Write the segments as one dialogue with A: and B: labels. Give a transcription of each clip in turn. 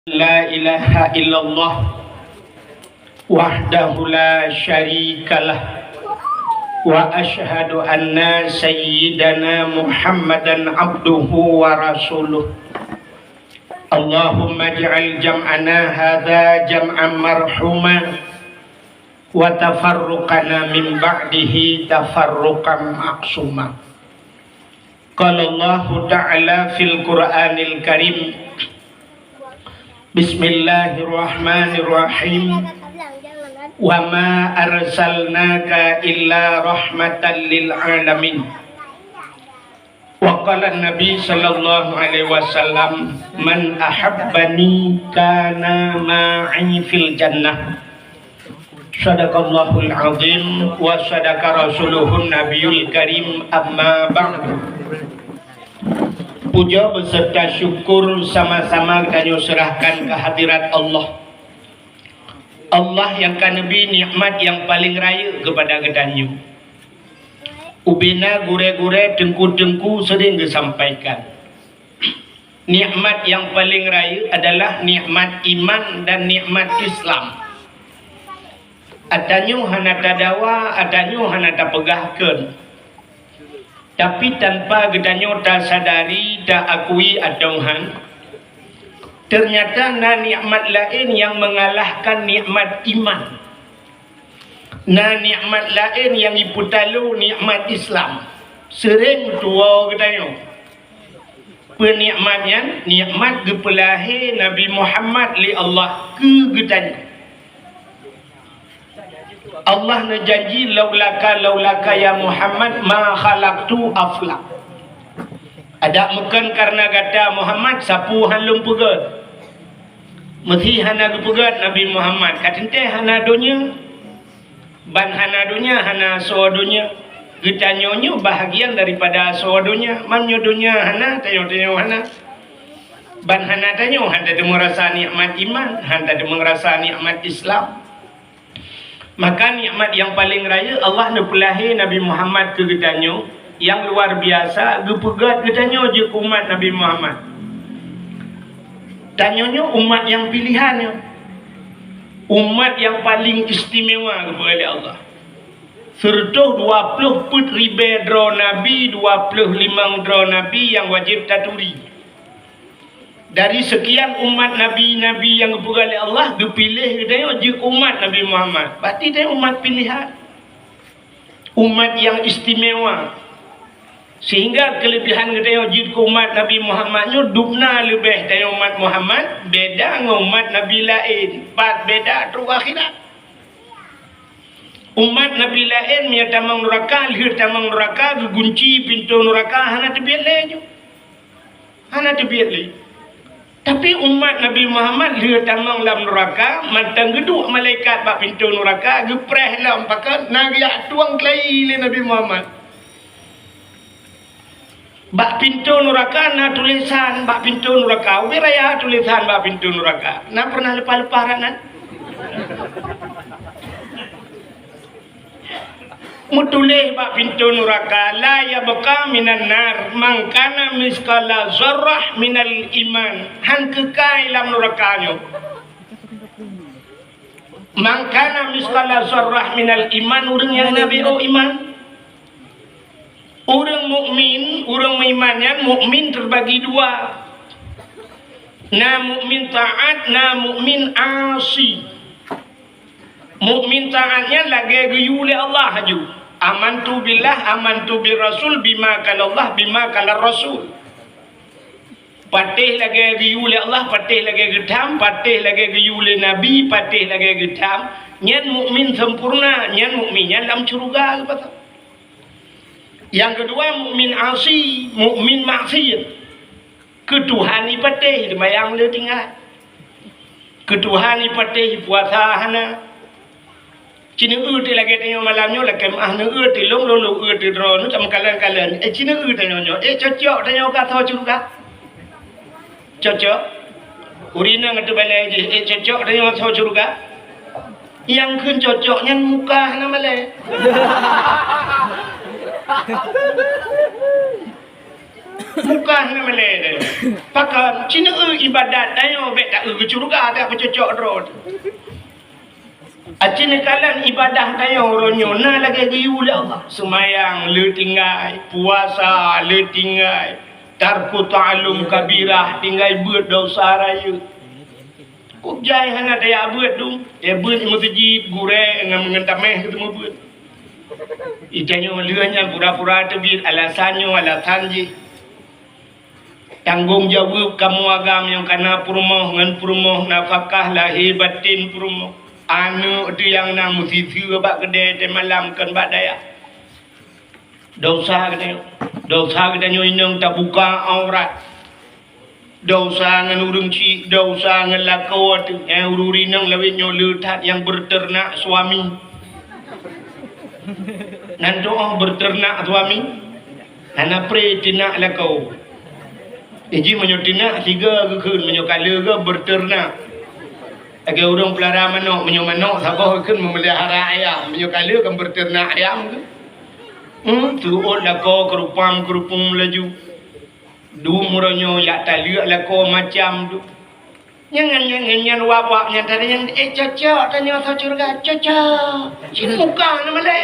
A: La ilaha illallah wahdahu la syarikalah wa ashhadu anna sayyidana Muhammadan abduhu wa rasuluh. Allahumma ij'al jam'ana hadha jam'an marhuma wa tafarruqana min ba'dihi tafarruqan ma'suma. Qala Allah ta'ala fil Qur'anil Karim, Bismillahirrahmanirrahim. Wa ma arsalnaka illa rahmatan lil alamin. Wa qala Nabi sallallahu alaihi wasallam, man ahabbani kana ma'i fil jannah. Sadaqallahul azim wa sadaqa rasuluhun nabiyul karim, amma ba'du. Puja beserta syukur sama-sama kami serahkan ke hadirat Allah. Allah yang kanebi nikmat yang paling raya kepada kedanyu. Ubina gure-gure dengku-dengku sering disampaikan. Nikmat yang paling raya adalah nikmat iman dan nikmat Islam. Adanyu hana tadawa, adanyu hana tapegahkeun. Tapi tanpa gedanyo tak sadari, tak akui adauhan, ternyata na nikmat lain yang mengalahkan nikmat iman. Na nikmat lain yang iputalu nikmat Islam. Sering tua gedanyo. Penikmatnya nikmat gepelahi Nabi Muhammad li Allah ke gedanyo. Allah najanji laulaka ya Muhammad ma khalaqtu aflak. Ada meken karena kata Muhammad sapu halum pegat. Mesti hana pegat Nabi Muhammad. Katente hana dunia. Ban hana dunia hana so dunia. Getanyonyo bahagian daripada so dunia. Manyo dunia hana tanyo hana. Ban hana tanyo handa de merasa nikmat iman, handa de merasa nikmat Islam. Maka nikmat yang paling raya Allah nepulahi Nabi Muhammad ke gedanyo yang luar biasa gepegat gedanyo je umat Nabi Muhammad. Tanyonyo umat yang pilihannya, umat yang paling istimewa kepada Allah. Serta 20 put ribe dro Nabi, 25 dro Nabi yang wajib taturi. Dari sekian umat Nabi-Nabi yang dipilih oleh Allah, dipilih dia je umat Nabi Muhammad. Berarti dia umat pilihan. Umat yang istimewa. Sehingga kelebihan dia je umat Nabi Muhammadnya dubna lebih dari umat Muhammad. Beda dengan umat Nabi lain. Beda terus akhirat. Umat Nabi lain yang tamang neraka, lahir tamang neraka, gunci pintu neraka, hana terbiat lagi. Hana terbiat lagi. Tapi umat Nabi Muhammad dia tamang dalam neraka, matang geduk malaikat bak pintu neraka, gepreh dalam pakat, nariak tuang kelai le Nabi Muhammad. Bak pintu neraka na tulisan bak pintu neraka, wiraya tulisan bak pintu neraka. Na pernah lepas-lepas ranan? Mutulih bak pintu neraka, la yabqa minan nar man kana miskala zarrah minal iman. Han kekal dalam nerakanya. Man kana miskala zarrah minal iman, orang yang nabi iman. Orang mukmin, orang berimannya mukmin terbagi dua. Na mukmin taat, na mukmin asi. Mukmin taatnya lagi gayu oleh Allah haju. Amantu billah, amantu bir rasul, bima kala Allah, bima kala rasul. Patih lagi gayu oleh Allah, patih lagi gedam, patih lagi gayu oleh Nabi, patih lagi gedam. Nyan mukmin sempurna, nyan mukminnya dalam surga kepada. Yang kedua mukmin asi, mukmin maksiat. Ketuhani patih bayang le tinggal. Ketuhani patih puasa hana. Cina ti lagi tengok malamnya lagi mah ti long ti drone macam kalian cina tengoknya cocok tengok kat tahu juga cocok urina ngatu balai je cocok tengok tahu juga yang kun cocoknya muka nama le. Muka na malay. Pakan Cina ibadat ayo bet tak ke curga tak pecocok road. Acina kalan ibadah tayo ronyo na lagi giyu Allah. Semayang le tinggai, puasa le tinggai, tarku ta'allum kabirah tinggai beut dosa raya. Kubjai hana daya beut tu, beut di masjid gure ngam ngentameh ketemu beut. Itanyo lianya pura-pura tebit alasannya alasan je. Tanggung jawab kamu agam yang kana purmoh ngan purmoh nafkah lahir batin purmoh. Anu tu yang nak mesti bak kedai te malam kan bak daya. Dosa kita nyong tak buka aurat. Dosa ngan urung ci, dosa ngan lakau tu yang ururi nang lawit nyo letat yang berternak suami. Nan doa berternak suami. Ana pre tinak lakau. Iji menyo tinak 3 ke menyo kala ke berternak. Agar orang pelihara manok sabah kan memelihara ayam, menyo kala kan berternak ayam ke. Tuot lako kerupam laju. Du muronyo yak taliak lako macam tu. Yang wabak yang tadi yang cocok tanya sa curga cocok. Sini muka nama le.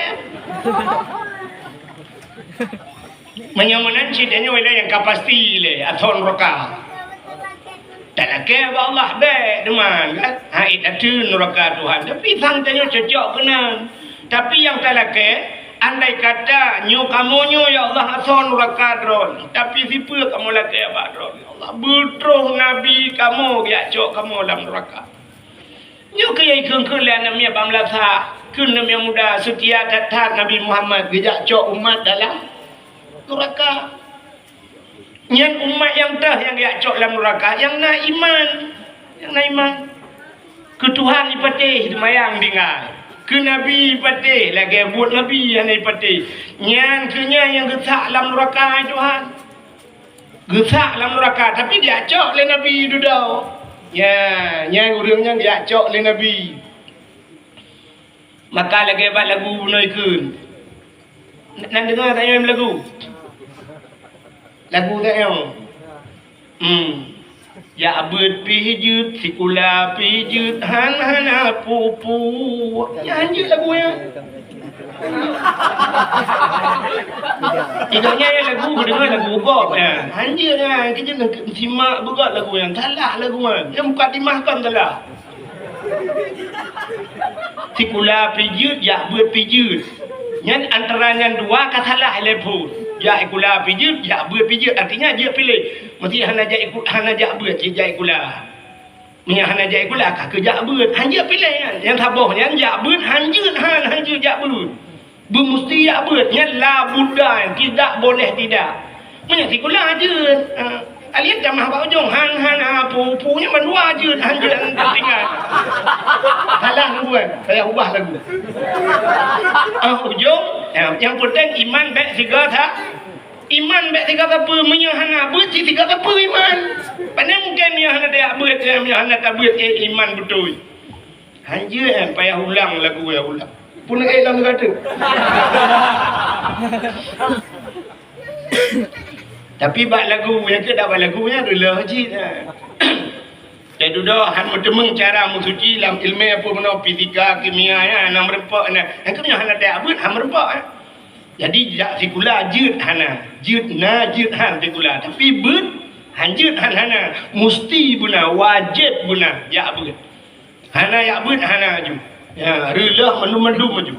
A: Menyamunan sidanya wala yang kapasti le aton roka. Tak nak kaya Allah baik teman kan. Itu neraka Tuhan. Tapi tanya cocok kena. Tapi yang tak nak kaya, andai kata nyo kamu ya Allah ason neraka dron. Tapi siapa kamu lah kaya badron. Ya Allah betroh Nabi kamu ya cok kamu dalam neraka. Nyo kaya ikut kalian namanya bamlasa. Kun namanya muda setia tatat Nabi Muhammad gejak cok umat dalam neraka. Yang umat yang dah yang dia cok dalam neraka yang nak iman ke Tuhan ipatih semayang dengar ke Nabi ipatih lagi buat Nabi yang ipatih yang kenya yang gesak dalam neraka Tuhan gesak dalam neraka tapi dia cok le Nabi dudau ya yang urangnya dia cok le Nabi maka lagi buat lagu noikun nak dengar tanya lagu tak yang ya abad pijut sikula pijut hana pupu ya anjir lagu ya tidaknya ya lagu dengar lagu kok ya anjir ya kita nak simak begat lagu yang salah lagu yang bukan dimahkan salah sikula pijut ya abad pijut yang antaranya dua kata salah lepun ya ikula pijut ya buat pijut artinya dia pilih mesti hana ja buat ja ikula nya hana ja ikula ka kerja buat hanya pilih yang tabah yang ja buat hanya ja buat mesti ya buat yang la buddha tidak boleh tidak nya ikula je alian jamah ba ujung han punya menua je hanya tinggal salah buat saya ubah lagu ujung yang penting iman baik tiga tak iman baik tiga apa menyahana buat tiga apa iman pandai mungkin yang hana dia buat yang hana tak buat iman betul hanya payah ulang lagu ya ulang pun hilang kata tapi bak lagu yang ke dapat lagunya adalah haji jadi duduk han mentemeng cara mensuci dalam ilmu apa mana fisika kimia ya nak merempak nah yang kemnya hana dak buat han merempak jadi jak sikula jut hana jut han sikula tapi but han jut hana mesti guna wajib guna ya buat hana ya buat hana ju ya relah mendum maju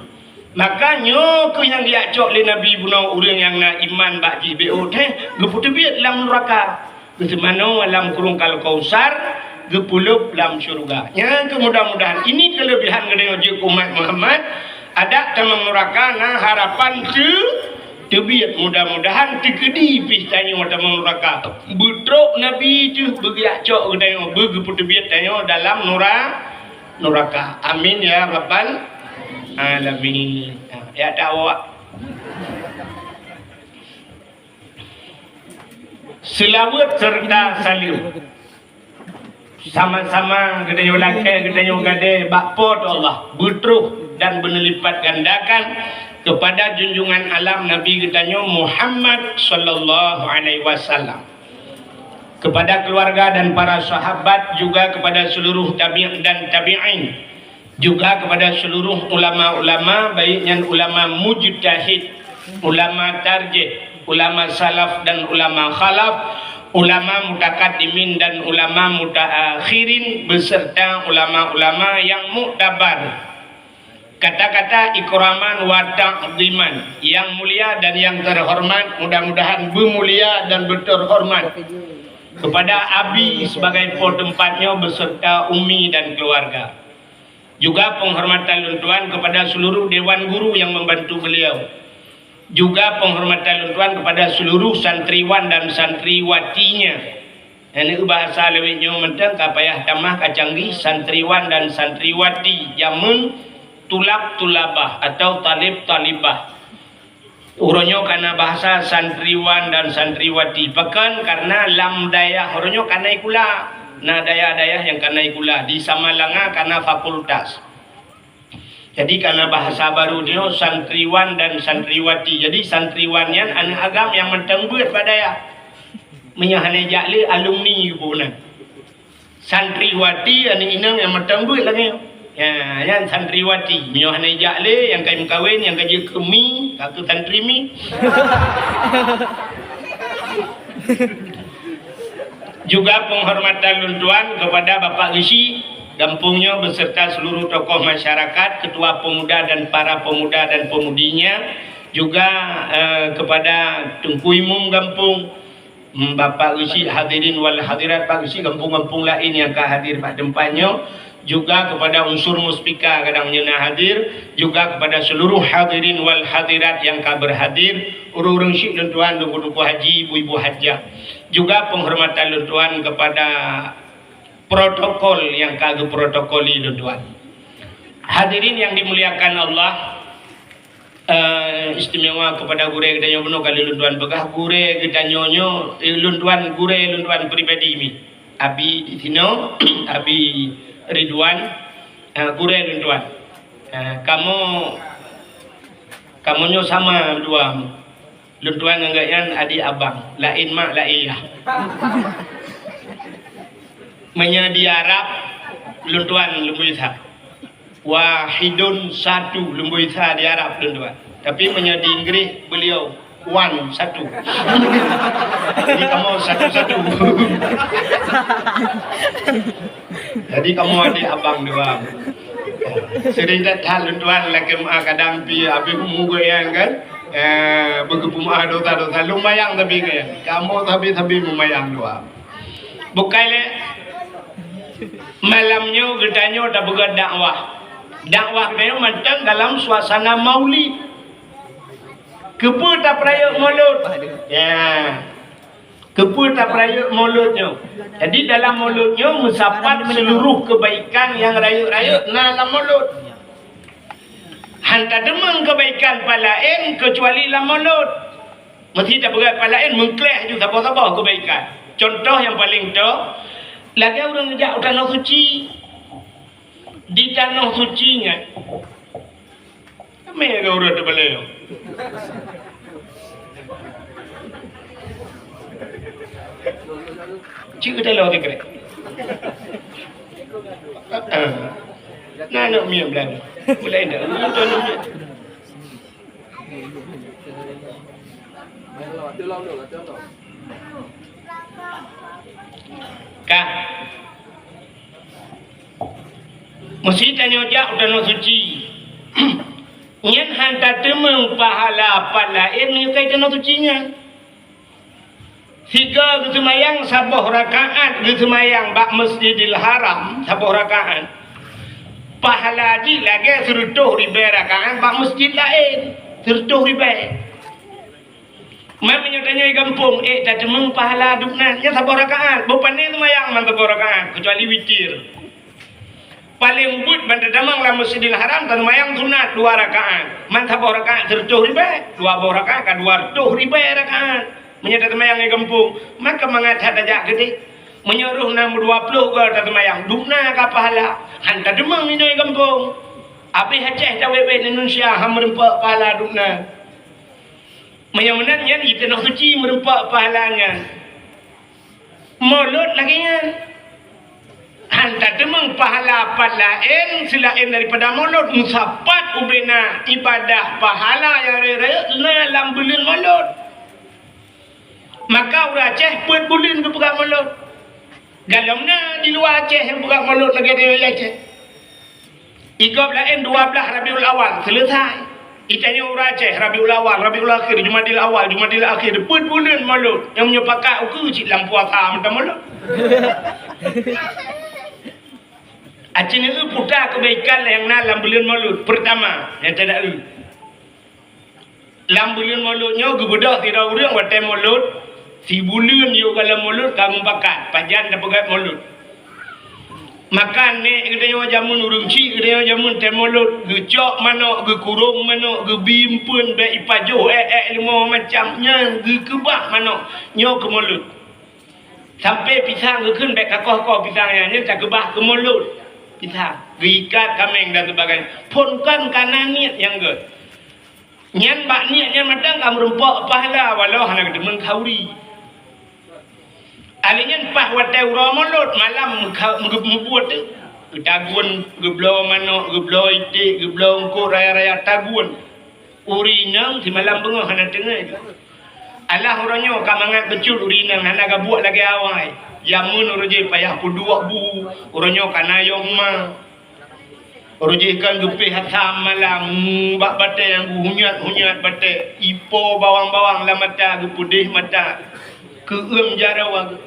A: makanya ku yang dia cok le Nabi bunuh orang yang nak iman bagi BO teh geput biat dalam neraka bagaimana dalam kurung kal kausar gepulup dalam syurga yang mudah-mudahan ini kelebihan ngene umat Muhammad ada dalam neraka nah harapan tebiat mudah-mudahan tekedi pistanya dalam neraka butrok Nabi tu begiak cok gede begeput biat dalam neraka amin ya rabbal alamin ya dakwah selawat serta salim sama-sama gedeyo laki gedeyo gade bakpot Allah butruh dan berlipat gandakan kepada junjungan alam Nabi kita Muhammad sallallahu alaihi wasallam, kepada keluarga dan para sahabat, juga kepada seluruh tabi'in dan tabi'in, juga kepada seluruh ulama-ulama, baiknya ulama mujtahid, ulama tarjih, ulama salaf dan ulama khalaf, ulama mutakaddimin dan ulama mutaakhirin, beserta ulama-ulama yang muktabar. Kata-kata ikraman wa ta'ziman, yang mulia dan yang terhormat, mudah-mudahan bermulia dan berterhormat kepada Abi sebagai tempatnya beserta Umi dan keluarga. Juga penghormatan luntuan kepada seluruh dewan guru yang membantu beliau. Juga penghormatan luntuan kepada seluruh santriwan dan santriwatinya. Ini bahasa lewitnya mentang kapayah tamah kacanggih, santriwan dan santriwati jamun tulab tulabah atau talib talibah. Uronyo karena bahasa santriwan dan santriwati. Bahkan karena lam dayah uronyo karena ikula. Nah dayah-dayah yang karena ikula. Di Samalanga karena fakultas. Jadi karena bahasa baru dia santriwan dan santriwati. Jadi santriwannya anak agam yang mentengbuat pada ya. Menyahane jakli alumni puna. Santriwati anak inang yang mentengbuat lagi. Ya, yang santriwati, menyahane jakli yang kain kawin, yang kerja kemi, katu santrimi. Juga penghormatan luntuan kepada Bapak Gisi Gampungnya beserta seluruh tokoh masyarakat, ketua pemuda dan para pemuda dan pemudinya, juga kepada Tungku Imum Gampung, Bapak Gisi hadirin wal hadirat, Pak Gisi Gampung-gampung lain yang hadir pada tempatnya, juga kepada unsur muspika kadangnya hadir, juga kepada seluruh hadirin wal hadirat yang berhadir, urung-urung syik luntuan, duku-duku haji, ibu-ibu hajah. Juga penghormatan luntuan kepada protokol yang kagak protokoli luntuan. Hadirin yang dimuliakan Allah, istimewa kepada gure gedanyo beno kali luntuan begah gure gedanyonyo luntuan gure luntuan pribadi mi. Abi di sino, Abi Ridwan, gure luntuan. Kamu sama dua luntuan ngagayan adik abang, lain mak lain ya. Menyediarap luntuan lembu isa. Wahidun satu lembu isa di Arab luntuan. Tapi menyedi Inggris beliau one satu. Jadi kamu satu-satu. Jadi kamu adik abang dua. Sering datang luntuan lagi kadang pi abi mugo yang kan. Begitu dosa-dosa lumayan tapi kayak kamu tapi lumayan dua. Bukannya malamnya gedanya udah buka dakwah dia macam dalam suasana maulid. Keputa perayaan maulud. Ya. Keputa perayaan mauludnya. Jadi dalam mauludnya mensapat seluruh kebaikan yang rayut-rayut dalam maulud. Hanta demang kebaikan palain kecuali dalam maulud. Mesti tak berat palain mengkleh juga sabar-sabar kebaikan. Contoh yang paling tu, lagi orang ngejak tanah suci. Di tanah sucinya apa orang tu beliau? Cik kita lawan kerek. Nah nak miam belan. Mulai dah. Kak, mesti tanya jak tanah suci. Nyen hantar temeng pahala palain ni kai tanah sucinya. Tiga kesemayang sabuh rakaat kesemayang bak Masjidil Haram sabuh rakaat. Pahala ji lagi serutuh ribu rakaat bak masjid lain serutuh ribu. Mamanya tanya di kampung, tak temeng pahala dukna nya sabuh rakaat. Bukan ni semayang man sabuh rakaat kecuali witir. Paling but bandar damang lah Masjidil Haram dan semayang sunat 2 rakaat. Man sabuh rakaat serutuh ribu, 2 rakaat kan 200 ribu rakaat. Menyata temayang di kampung, maka mengacat ajak gede. Menyuruh 20 ke temayang, dukna ke pahala. Hantar demang ini di kampung. Habis Aceh dah wewek Indonesia ham merempak pahala dukna. Menyenangnya kita nak suci merempak pahalanya. Mulut lagi kan. Hantar temang pahala lain selain daripada mulut musapat ubena ibadah pahala yang raya dalam bulan mulut. Maka orang Aceh pun bulan ke pegang mulut. Galamnya di luar Aceh yang pegang mulut lagi di Aceh. 13 12 Rabiul Awal selesai. Itanya orang Aceh Rabiul Awal, Rabiul Akhir, Jumadil Awal, Jumadil Akhir, pun bulan mulut. Yang menyepakat aku cik lampu puasa macam mulut. Aceh ni putar kebaikan yang dalam bulan mulut. Pertama, yang tak ada. Dalam bulan mulutnya gebedah tidak orang watai mulut. Si bulan you kalau mulut kamu bakat, pajan dah pegat mulut. Makan ni kita jamun urung cik, kita jamun teh mulut, gecok mana, gekurung mana, gebimpun be ipajoh lima macamnya, gekebah mana, nyo ke mulut. Sampai pisang gekun be kakoh-koh pisangnya, nya tak kebah ke mulut. Pisang, geikat kameng dan sebagainya. Ponkan kanan niat yang ge. Nyan bak niat nyan madang kamu rempak pahala walau hana demen kauri. Alinya pah watai ura mulut malam membuat tu. Tagun geblo mano, geblo itik, geblo engko raya-raya tagun. Urinang si malam bengah hana tengah je. Allah orangnya kamangat becut urinang hana ga buat lagi awai. Yamun oroje payah puduak bu, orangnya kanayong ma. Oroje kan gepih hatam malam, bak bate yang hunyat bate, ipo bawang-bawang la mata gepudih mata. Keum jarawang.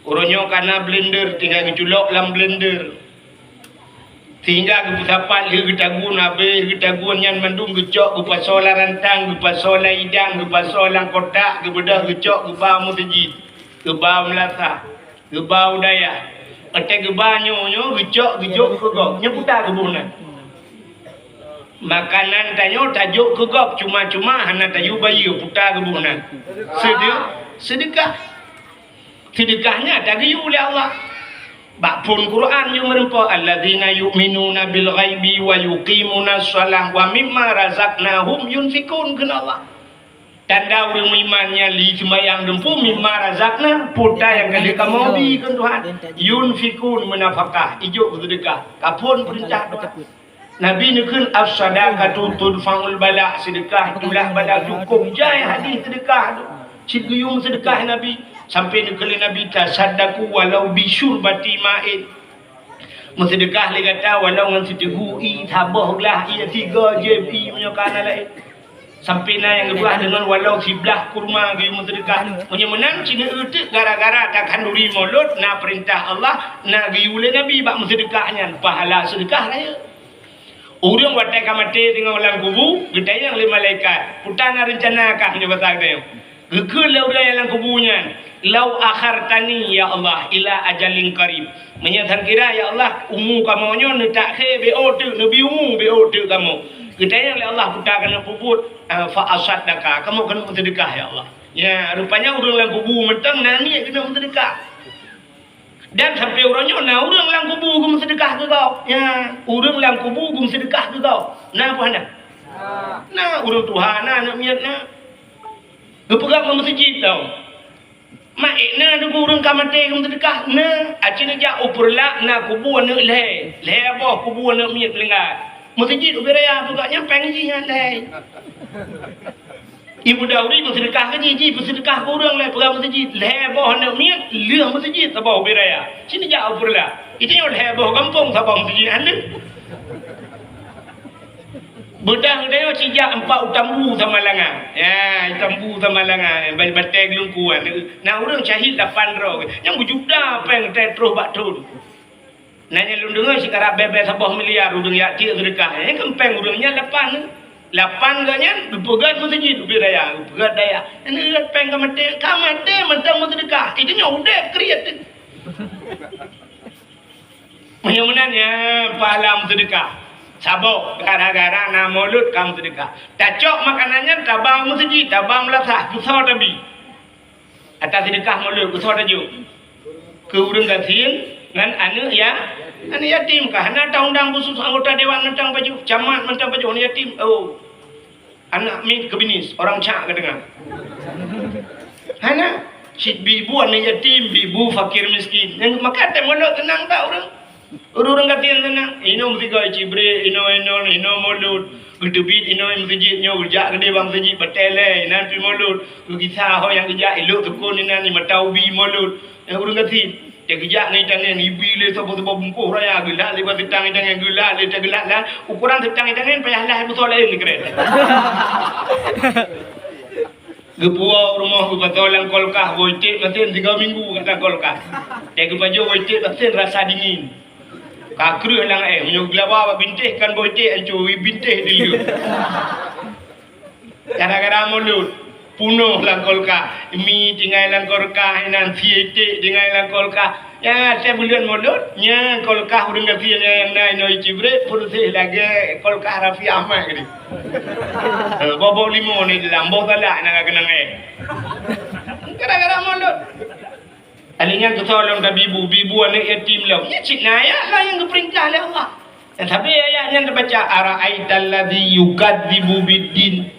A: Orangnya karena blender tinggal keculok dalam blender. Sehingga kepusapan dia ketagun habis ketagun yang mandung gecok ke pasola rantang, ke pasola idang, ke pasola kotak, ke bedah gecok ke bau mutajid, ke bau melata, ke bau daya. Atai ke banyo gecok ke gok, nyeputar ke bunan. Makanan tanyo tajuk ke gok cuma-cuma hana tajuk bayi putar ke bunan. Sedekah. Sedekahnya tadi oleh Allah. Bakpun Quran yang merempak alladzina yu'minuna bil ghaibi wa yuqimuna shalah wa mimma razaqnahum yunfikun kena Allah. Tanda orang imannya li sembahyang dempu mimma razaqna puta yang kali kamu bi kan Tuhan. Yunfikun menafkah, ijuk sedekah. Kapun perintah Tuhan. Nabi nikun as-sadaqatu tudfa'ul bala, sedekah itulah bala cukup jai hadis sedekah tu. Ciguyung sedekah Nabi. Sampai nekali Nabi tasaddaku walau bisyur bati ma'id. Bersedekah dia kata walau dengan setegu tabah lah ia 3 JB punya kanan lain. Sampai na yang kedua dengan walau 11 kurma dia bersedekah. Punya menang Cina utik gara-gara takkan duri mulut na perintah Allah na giule Nabi bak bersedekahnya pahala sedekah raya. Orang watai kamate dengan ulang kubu, gedayang le malaikat. Putana rencana kah punya pasal dia. Gekul le orang yang kubunya. Lau akhartani ya Allah ila ajalin qarib. Menyatakan kira ya Allah umur kamu nyo ne tak khe be otu nabi umur be otu kamu. Kita yang Allah putar kena puput fa asaddaka kamu kena bersedekah ya Allah. Ya rupanya orang lang kubu mentang nani kena bersedekah. Dan sampai orangnya nah orang lang kubu gum sedekah ke kau. Ya orang lang kubu gum sedekah ke kau. Nah apa hendak? Nah orang Tuhan nak miatna. Gepegang masjid tau. Makna ada burung kamate kamu sedekah na acina ja upurla na kubur na le apa kubur na miat lengat masjid uberaya tu gaknya pengi handai ibu dauri bersedekah ke ji bersedekah burung le perang masjid le apa na miat leh masjid sabah uberaya cina ja upurla itu yo le apa kampung sabah masjid anda Budang dia cijak 4 utambu sama langan. Ya, utambu sama langan. Batai gelungkuan. Nah, orang syahid 8 roh. Yang berjuta peng terus baktul. Nanya lundungan sekarang bebek 10 miliar udang yak tiak sedekah. Yang kempeng udangnya 8 gaknya berpegat masjid ubiraya, berpegat daya. Ini peng kamate mentang sedekah. Itu nya udah kreatif. Menyenangnya pahala sedekah. Sabuk gara-gara na mulut kamu sedekah. Tacok makanannya tabang masjid, tabang melasah, besar tapi. Atas sedekah mulut besar tajuk. Ke urang gatin, ngan anu ya anu yatim kah hana undang khusus anggota dewan mentang baju camat mentang baju anu yatim oh anak min kebinis orang cak kedengar hana si bibu anu yatim bibu fakir miskin yang maka teh mondok tenang tak orang katian tenang ino mesti kau cibre ino mulut gedebit ino masjid nyo kerja gede bang masjid betele nan pi mulut kisah ho yang kerja elok tukun ina ni mataubi mulut yang orang katian dia kerja ni tangan ibu le sebab bungkuh raya gelak lepas tangan gelak le gelak lah ukuran tangan payah lah betul lain ni keren Gepua rumah betolang kolkah boitik matin 3 minggu kata kolkah dia baju boitik matin rasa dingin kakru lang menyuk lawa bintih kan boitik ancu bintih dulu gara-gara mulut punuh lang kolkah mi tinggal lang kolkah nan siete tinggal lang kolkah ya saya bulan mulut nya kolkah urang gafianya yang nai noi cibre putih lagi kolkah Rafi Ahmad gini bobo limo ni dalam bobo lah nak kena gara-gara mulut alinya ketolong dah bibu anak yatim lah ya cik naya lah yang diperintah oleh Allah tapi ayatnya terbaca ara'aital ladzi yukadzibu biddin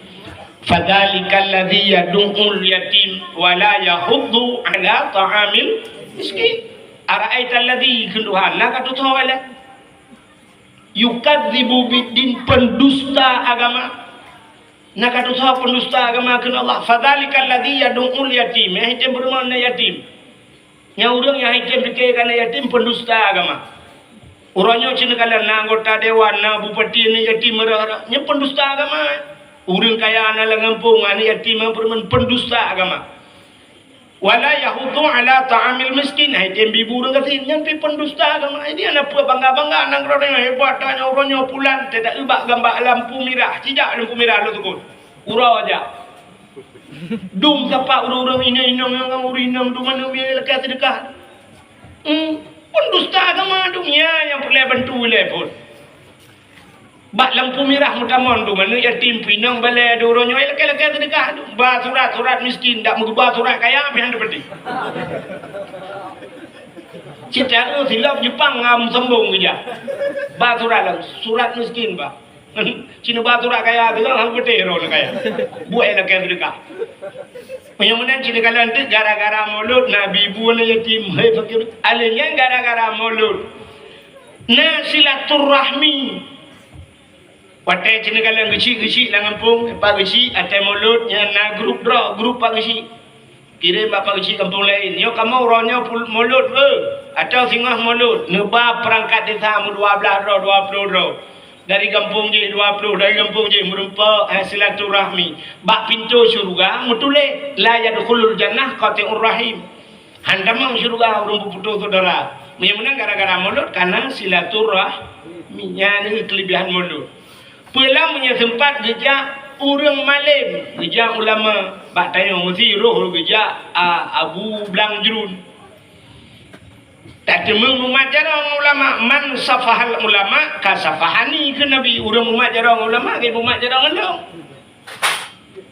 A: fadzalikal ladzi yad'ul yatim wa la yahuddu ala ta'amil miskin ara'aital ladzi kunduhan nak tu wala yukadzibu biddin pendusta agama nak tu pendusta agama kan Allah fadzalikal ladzi yad'ul yatim itu bermakna yatim nya urang yang hitam dikei kana yatim pendusta agama urangnya cina kala na anggota dewan na bupati ni yatim merah nya pendusta agama urang kaya ana langampung ani yatim pendusta agama wala yahudu ala ta'amil miskin hitam bibu urang kasi nya pendusta agama ini ana bangga-bangga nang rodeng hebat tanya urangnya pulan tidak ubak gambar lampu merah tidak lampu merah lo tukun urang aja dum tapak urang ini yang urinang dum mana biar lekas sedekah pendusta agama dunia yang boleh bantu boleh pun bak lampu merah mutamon dum mana yatim pinang balai dorongnya lekas sedekah ba surat miskin dak mengubah surat kaya pian seperti cita silap Jepang ngam sembung kerja ba surat miskin ba Cina batu rak kaya tu kan hang putih ron kaya. Buat nak kaya sedekah. Menyamanan Cina kalian tu gara-gara mulut Nabi bu na yatim hai fakir. Alenya gara-gara mulut. Na silaturahmi. Patai Cina kalian geci langampung, pak geci atai mulut nya na grup pak geci. Kirim pak geci kampung lain. Yo kamu ronyo mulut atau singah mulut. Neba perangkat desa 12 20 dari kampung je 20 dari kampung je merumpa silaturahmi bak pintu syurga mutule la yadkhulul jannah qati'ur rahim handamang syurga urang putu saudara menang gara-gara mulut karena silaturahmi nya ni kelebihan mulut pelang punya sempat gejak urang malim gejak ulama bak tanya mesti roh gejak Abu Blangjrun tak temung umat jarang ulama man safahal ulama kasafahani ke nabi urang umat jarang ulama ke umat jarang ngelong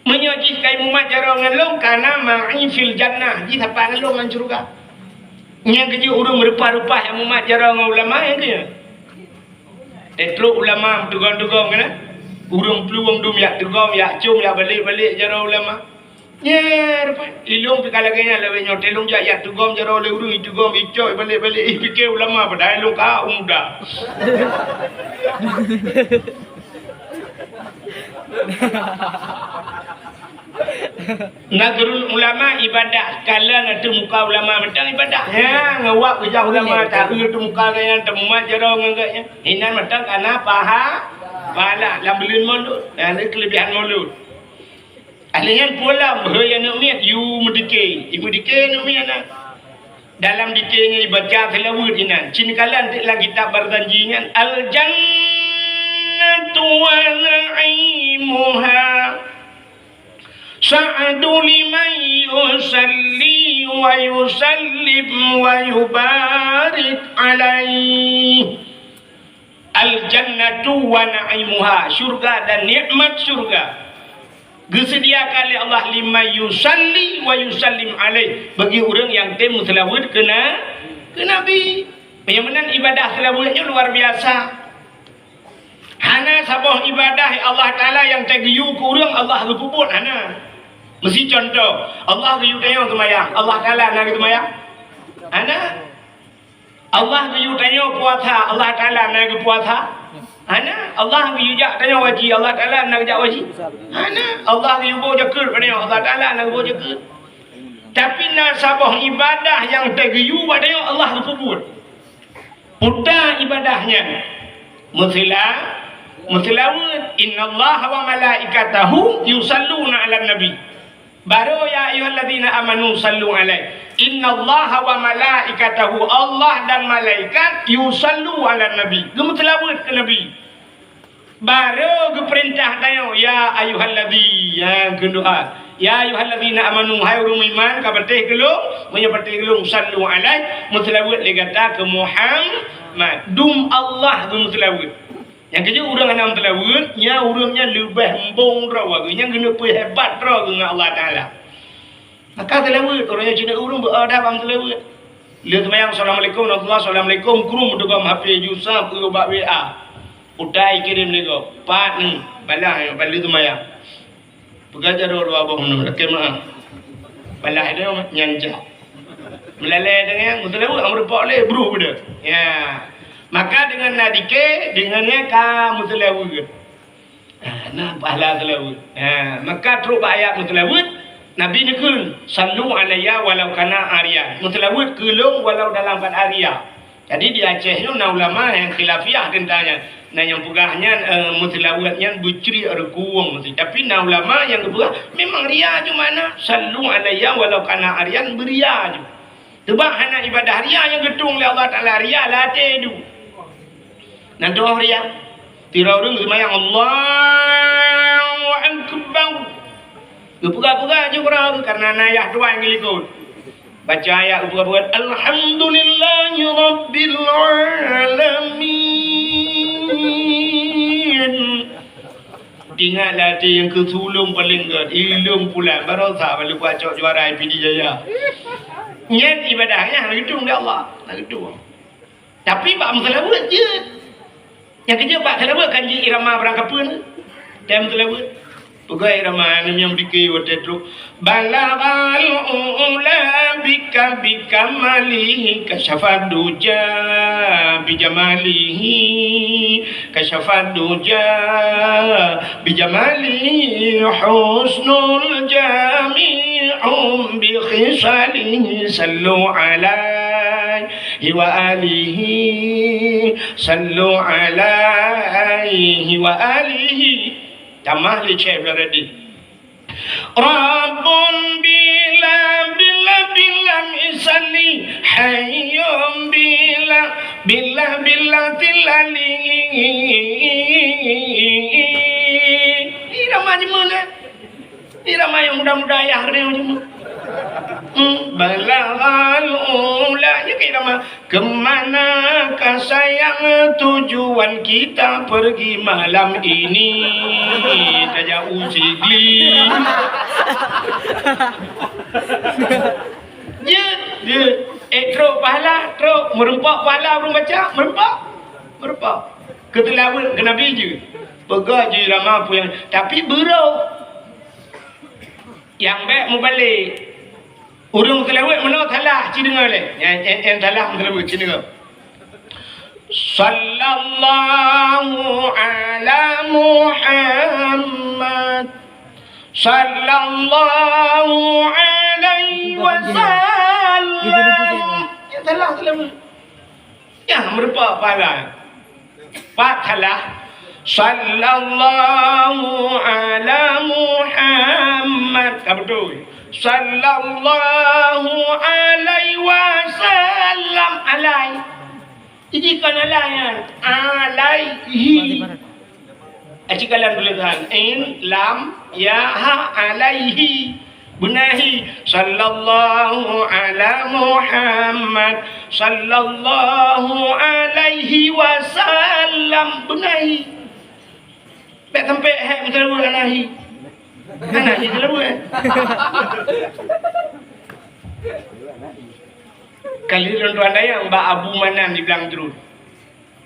A: menyojih kai umat jarang ngelong karena ma'i fil jannah ji apa ngelong ngan surga nya keje urang rupa-rupa yang umat jarang ulama yang dia tetro ulama tugong-tugong kana urang peluang dum ya tugong ya cum ya balik-balik jarang ulama yer ilung pikalaganya lewe nyotelung ya tugom jaro le urung itugom icoy balik-balik fikir ulama padahal lu ka muda Nagrul ulama ibadah kala natu muka ulama mentang ibadah ya ngawak kerja ulama tak tu muka kaya temat jaro ngagaknya inan mentang kana pahala lambelin mulut dan kelebihan mulut Alian pula bahaya nak miat you merdeka. Ibu deka nak miat nak. Dalam dekanya dibaca selawat inan. Cina kalan tak lagi tak berjanjian al jannatu wa na'imuha sa'adu liman yusalli wa yusallim wa yubarik alaih. Al jannatu wa na'imuha syurga dan nikmat syurga disediakan oleh Allah lima yusalli wa yusallim alaih bagi orang yang temu selawat ke Nabi Yang menang ibadah selawatnya luar biasa. Hana sabah ibadah Allah Ta'ala yang tegiyu kurang Allah kepuput hana. Mesti contoh. Allah keyu tanya semayang. Allah Ta'ala nak semayang. Hana. Allah keyu tanya puasa. Allah Ta'ala nak puasa. Hana. Allah keyu jak tanya wajib. Allah Ta'ala nak jak wajib. Hana. Allah keyu bawa jakir pada Allah Ta'ala nak bawa jakir. Tapi nak sabah ibadah yang tegiyu pada Allah kepuput. Putar ibadahnya. Mutilawud innallaha wa malaikatahu yusalluna 'alan nabi. Baru ya ayyuhalladzina amanu sallu 'alaihi. Innallaha wa malaikatahu Allah dan malaikat yusallu 'alan nabi. Gemutilawud ke nabi. Baru ge perintah tayo ya ayyuhalladzi ya doa. Ya ayyuhalladzina amanu hai urang iman ka betih gelung menyepati gelung sallu 'alaihi mutilawud legata ke Muhammad. Dum Allah gemutilawud. Yang kerja orang enam telawud, nya urangnya lebih embong rawa, yang kena pergi hebat rawa dengan Allah Taala. Maka telawud orangnya cina urang beradab am telawud. Lihat semayang assalamualaikum warahmatullahi assalamualaikum krum degam HP Yusuf ke bab WA. Utai kirim nego, pat ni balah balik semayang. Pegajar dua abah menurut kemah. Balah dia nyanja. Melalai dengan telawud amr pak le bro benda. Ya. Maka dengan nadike dengannya kamu telawud. Nah pahala telawud. Maka terus ayat mutelawud Nabi nekul sallu alayya walau kana arya. Mutelawud kelung walau dalam keadaan arya. Jadi di Aceh itu na ulama yang khilafiyah tentangnya. Nah yang pegahnya mutelawudnya bucri arkuang mesti. Tapi na ulama yang kedua memang ria je mana sallu alayya walau kana aryan beria je. Tebak hana ibadah ria yang gedung oleh Allah Taala ria latih tu. Nanti orang ria tirau orang semayang Allahu Akbar. Gepura-pura je korang karena nayah doa yang ikut. Baca ayat gepura-pura Alhamdulillahi Rabbil Alamin. Ingat latih yang kesulung paling gad ilung pula baru sah balik baca juara IPD Jaya. Nyat ibadahnya nak gedung dia Allah, nak gedung. Tapi bak masalah je. Yang kerja pak telawud kanji irama berangkat pun. Tem telawud. Pegai irama yang dikei waktu itu. Balaghal ula bika malihi kasyafad duja bijamalihi kasyafad duja bijamalihi husnul jami'um bi khisalihi sallu alaihi wa alihi sallu alaihi wa alihi. Tamah li cek beradi. Rabbun bila misalni hayyum bila tilali. Irama ni mana? Irama yang mudah-mudah ya hari ni. Balaghal ula ya irama kemanakah sayang tujuan kita pergi malam ini tak jauh sigli. Dia teruk pahala teruk merempak pahala belum baca merempak ketelawud ke Nabi je pegang je ramah apa yang tapi berau yang baik mubalik urung telawud mana salah ci dengar le yang salah telawud ci dengar sallallahu ala Muhammad sallallahu alaihi wasallam yang salah telawud yang merupa pahala salah sallallahu ala Muhammad betul sallallahu alaihi wasallam alaihi jadi kan alaihi ajikalan tulisan in lam ya ha alaihi benahi sallallahu ala Muhammad sallallahu alaihi wasallam benahi baik sampai hak betul alaihi anak dia terlalu Kali tuan dayang Mbak Abu Manan di bilang terus.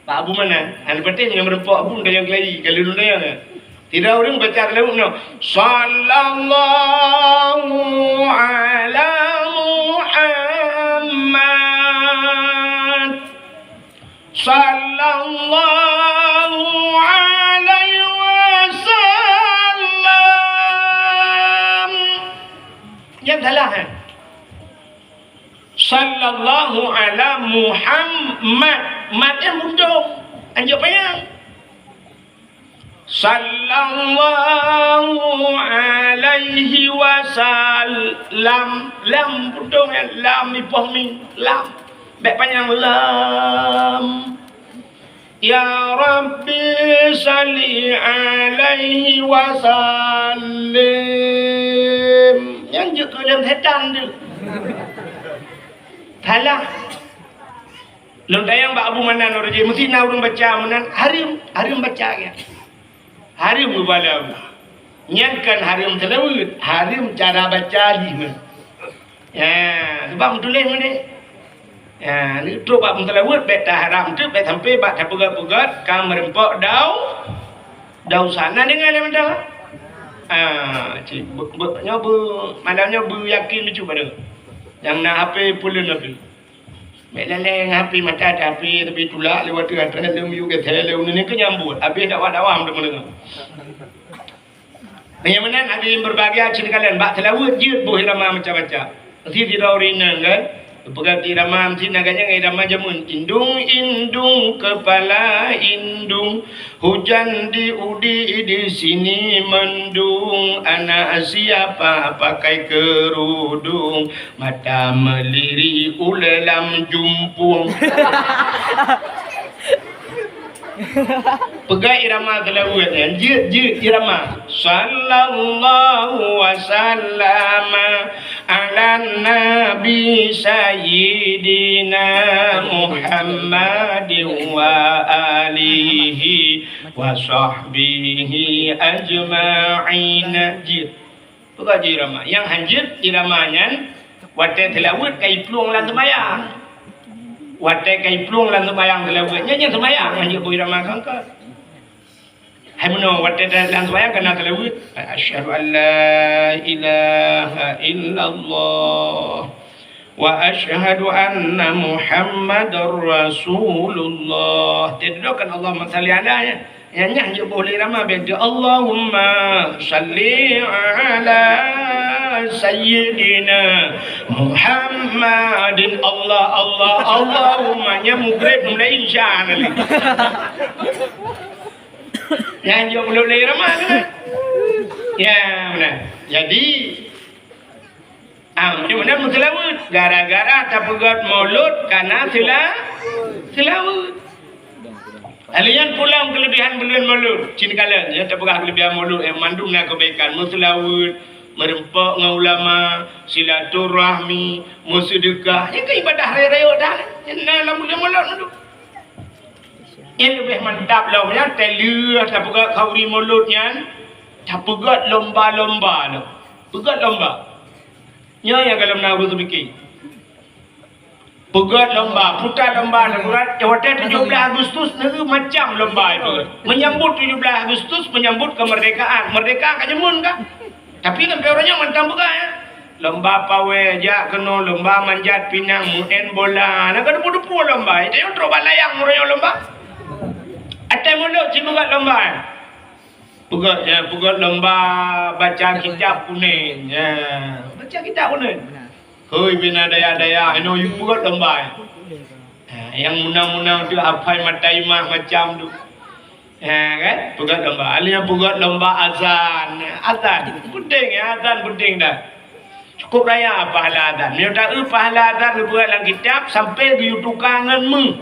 A: Mbak Abu Manan, anu penting yang merempok Abu dayang kelai. Kali tuan dayang tidak orang baca lagu no. Sallallahu ala Muhammad. Sallallahu alaihi wasallam. Yang salah kan? Sallallahu ala Muhammad. Mat yang mudung. Anjuk payang. Sallallahu alaihi wasallam. Lam mudung yang lam ni pohmi. Lam. Baik panjang lam. Ya Rabbi salli alaihi wasallim. Yang juga dalam setan tu. Salah. Lalu dayang Mbak Abu Manan orang je mesti nak orang baca Manan harim baca ya. Harim mubalag. Nyangkan harim telawud, harim cara baca lima. Ya, sebab tulis mana? Ya, ni terus bab telawud bet haram tu bet sampai bab pegat-pegat kam merempok dau sana dengan dia macam. Cik nyoba madamnya yakin cuba dah. Yang nak HP pulun api. Mek leleng HP mata ada HP tapi tulak lewat tu atas lem you ke tele ni ke nyambut. Habis dakwah-dakwah dah mendengar. Yang mana ada yang berbagai cerita kalian bak telawud je boh irama macam-macam. Mesti tidak original kan? Pegat irama mesti naganya irama jamun. Indung kepala indung. Hujan di udi di sini mendung. Anak siapa pakai kerudung. Mata meliri ulelam jumpung. Pegang irama telawud kan? Je irama. Sallallahu wasallama ala nabi sayyidina Muhammadin wa alihi wa sahbihi ajma'in. Je. Pegang je irama. Yang hanjit iramanya watai telawud kai peluang lan sembahyang. Watai kai plung lan sembayang telawudnya nya sembayang hanya boleh ramakan ke. Hai meno watai lan sembayang kena telawud. Asyhadu an la ilaha illallah wa asyhadu anna Muhammadar Rasulullah. Tidakkan Allahumma salli alaihi. Yang hanya boleh ramah benda Allahumma salli ala Sayyidina Muhammadin. Allahumma nya mugrib mulai insya Allah. Yang boleh ramah kan? Ya benar. Jadi ini benar mutlawud gara-gara tak pegat maulud karena tilawud. Alian pulang kelebihan bulan maulud. Cina kalian ya tak pegat kelebihan maulud yang mandungnya kebaikan mutlawud, merempok dengan ulama, silaturahmi, bersedekah. Yang ke ibadah raya-raya dah. Yang dalam bulan maulud tu. Yang lebih mantap lah ya telia tak pegat kauri mauludnya. Tak pegat lomba-lomba tu. Pegat lomba. Nya yang kalau nak urus fikir. Pegat lomba, putar lomba dekat hotel 17 Agustus negeri macam lomba itu. Menyambut 17 Agustus menyambut kemerdekaan. Merdeka kat Jemun kah? Tapi kan orangnya mantap juga ya. Lomba pawai jak kena lomba manjat pinang muen bola. Nak ada depu lomba. Itu yang terus balayang orangnya lomba. Atai mulut cuma buat lomba. Pegat lomba baca kitab kuning. Ya, baca kitab kuning. Hoi bina daya-daya, you pegat lomba. Yang munang-munang tu hafal mataimah macam tu. Kan? Pegat lomba. Alihnya pegat lomba azan. Azan. Penting ya, azan penting dah. Cukup raya pahala azan. Dia tak pahala azan buat dalam kitab sampai di tukangan mu.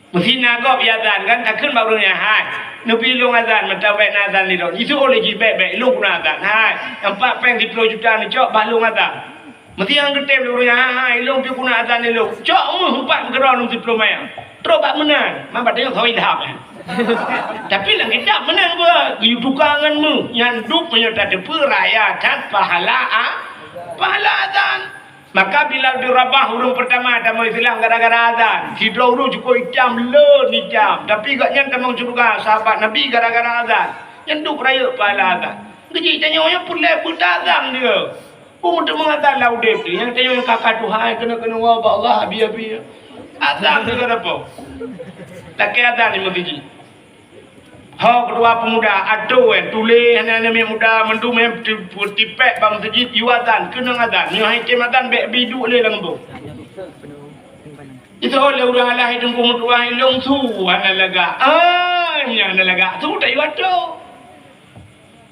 A: Mesti nagop ya azan kan takkan baru nya hai. Nabi long azan mata baik azan ni dok. Itu oleh baik-baik long azan. Hai. Nampak peng di 10 juta ni cok balung azan. Mesti yang ketem dulu ya, ilung pi guna azan ni lu. Cok mu 4 geron untuk diploma. Terus bak menang. Mampat dia kau idham. Tapi lang kita menang gua. Yu tukangan mu yang duk menyerta depu raya dan pahala azan. Maka Bilal bin Rabah hurung pertama dalam Islam gara-gara azan. Hidro hurung cukup jam le ni jam. Tapi gaknya tamang surga sahabat Nabi gara-gara azan. Yang duk raya pahala azan. Kecil tanya yang pulai pun azan dia. Pun untuk mengazan laudep dia. Yang tanya yang kakak Tuhan kena wabak Allah biar-biar. Azan dia apa? Tak kira azan ni mesti. Hak kedua pemuda aduh tulis anak-anak muda mendu tipek bang masjid yuazan kena azan ni hai kematan bek bidu le lembu itu oleh orang lain dengku mutua long su ana laga nya ana laga su tai wato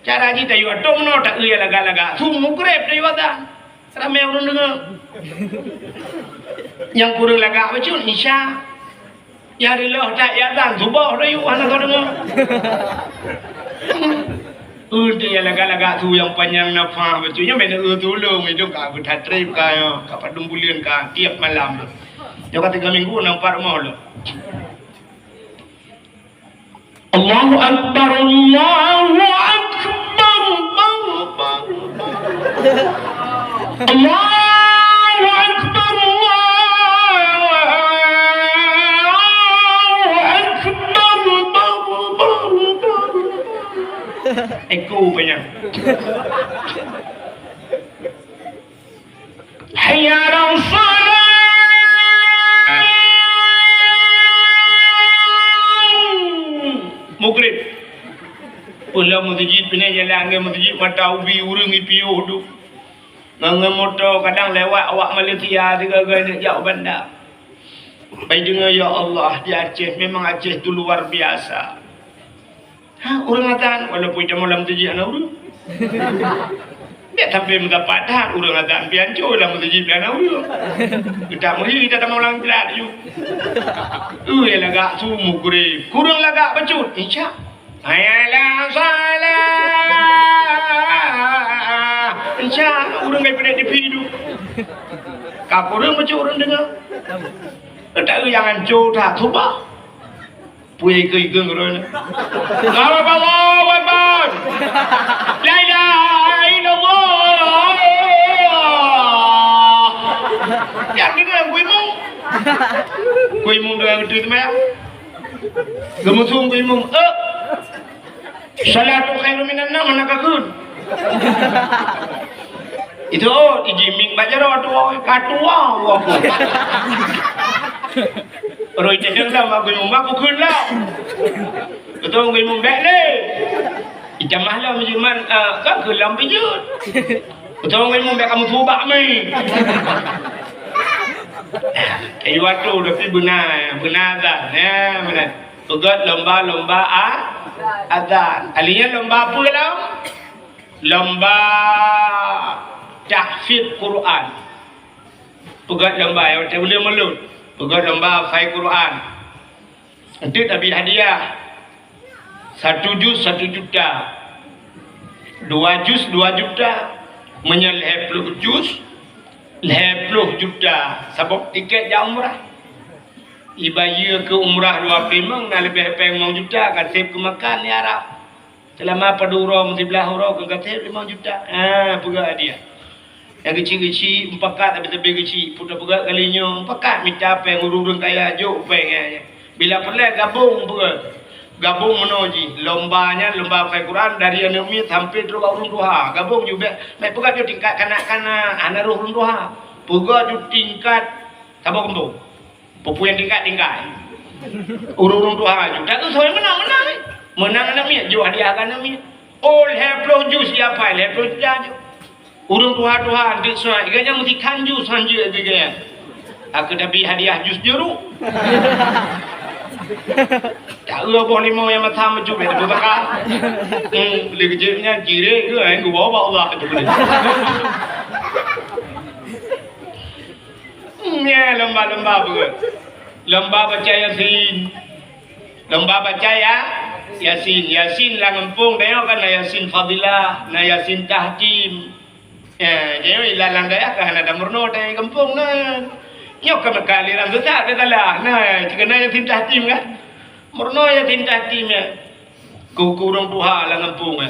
A: cara ji tai wato no tak ia laga su mukrep tai watan ramai orang dengar yang kurang laga macam isya ya riloh tak ya dan subuh dah you anak kau dengar dia yang laga-laga tu yang panjang nafas betulnya mana tolong itu kak buat trip kaya kak padung bulan kak tiap malam dia kata 3 minggu nampak rumah lo Allahu Akbar Allahu Akbar Allahu Akbar Eko banyak. Hayya 'alas salat. Maghrib. Pula masjid pinai jalan ke masjid mata ubi urang ipiu tu. Nganga motor kadang lewat awak Malaysia tiga-tiga jauh bandar. Baik dengar ya Allah di Aceh memang Aceh tu luar biasa. Orang azan walaupun jam malam tujuh anak urang. Dia sampai mendapat dah orang azan piancu dalam tujuh anak urang. Kita mari kita tak mau ulang jelat you. Ya lagak sumu kurang. Kurang lagak bacut. Insya. Ayalah salah. Insya urang ai pada tepi tu. Kau kurang bacut orang dengar. Tak yang ancur tak cuba. Puai ke igeng orang. Allahu Akbar. La ilaha illallah. Ya dengar kuimu. Kuimu dah betul tu maya. Gemusung kuimu. Salatu khairu minan naum nak akun. Itu ijiming bajar tu katua. Rồi chạy chân đâu mà người mùng bác cũng khuyên lắm. Tôi người mùng bẹ đi. Chả má lâu như mà các người làm bây giờ. Tôi người mùng bẹ kamu thu bạc mình. Cái waktu lebih benar azan. Mana? Pegat lomba azan. Alinya lomba apa dalam? Lomba tahfidz Quran. Pegat lomba yang boleh melut. Pegat lomba hafal Quran. Nanti Nabi hadiah 1 juz 1 juta, 2 juz 2 juta, menyeleh 10 juz 10 juta. Sebab tiket jauh umrah. Ibaya ke umrah 25 nak lebih peng juta kasih ke makan di Arab. Selama padura mesti belah hurau ke kasih 5 juta. Pegat hadiah. Yang kecil-kecil 4 kat tapi lebih kecil putar-putar kalinya 4 kat minta apa yang urung-urung kaya juk peng bila pelai gabung menuji lombanya lomba hafal Quran dari anak mi sampai terus urung duha gabung juga mai pegat dia tingkat kanak-kanak anak urung duha pegat dia tingkat sabak kembung pupu yang tingkat urung duha juga tu saya menang anak mi jo hadiah anak mi all have flow juice siapa have flow juice urung tuha-tuha di semua iganya mesti kanju sanju iganya aku dah beli hadiah jus jeruk tak boleh mau yang mata maju betul betul beli kecilnya kiri ke yang gua bawa Allah tu boleh lomba-lomba apa lomba baca Yasin lah ngempung tengok kan Yasin Fadilah Yasin Tahkim. Jadi lalang daya kan ada murno dari kampung nah. Nyok ke kali ram besar ke talah. Nah, kena yang tim tahtim kan. Murno yang tim tahtim ya. Kurang tuha lah kampung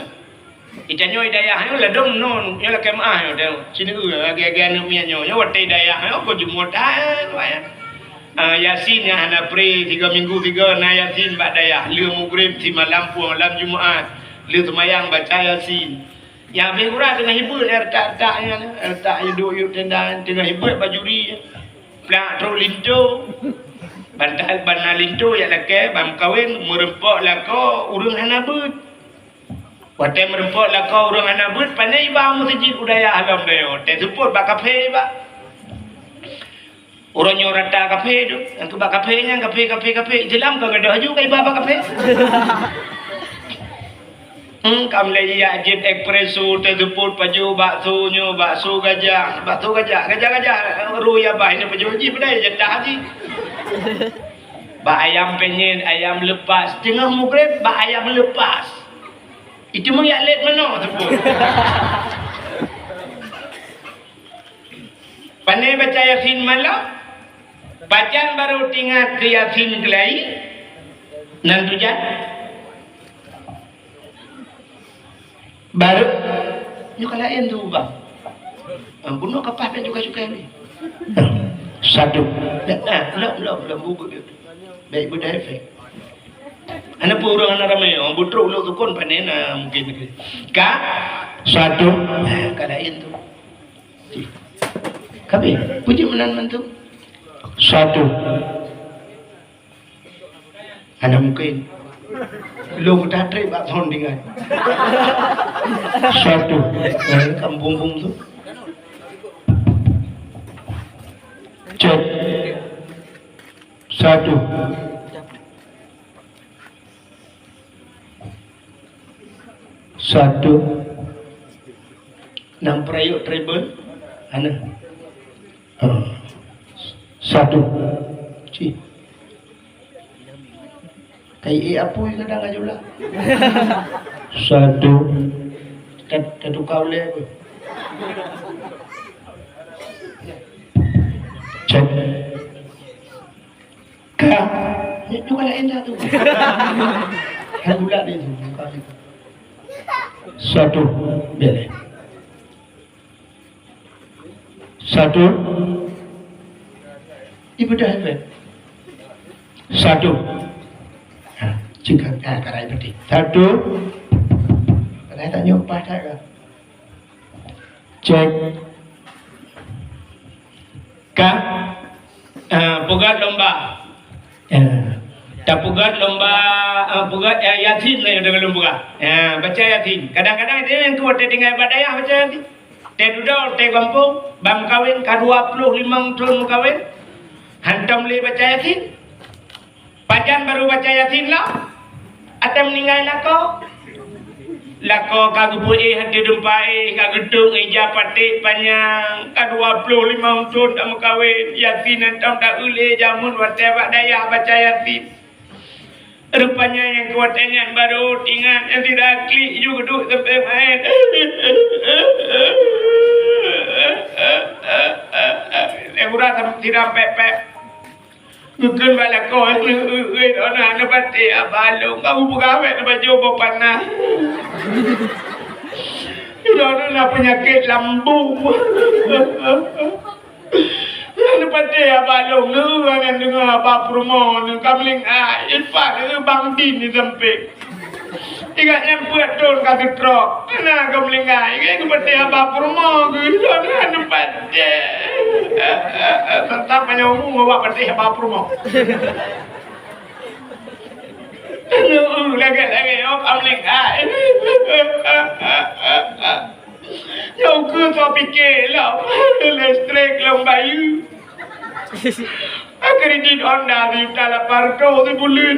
A: Itanyo dayah yo la dong non yo la kemah yo dah sini agak-agak nu mianyo yo wate dayah yo ko jumut Yasin yang hana pray 3 minggu 3 na Yasin bak dayah leu maghrib si malam puang Jumaat leu semayang baca Yasin yang lebih kurang tengah hibur tak-taknya tak duduk tenda tengah hibur bajuri plak tro linto bantal banal linto ya lake bam kawin merempok lako urang hana but wate merempok lako urang hana but pandai ba masjid udaya alam dayo te support bak kafe ba orang nyorata kafe tu, aku bak kafenya kafe. Jelam kau ada haju kai baba kafe. Kam lagi ajib espresso tersebut paju bakso gajah ruya bah ini paju ji pada jendah ji. Bak ayam penyet, ayam lepas, tengah maghrib bak ayam lepas. Itu mengalet mana tersebut. Pandai baca Yasin malam. Bacaan baru tinggal ke Yasin kelai nan tujan baru nyuka lain tu bang bunuh kapal dan juga ni satu belum buku dia baik budaya efek anak purang anak ramai orang butruk lu tukun panen mungkin ka satu kalain tu kabe puji menan mantu satu ada mungkin lu dah try bak soundingan satu kampung tu cek satu nam prayuk treble ana satu ci kai apa yang kadang aja lah satu satu kau le cek ka ni juga lain dah tu kan budak dia tu satu boleh satu ibadah apa? Satu. Jika karai berarti. Satu. Karai tak nyoba tak ke? Cek. Ka. Pugat lomba. Tak pugat lomba. Pugat Yasin lah yang dengan lomba. Baca Yasin. Kadang-kadang dia yang kuat tinggal badayah baca Yasin. Teh duduk, teh kampung. Bang kawin ke-25 tahun kawin. Hantam boleh baca Yasin. Pajan baru baca Yasin lah. Atau meninggal lako kagubu hati dumpai kagedung eja patik panjang ke-25 tahun tak mengkawin Yasin hantam tak ule jamun watebak dayah baca Yasin. Rupanya yang kuat dengan baru tinggal yang tidak klik juga duduk sampai main. Yang kurang tidak pepek. Mungkin bala kau orang nak batik abalung kamu buka awet nak baju berpanah. Orang nak penyakit lambung. Nak batik abalung tu orang dengar apa promo ni kamling Irfan ni Bang Din ni sampai. Ingat yang buat don kaki truk. Nah kamling ini batik apa promo tu orang nak batik. Tentang banyak umum awak bertih apa promo. Lagi awak amling Jauh ke kau fikir lah. Listrik long bayu. Kredit Honda di dalam parto di bulan.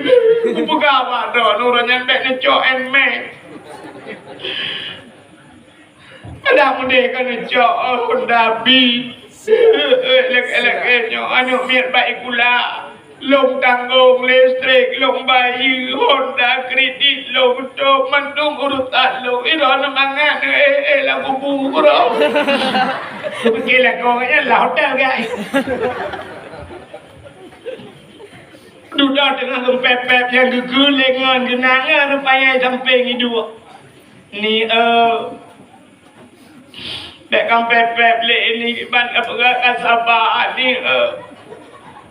A: Bukan apa dah. Orang yang baik ngecok and make. Ada mudah kan ngecok Honda Beat. Elok-elok anu miat baik pula. Long tanggung listrik, long bayi, Honda kredit, long tu mandung urusan long. Ira nak mangan lagu buruk. Begila kau nya lah hotel guys. Duduk tengah pepep yang gegulingan genangan rupanya samping hidup. ni Dek kampepep le ini ban apa kasaba ni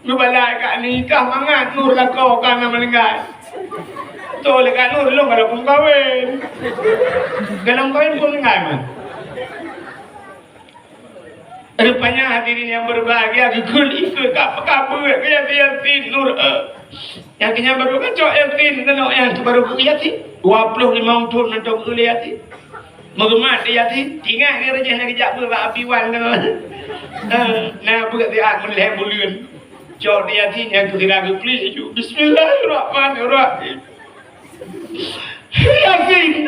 A: nu balai kat nikah mangat nur lah kau kan meninggal. Tu le kat nur lu kalau pun kahwin. Dalam kahwin pun meninggal mah. Rupanya hadirin yang berbahagia gegul ikut apa ke yatim nur yang kena baru kan cok yatim kena yang tu baru yatim 25 tahun untuk gegul yatim. Mengemat dia ti tinggal ni rejah nak kejap ber api wan kan. Nah buat dia meleh bulan. Cok dia ti yang kira ke please ju. Bismillahirrahmanirrahim. Yasin.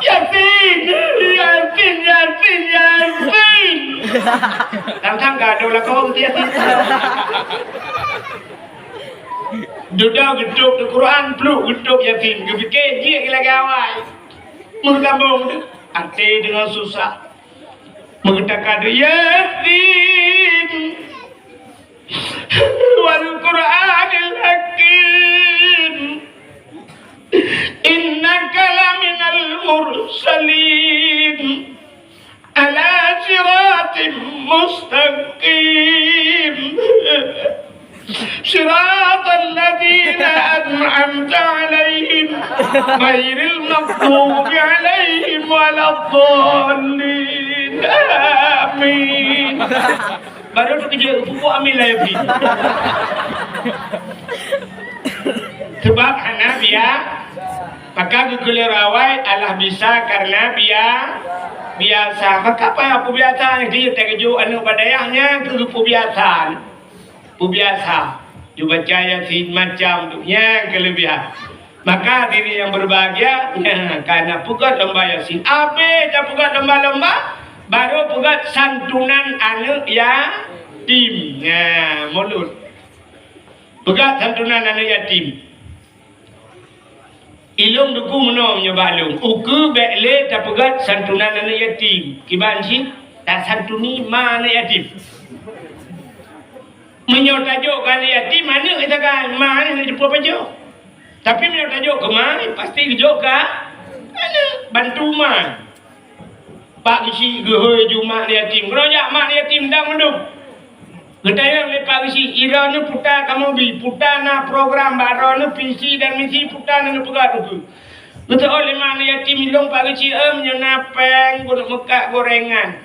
A: Yasin. Yasin, Yasin, Yasin. Tang-tang gaduh lah kau dia ti. Duduk geduk di Quran peluk geduk yatim kepikir dia gila gawai menggabung hati dengan susah mengatakan yatim wal Quranil hakim innaka laminal mursalin ala siratim mustaqim صراط الذين أنعمت عليهم غير المغضوب عليهم ولا الضالين آمين. Baru tu kerja pupuk ambil lah ya. Sebab Hanafiah maka gegula rawai Allah bisa karena biasa. Maka apa yang biasa dia tak keju anu badayahnya ke biasa. Biasa juga baca Yasin macam tu yang kelebihan. Maka diri yang berbahagia karena pugat lomba Yasin. Abe dah pugat lomba-lomba baru pugat santunan anak yatim. Mulut. Pugat santunan anak yatim. Ilung duku menom nyobalung. Uku bekle dah pugat santunan anak yatim. Kiban si tak santuni mana yatim. Menyotajuk kan yatim mana kita kan mana ni jumpa pajuk tapi menyotajuk ke mana pasti kejuk ke mana bantu man pak isi gehoi jumak yatim kerajak mak yatim dah menduk gedaya lepak isi ira ni putar kamu bi putar na program baru ni PC dan misi putar na pegat tu betul oleh mak yatim ilong pak isi menyonapeng guna mekak gorengan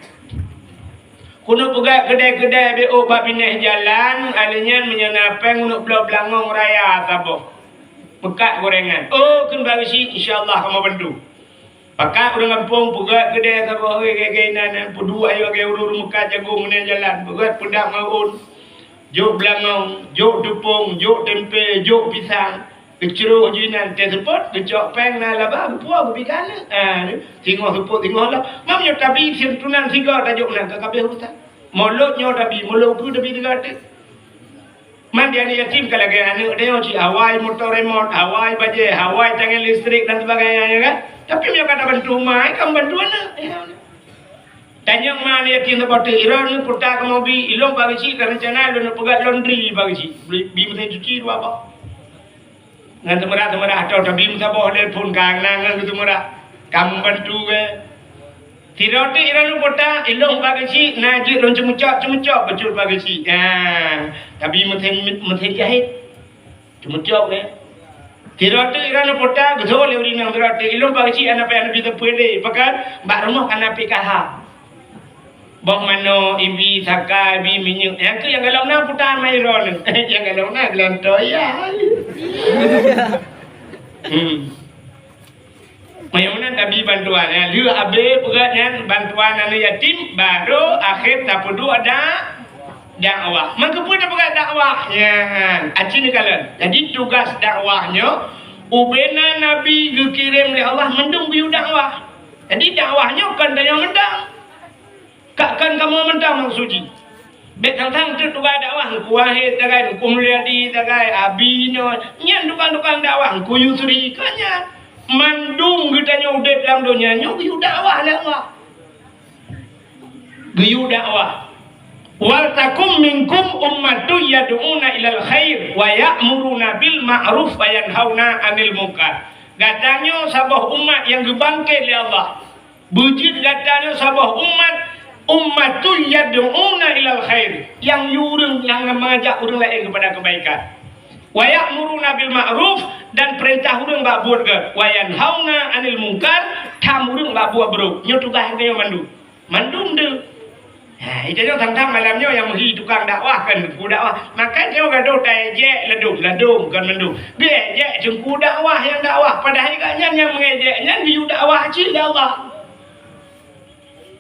A: kuno pegat kedai-kedai BO bab pindah jalan alanya menyenapeng untuk belau-belangong raya taboh. Mekat gorengan. Oh kun bagi si insyaallah kamu bantu. Pakat urang kampung pegat kedai taboh gege-genan pudu ayo ge urur mekat jagung meneh jalan. Pegat pedak maun. Jok belangong, jok tupung, jok tempe, jok pisang. Keceruk jinan teh sepot, kecok peng na laba puak bikana. Tengok sepot tengok lah. Mamnya tapi sentunan tiga tajuk nak kabeh ustaz. Molotnya tapi molot tu tapi tiga tu. Man dia ni yatim kalau gaya anak dia macam Hawaii motor remote, Hawaii baje, Hawaii tangan listrik dan sebagainya kan. Tapi dia kata bantu mai, kamu bantu anak. Tanya mana yatim seperti Iran ni putar ke mobil, ilong bagi si rencana lu nak pegat laundry bagi si. Beli mesin cuci tu apa? Ngan temerah atau tapi minta bawa telefon kang nang gitu merah. Kamu bantu ke? Tidak tu Iran kota ilong bagi si najik lon cemucak betul bagi si. Tapi mesin jahit cemucak ke? Tidak tu Iran kota betul lewat nang tidak tu ilong bagi si anak bisa pede. Pakai bak rumah anak PKH. Bang mano ibi saka ibi minyak. Yang tu yang kalau nak putar mai ron. Yang kalau nak gelantoy ya. Mana tapi bantuan ya. Lu abe pegatnya bantuan anak yatim baru akhir tak perlu ada dakwah. Maka pun pegat dakwahnya. Acin kalian. Jadi tugas dakwahnya ubena Nabi dikirim oleh Allah mendung biu dakwah. Jadi dakwahnya kan tanya mendang. Kakkan kamu mentang mangsuji. Bet tang tu tugas dakwah ku wahid tagai ku mulyadi tagai abinyo nyan tukang dakwah ku yusri kanya mandung getanya udep dalam dunia nyo yu dakwah lah Allah. Yu dakwah. Wal takum minkum ummatun yad'una ilal khair wa ya'muruna bil ma'ruf wa yanhauna 'anil munkar. Katanya sabah umat yang gebangkit oleh Allah. Bujit katanya sabah ummatun yad'una ilal khair, yang yurung yang mengajak orang lain kepada kebaikan. Wa ya'muruna bil ma'ruf, dan perintah orang bak buat ke. Wa yanhauna 'anil munkar, tham orang bak buat buruk. Nyo tugas dia mandu. Mandu de. Itu yang tentang malamnya yang menghi tukang dakwah kan ku dakwah. Maka dia gaduh tai je ledum kan mandu. Dia je jengku dakwah yang dakwah, padahal agaknya yang mengejeknya di dakwah cil Allah.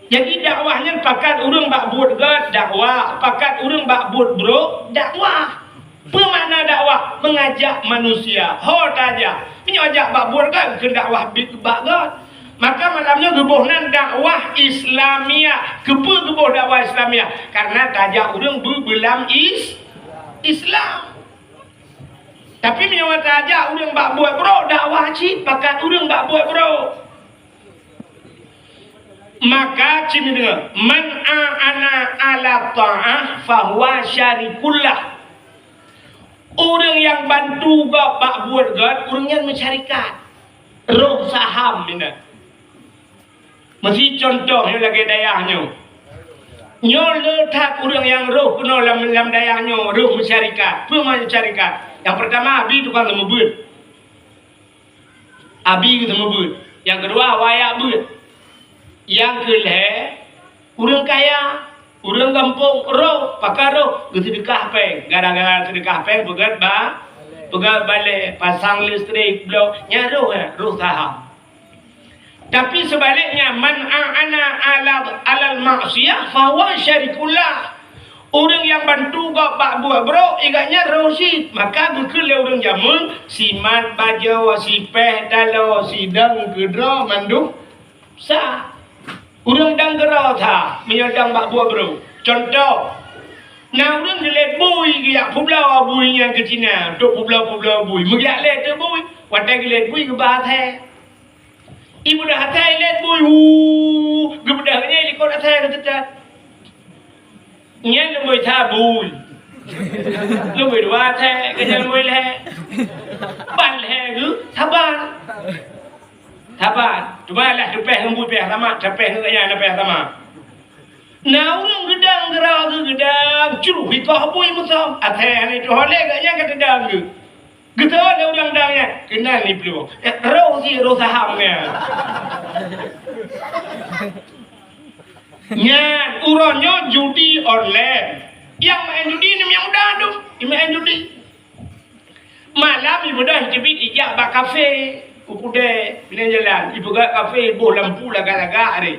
A: Jadi dakwahnya pakat orang bak buat ke dakwah, pakat orang bak buat bro dakwah. Apa makna dakwah? Mengajak manusia. Hot aja. Menyajak bak buat kan ke dakwah big bak God. Maka malamnya gebuhnan dakwah Islamiyah. Kepa gebuh dakwah Islamiyah? Karena tajak orang berbelam Islam. Tapi menyawa tajak orang bak buat bro dakwah cik, pakat orang bak buat bro. Maka cik dengar, man a'ana ala ta'ah fahuwa syarikullah. Orang yang bantu gak bak buat gak, orang yang mencarikan roh saham ini. Mesti contohnya lagi dayahnya. Nyo letak orang yang roh kena dalam dayahnya, roh mencarikan. Apa mencarikan? Yang pertama, abi tukang temu bud. Abi temu bud. Yang kedua, wayak bud. Yang kedua, orang kaya, orang kampung roh, pakar roh, sedekah peng. Gara-gara sedekah peng, pegat balik, pasang listrik, blok, nyaruh roh saham. Tapi sebaliknya, man a'ana alal maksiyah fahuwa syarikullah. Orang yang bantu gak bak buat bro, igaknya rosid. Maka berkele orang jamun, simat baja, wasipeh, dalo, sidang, gedra, mandu, sah. Orang dang gerau tha, menyadang bak buat bro. Contoh, nah orang jelet bui giyak pulau bui yang ke Cina, tok pulau bui. Magiak let tu bui, watai gelet bui ke bahas. Ibu dah hatai let bui, gebedahnya likot hatai ke tetat. Nyan lemui tha bui. Lemui dua hatai, kanya lemui le. Ban le ke, sabar. Cuma lah tepeh lembu peh sama, tepeh kaya na peh sama. Nah orang gedang gerau ke gedang, curuh hipah bui musam. Hatai ni tu holek kaya kata gedang ke. Kita ada orang dangnya, kenal ni peluk. Roh si roh sahamnya. Nyan, uronyo judi online. Yang main judi ni yang mudah tu, main judi. Malam ibu dah jebit ijak bak kafe, ukude bila jalan. Ibu gak kafe, boh lampu laga-laga ni.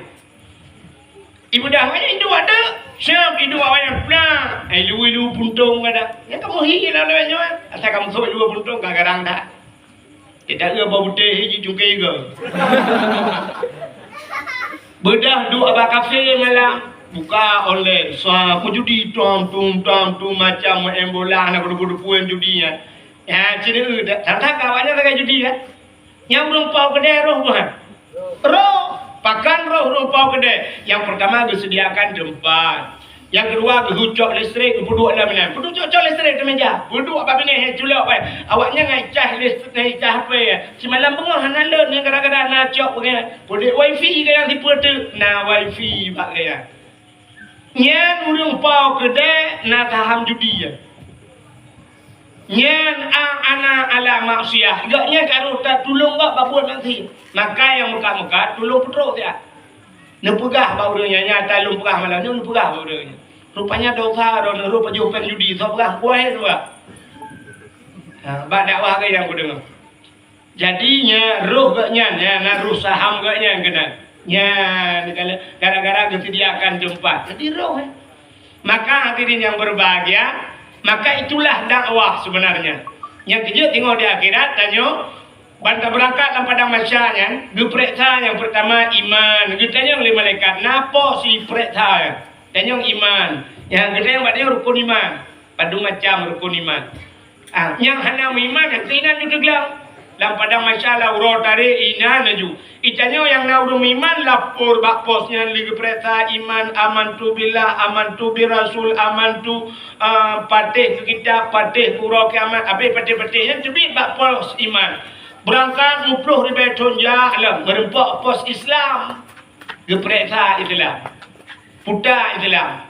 A: Ibu dah banyak itu ada. Siap itu awak pula. Lu puntung ada. Ya kamu hiji lah lewatnya. Asal kamu sobek lu puntung kadang dah. Kita ke bau putih hiji cungkai ke. Bedah dua abah kafe malam. Buka online. Sah judi tom macam main bola nak kudu puan judinya. Ya cina tak kawannya tak judi kan. Yang belum pau kedai roh bukan. Roh pakan roh pau kedai. Yang pertama disediakan tempat. Yang kedua hucok listrik, puduk dalam mana. Puduk cocok listrik di meja. Puduk apa bini culok kan. Awaknya ngai cah listrik ngai cah apa ya. Semalam bengah hanalun yang kadang-kadang nak cok kan. Puduk wifi ke yang tipe tu. Nah wifi pak kaya. Nyan urung pau kedai nak taham judi ya. Nyan ana ala maksiyah. Gaknya kalau tak tolong gak babuat nanti. Maka yang muka-muka tolong putruk dia. Nepegah bauranya nyata lu pegah malamnya lu pegah bauranya. Rupanya dosa dan rupa jupan judi so pegah kuai tu ah. Bak dakwah ke yang ku dengar. Jadinya roh gaknya na ruh saham gaknya kena. Nya gara-gara disediakan tempat. Jadi roh Maka hadirin yang berbahagia, maka itulah dakwah sebenarnya. Yang kejut tengok di akhirat tanya bantah berangkat dalam padang mahsyarnya, geperiksa yang pertama iman. Getanya oleh malaikat, napa si periksa? Tanya iman. Yang kedua yang badai rukun iman. Padu macam rukun iman. Yang hana iman, yang keinan itu gelang. dalam padang masalah uro tarik ina naju itanya yang naurung iman lapor bak posnya liga pereta iman aman tu billah aman tu bi rasul aman tu patih kita patih uro kiamat abe patih-patih yang tebit bak pos iman berangkat 20 ribu tonja alam merempak pos Islam gepreta Islam puta Islam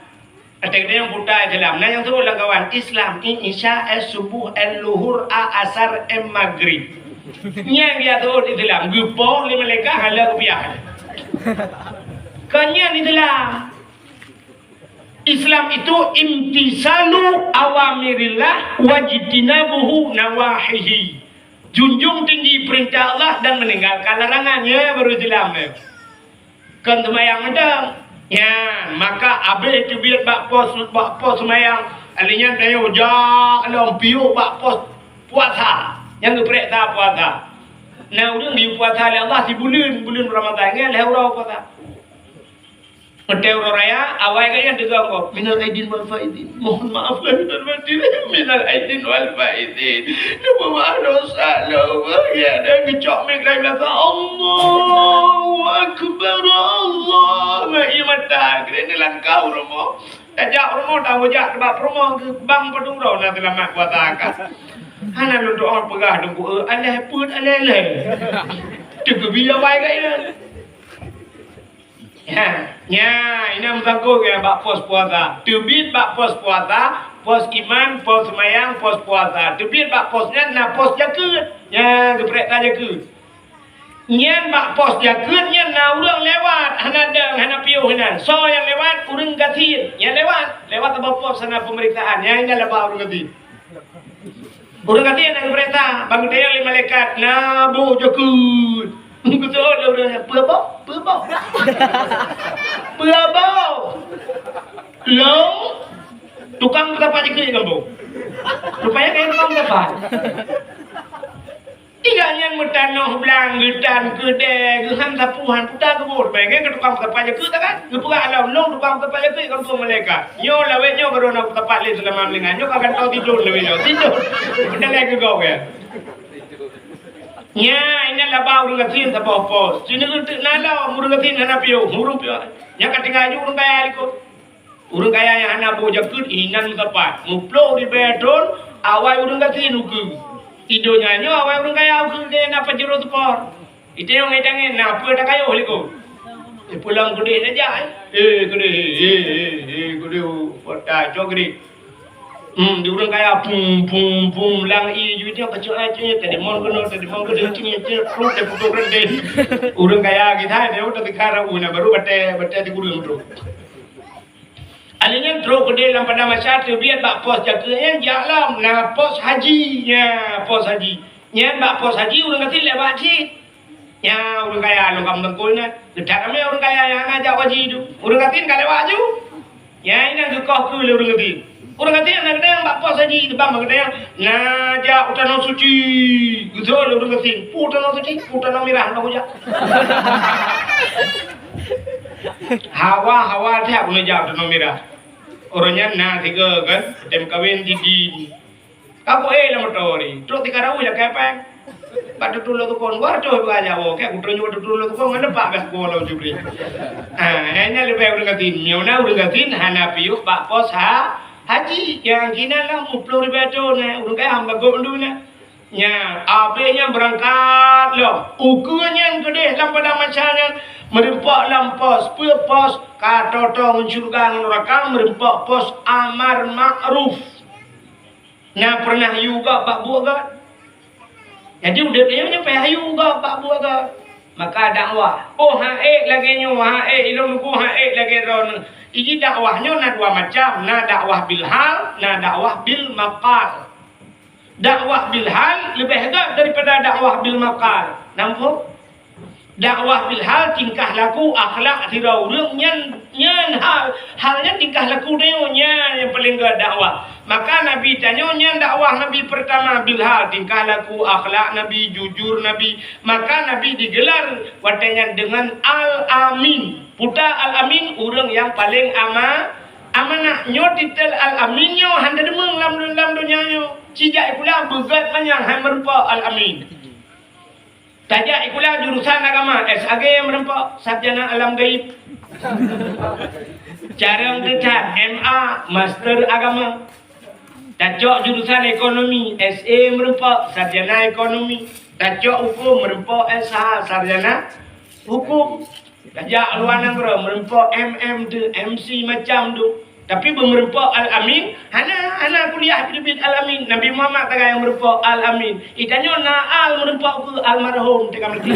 A: ada yang puta Islam nah yang tu lah kawan Islam isya subuh luhur asar maghrib yang dia tu Islam gepoh lima leka hala rupiah kanya Islam Islam itu imtisalu awamirillah wajtinabuhu nawahihi junjung tinggi perintah Allah dan meninggalkan larangannya baru Islam ni. Kan semayang ada. Ya, maka abis itu biar bak pos semayang. Alinya tayo alam piu bak pos puasa. Yang geprek puasa. Nah, udah di puasa Allah di bulan Ramadan ni leh urang puasa. Hotel raya awal kaya dengar kok minal aidin wal faizin mohon maaf lahir dan batin minal aidin wal faizin maaf dosa Allah ya dan gecok mek lain kata Allahu akbar Allah mai mata kene langkau romo ajak romo dah wajak sebab romo ke bang padung ro na selamat puasa ka hana lu doa pegah dengku Allah pun Allah tu biar baik kaya Ya, ini menganggur ke bak pos puasa. Tebit bak pos puasa, pos iman, pos semayang, pos puasa. Tebit bak posnya, na pos jakut. Ya, geprek tak jakut. Nyan bak pos jakut, nyan na urang lewat. Hana deng, hana piuh hana. So yang lewat, urang gatin. Yang lewat abang pos sana pemeriksaan. Ya, ini adalah urang gatin. Urang gatin yang geprek tak. Bang dia yang malaikat, na bu jakut. Betul dia berbau long tukang berapa je kamu rupanya kayak tukang berapa tiga yang metanoh belang gedan gede gehan tapuhan putar kebur bagai ke tukang berapa je kan gepura alam long tukang berapa je kamu mereka nyo lawe nyo baru nak tepat le selama lengan nyo akan tahu tidur lebih nyo tidur kita lagi kau ya Ya, ini lah bau urang gatin tak pos. Sini tu nala urang gatin hana piu, urang piu. Yang ketiga aja urang kaya ikut. Urang kaya yang hana bau jakut inan tepat. Muplo di beton, awai urang gatin uku. Idonya nyo awai urang kaya uku dia napa jero tepor. Itu yang ngedangin napa dah kaya oleh ko. Pulang gede saja. Gede. Pota jog gede. Di urang kaya pum lang i ju dia kacau aja tadi mon kono cini perut de putu rende urang kaya kita dia udah dikara una baru bate di guru bro alinya tro gede dalam pada masa tu biar bak pos jaga jalan na pos haji nya pos haji nya bak pos haji urang kati lewat haji nya urang kaya lo kam tengkulnya dedak kami urang kaya yang ngajak haji tu urang kati ka lewat ju nya ini gekoh ku urang kati Orang kata yang ada yang bapa saja di bang kata yang ngajak utana suci, betul orang kata utana suci, utana merah nak ujak. Hawa tiap ngajak utana merah. Orangnya na tiga kan, tem kawin di. Kamu lah motori, terus tiga rawu ya kepeng. Pada dulu tu kon, war tu baca wo, kayak utranya pada dulu tu kon, mana pak bes bola jubri. Hanya lebih orang kata, nyona orang kata hana piuk bak pos haji yang kina lah 10 ribu na urang kaya hamba gondu na nya abenya berangkat lo ukurannya gede lam pada macamnya merempak lam pos katotong surga neraka merempak pos amar ma'ruf nah pernah juga bak buat kan jadi udah dia nyampe hayu juga bak buat kan maka dakwah lagi nyu ilmu ku lagi ron ini dakwahnya na dua macam, na dakwah bil hal, na dakwah bil maqal. Dakwah bil hal lebih hebat daripada dakwah bil maqal. Nampak? Dakwah bil hal tingkah laku akhlak tirau urang nyan halnya tingkah laku dia yang paling gak dakwah. Maka Nabi tanya nyan dakwah Nabi pertama bil hal tingkah laku akhlak Nabi jujur Nabi. Maka Nabi digelar watanya dengan al-amin. Puta al-amin urang yang paling amanah nyo titel al-amin nyo handa demeng lam dunia nyo cijak pula begat manyang han merupa al-amin Tajak ikulah jurusan agama SAG yang merempak sarjana alam gaib. Cara tetap MA master agama. Tajak jurusan ekonomi SA merempak sarjana ekonomi. Tajak hukum merempak SH sarjana hukum. Tajak luar negara merempak MM tu MC macam tu. Tapi bermerempak Al-Amin, hana kuliah bibit Al-Amin. Nabi Muhammad tak yang merempak Al-Amin. Itanya na al merempak ke almarhum tekam lagi.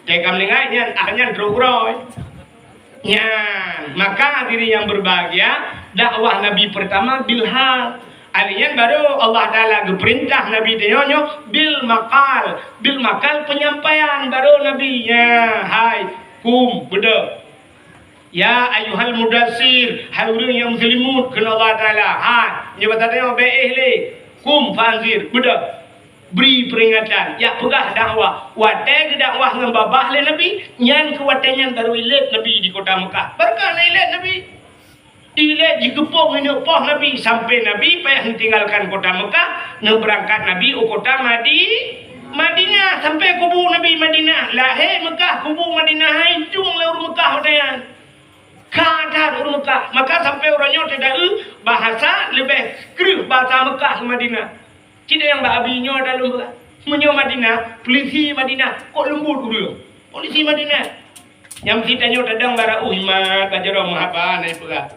A: Tekam lengai nya akhirnya drogroy. Ya, maka diri yang berbahagia dakwah Nabi pertama bilhal. Alian baru Allah Ta'ala perintah Nabi dia bil makal penyampaian baru Nabi ya hai kum beda. Ya ayuhal mudassir, hai orang yang muslimun kena Allah Ta'ala. Ha, dia bertanya be'ehle, kum fanzir, beda. Beri peringatan, ya pegah dakwah. Watai ke dakwah dengan babah le Nabi, yang ke watainya baru ilet Nabi di kota Mekah. Berkah na ilet Nabi. Ilet digepung ini poh Nabi. Sampai Nabi payah tinggalkan kota Mekah, nak berangkat Nabi ke kota Madinah. Sampai kubu Nabi Madinah. Lahir Mekah, kubu Madinah. Hai, cung lewur Mekah hodayan. Kadar orang Mekah. Maka sampai orangnya tidak bahasa lebih keruh bahasa Mekah ke Madinah. Tidak yang babinya dalam Mekah. Menyo Madinah, polisi Madinah. Kok lembut dulu? Polisi Madinah. Yang kitanya dadang bara uhimat kajarong mahaba naik pegah.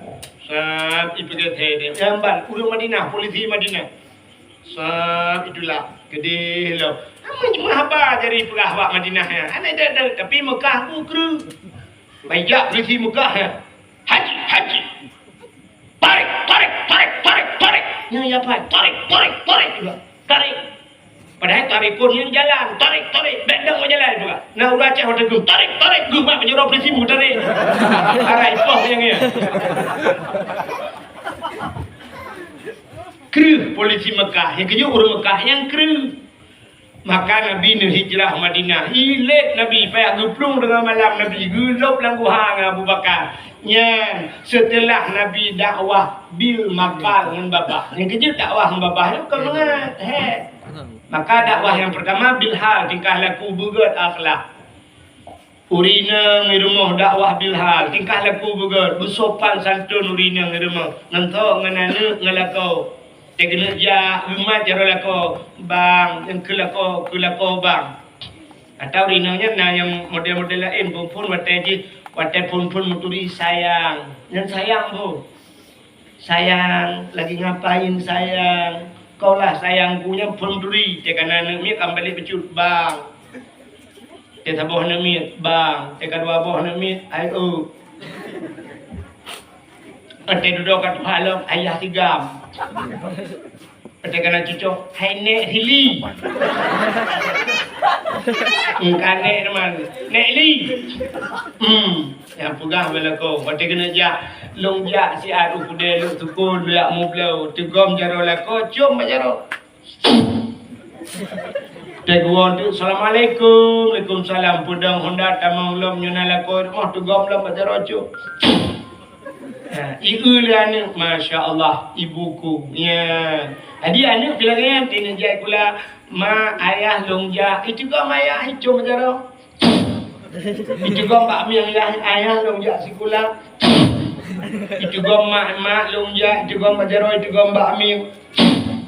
A: Sab ipegat hede. Jamban udah Madinah, polisi Madinah. Sab itulah gede lo. Mahaba jadi pegah wak Madinah ya. Anai dadang tapi Mekah ku keruh. Baik polisi Mekah. Haji. Tarik. Ya apa? Tarik juga. Tarik. Padahal tarikun yang jalan. Tarik. Bedang berjalan juga. Nah udah cek hotel gum. Tarik. Gum mak penyuruh polisi mu tarik. Arai poh yang ya. Keruh polisi Mekah. Yang keju orang Mekah yang keruh. Maka Nabi ni hijrah Madinah. Ilet Nabi payah geplung dengan malam Nabi. Gelup langgu hang Abu Bakar. Yang setelah Nabi dakwah bil makal dengan babah. Yang kecil dakwah dengan babah itu bukan mengat. Maka dakwah yang pertama bil hal. Tingkah laku begat akhlak. Urina di rumah dakwah bil hal. Tingkah laku begat. Bersopan santun urina di rumah. Nantok ngenana ngelakau. Teknologi rumah cara lako bang yang kelako bang atau rinanya na yang model-model lain pun watai pun muturi sayang dan sayang bu sayang lagi ngapain sayang kau lah sayangkunya pun muturi tekana nami kembali pecut bang tetaboh nami bang tekadua boh nami ayo Ate duduk kat halam ayah tigam. Ate kana cucu hai nek hili. Kane teman. Nek li. Yang pegang belako. Ate kena ja long ja si adu kude lu tukul lu mu blau tegom jaro lako cium jaro. Teguan tu assalamualaikum. Waalaikumsalam pudang Honda tamang lom nyuna lako. Tegom lam jaro cium. Iulan Masya Allah ibuku ya. Jadi anak bilangnya tina jai kula ma ayah longja itu juga ma ayah itu macam itu juga mbak mi ayah longja si kula itu juga mak longja itu juga macam itu juga mbak mi.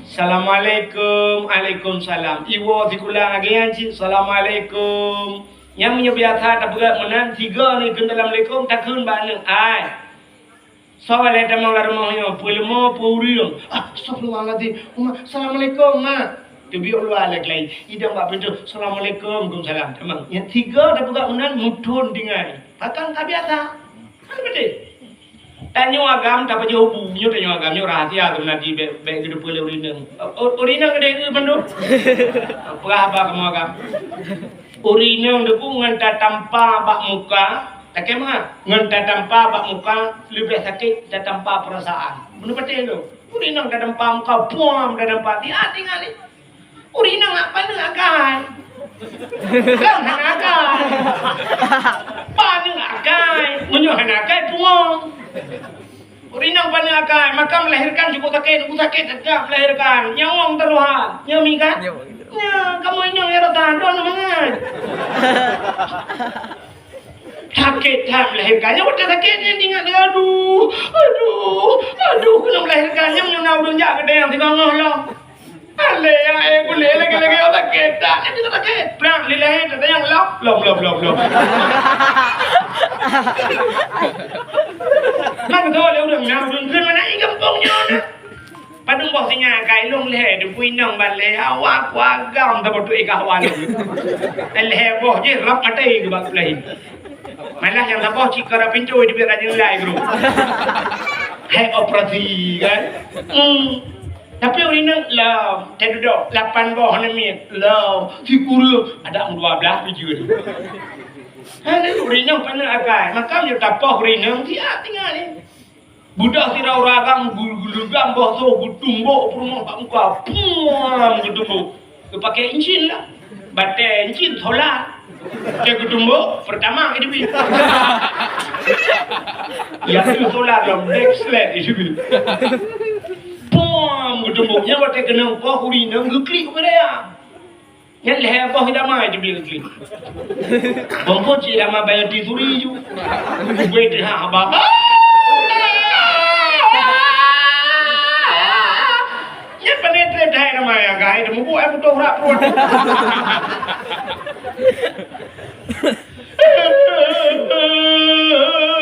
A: Assalamualaikum. Waalaikumsalam. Ibu si kula agian si assalamualaikum. Yang punya biasa tak berat menan tiga ni kun dalam lekong takun bana ai. Soalnya tamang larumahnya, pulmo puriung. Astagfirullahaladzim. Assalamualaikum ma. Tebi Allah lagi. Idang bak pintu. Assalamualaikum. Waalaikumsalam. Tamang. Yang tiga dah buka unan mutun tinggal. Takkan tak biasa. Kan betul. Tanya agam tak jauh bunyi tanya agam ni rahasia tu nanti baik hidup boleh urinang. Urinang ada itu bandu. Apa kamu agam? Urinang depu ngantar tanpa bak muka. Tak kemah, ngan tanpa bak muka lebih sakit tanpa perasaan. Benar betul tu. Urinang tanpa muka, puam tanpa hati ngali. Urinang apa ni agai? Kan agai. Pani agai, menyuhan agai puam. Urinang pani agai, maka melahirkan cukup sakit tak melahirkan. Nyawang teruhan, nyami kan? Ya, kamu ini yang era tandon mangan. Sakit melahirkannya udah sakitnya tinggal aduh kena melahirkannya menyunau dunia gede yang tidak ngolah. Ale yang boleh lagi orang sakit dah, itu sakit. Perang lilai ada yang lop. Mana tu ada orang nak dun mana ini kampungnya na. Padung bos singa kai long leh du pui nong ban leh awak gam ta botu ikawan. Leh boh je rap atai ke bak lain. Malah yang tak boh cikara pintu di biar aja lai guru. Hai operasi kan. Tapi orang ni lah, saya duduk 8 boh ni lah, figur ada 12 biji ni. Hari orang ni pandai agak, maka dia tapah orang ni dia tinggal ni. Budak si ragam gulugam boh tu gutumbuk rumah pak muka, puam gutumbuk. Pakai enjin lah, batai enjin solar. Dia gutumbuk pertama itu bi. Yang tu solar yang next slide itu bi. Puam gutumbuknya batai kena kau huri nang gukli kepada ya. Yang leher boh tidak mai itu bi gukli. Bangkot je dah mai bayar tisuri ju. Wait ha abang. Penetrate hai namanya guys, demu buat aku torak perut.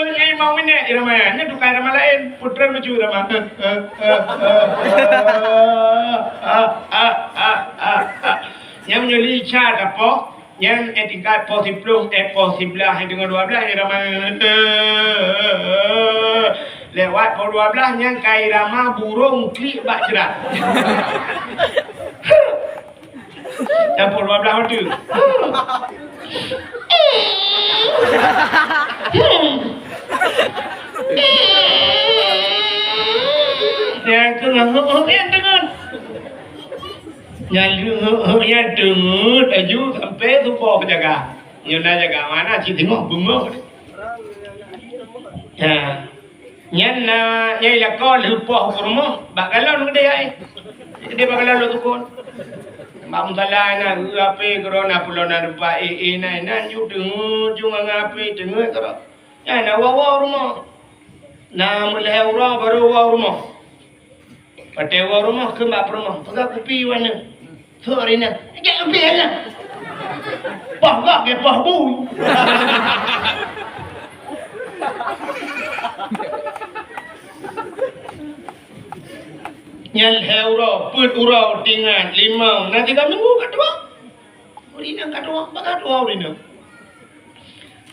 A: Ini mau minyak namanya, ini tukar nama lain, putra lucu nama. Yang menyuli cat apa? Yang etikat positif, positif lah dengan 12 yang namanya. Lewat pukul 12 yang kai rama burung klik bak jerat. Yang pukul 12 waktu. Yang tengah yang dengar. Yang dengar aju sampai subuh penjaga. Yang nak jaga mana si tengok bunga. Ya. Yang yang lakon lupa rumah bakalan gede ai gede bakalan lu tukun mak salah na ape corona pulona rupa na ju dengu ju ngape dengu karo ya na wa rumah na mulai orang baru wa rumah pate wa rumah ke mak rumah pakai kopi wana sorry na jak bela pah ke pah bu Nyal heuro, put urau tinggal 5, nanti kami minggu kedua. Urina kedua, bagaimana urina?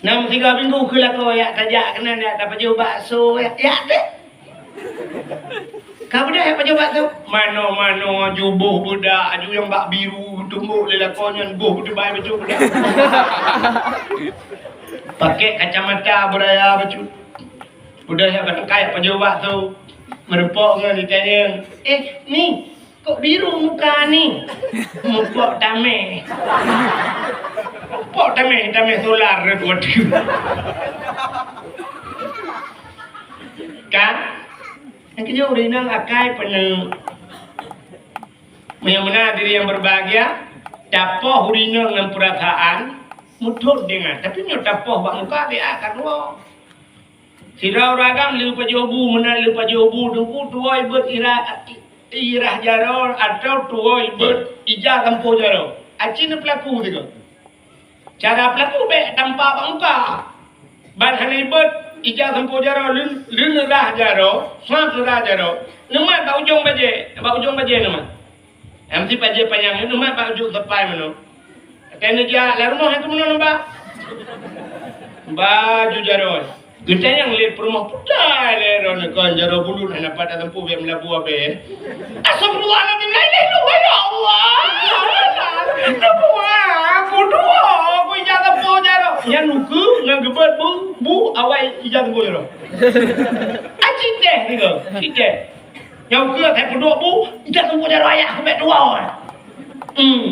A: 3 minggu kela kau ya tajak kena nak dapat jauh bakso ya deh. Kamu dah dapat jauh bakso? Mano jubuh budak, aju yang bak biru tumbuk lelakonnya buh tu baik betul budak. Pakai kacamata beraya betul. Budak yang kata kaya pajau bakso. Merempok dengan ditanya, ni, kok biru muka ni? Muka tameh. Muka tameh solar waduh. Kan? Yang kejauh rinang akai penuh. Yang diri yang berbahagia, dapoh rinang dengan perasaan, mutut dengan. Tapi nyo dapoh bak muka dia akan wah. Sirau ragam lupa jobu mana lupa jobu tunggu tuai ber irah jaror atau tuai ber ijah tempo jaror. Acin pelaku tu. Cara pelaku be tanpa bangka. Ban hani ber ijah tempo jaror lun rah jaror, sang rah jaror. Nama bau ujung baje nama. Amsi baje panjang nama bau ujung tepai mano. Kena dia la rumah itu mano ba. Baju jaror. Kita yang lihat rumah putih leron kan jaro bulu nak pada tempuh yang melabu abe. Astagfirullahaladzim, la ilaha illallah ya Allah. Tempuh berdua, aku ijah tempuh jaro. Yang nuku ngan gebat bu awal ijah tempuh jaro. Acik deh gitu, cik. Yang ke tak berdua bu ijah tempuh jaro ayah kebet dua orang.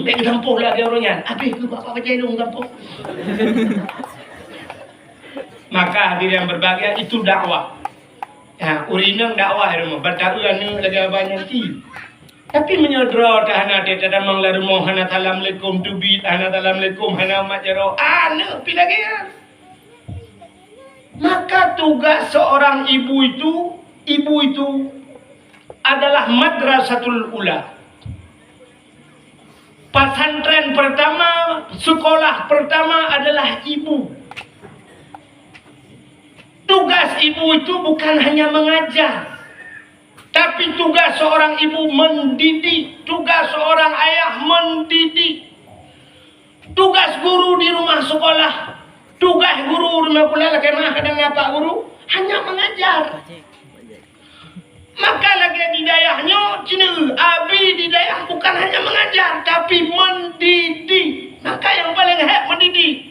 A: Tak tempuh lagi orangnya. Abi ke bapak baca dong tempuh. Maka hadir yang berbahagia itu dakwah. Ya, urinang dakwah rumah. Bertaruhan ni lagi banyak ti. Tapi menyodro tahana dia tak manglar mohana assalamualaikum tubit hana assalamualaikum hana majaro ana pi lagi ya. Maka tugas seorang ibu itu adalah madrasatul ula. Pesantren pertama, sekolah pertama adalah ibu. Tugas ibu itu bukan hanya mengajar, tapi tugas seorang ibu mendidik, tugas seorang ayah mendidik. Tugas guru di rumah sekolah, tugas guru di rumah kuliah kemana kadang apa guru? Hanya mengajar. Maka lagi di dayahnya, cina abi di dayah bukan hanya mengajar, tapi mendidik. Maka yang paling hebat mendidik.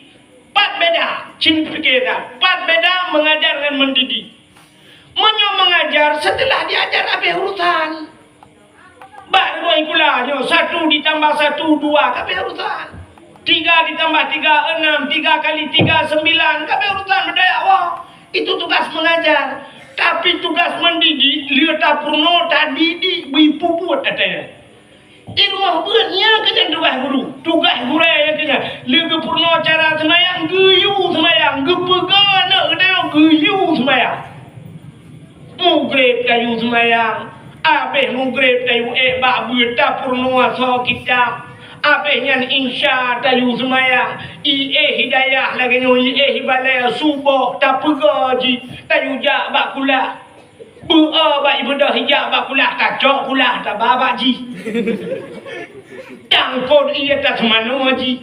A: Empat beda, cina fikir tak? Empat beda mengajar dan mendidik. Mengajar setelah diajar apa urusan? Baru ikulahnya 1 ditambah 1 2 apa urusan? 3 ditambah 3 6, 3 kali 3 9 apa urusan berdaya wah. Itu tugas mengajar. Tapi tugas mendidik dia tak purno tak didik bipuput katanya. Di rumah beratnya kena tugas guru. Tugas guru yang kena. Dia purno cara semayang geyu semayang, gepegana katanya geyu semayang. Mugrib kayu semayang, abeh mugrib kayu bak berta purnoa so kitab, abeh nyan insya kayu semayang, hidayah lagi nyoy hibalaya subuh tak pegaji, kayu jak bak kulah, bak ibadah hijab bak kulah, kacok kulah tak babak ji, tangkon iya tak semano ji.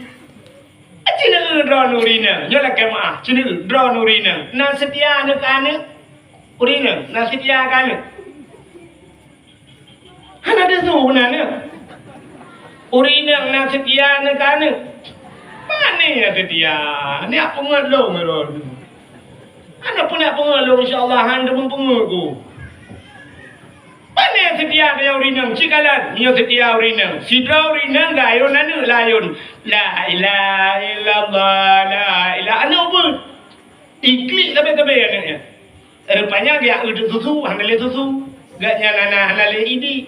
A: Cina dra nurina, nyola kemah, cina dra nurina, na setia nak anak. Urina, nasi dia kan? Hana ada tu nana. Urina nasi dia kan? Mana ya dia? Ni apa ngelong merod? Hana pun nak pengelong insyaAllah handa mempengaku. Mana setia dia urina? Cikalan, nyo setia urina. Sidra urina gayon nana layon. La ilaha illallah, la ilaha. Anu pun iklik tapi anaknya. Rupanya dia udah susu, handle susu. Gaknya nana handle ini.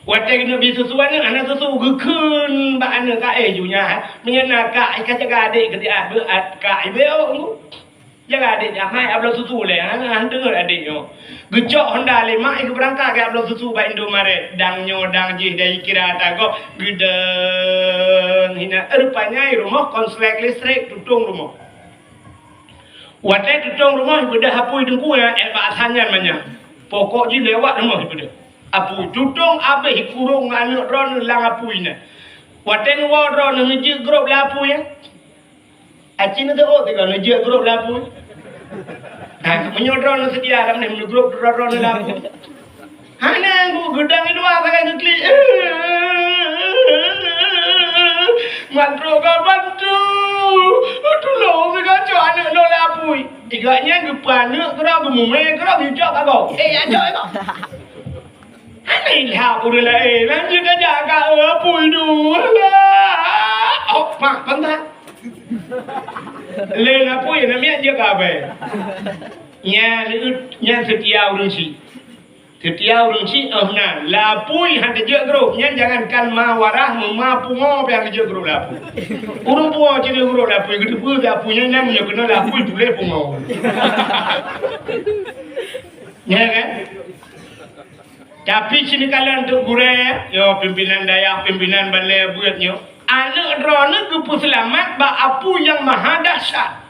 A: Watak nabi susu anak susu gekun ba anak kae junya. Menyana kae kata adik ketika kae beo. Jangan adik mai ablo susu le anak dengar adiknya. Gecok honda le mai ke berangkat ke ablo susu ba Indomaret. Dangnya dang jih dari kira tago gedeng hina. Rupanya rumah konslek listrik tutung rumah. Watai tutong rumah ibadah apui dengku ya elba asanyan banyak. Pokok je lewat rumah ibadah. Apui tutong abe kurung anak ron lang apui na. Watai nuwa ron ngeje grup lapu ya. Acin tu oh tiga ngeje grup lapu. Nah, menyodron sedia dalam ni grup ron lapu. Hana aku gedang itu apa kan klik. Mantro kau bantu. Tolong saya cakap anak lo lapui. Igaknya gepana kera gemume kera bijak kau. Ajak kau. Ani lah pura lah nanti dah jaga lapui dulu lah. Oh, mak pantat. Le lapui namanya jaga apa? Nya setia orang si. Setia orang si nah lapui hande je grup nya jangankan mawarah mapungo yang je grup lapui. Urung pungo je grup lapui gede pu lapui nya nya kena lapui boleh pungo. Ya kan? Tapi sini kalian untuk gure yo pimpinan dayak pimpinan balai buatnya anak drone gepu selamat ba apu yang maha dahsyat.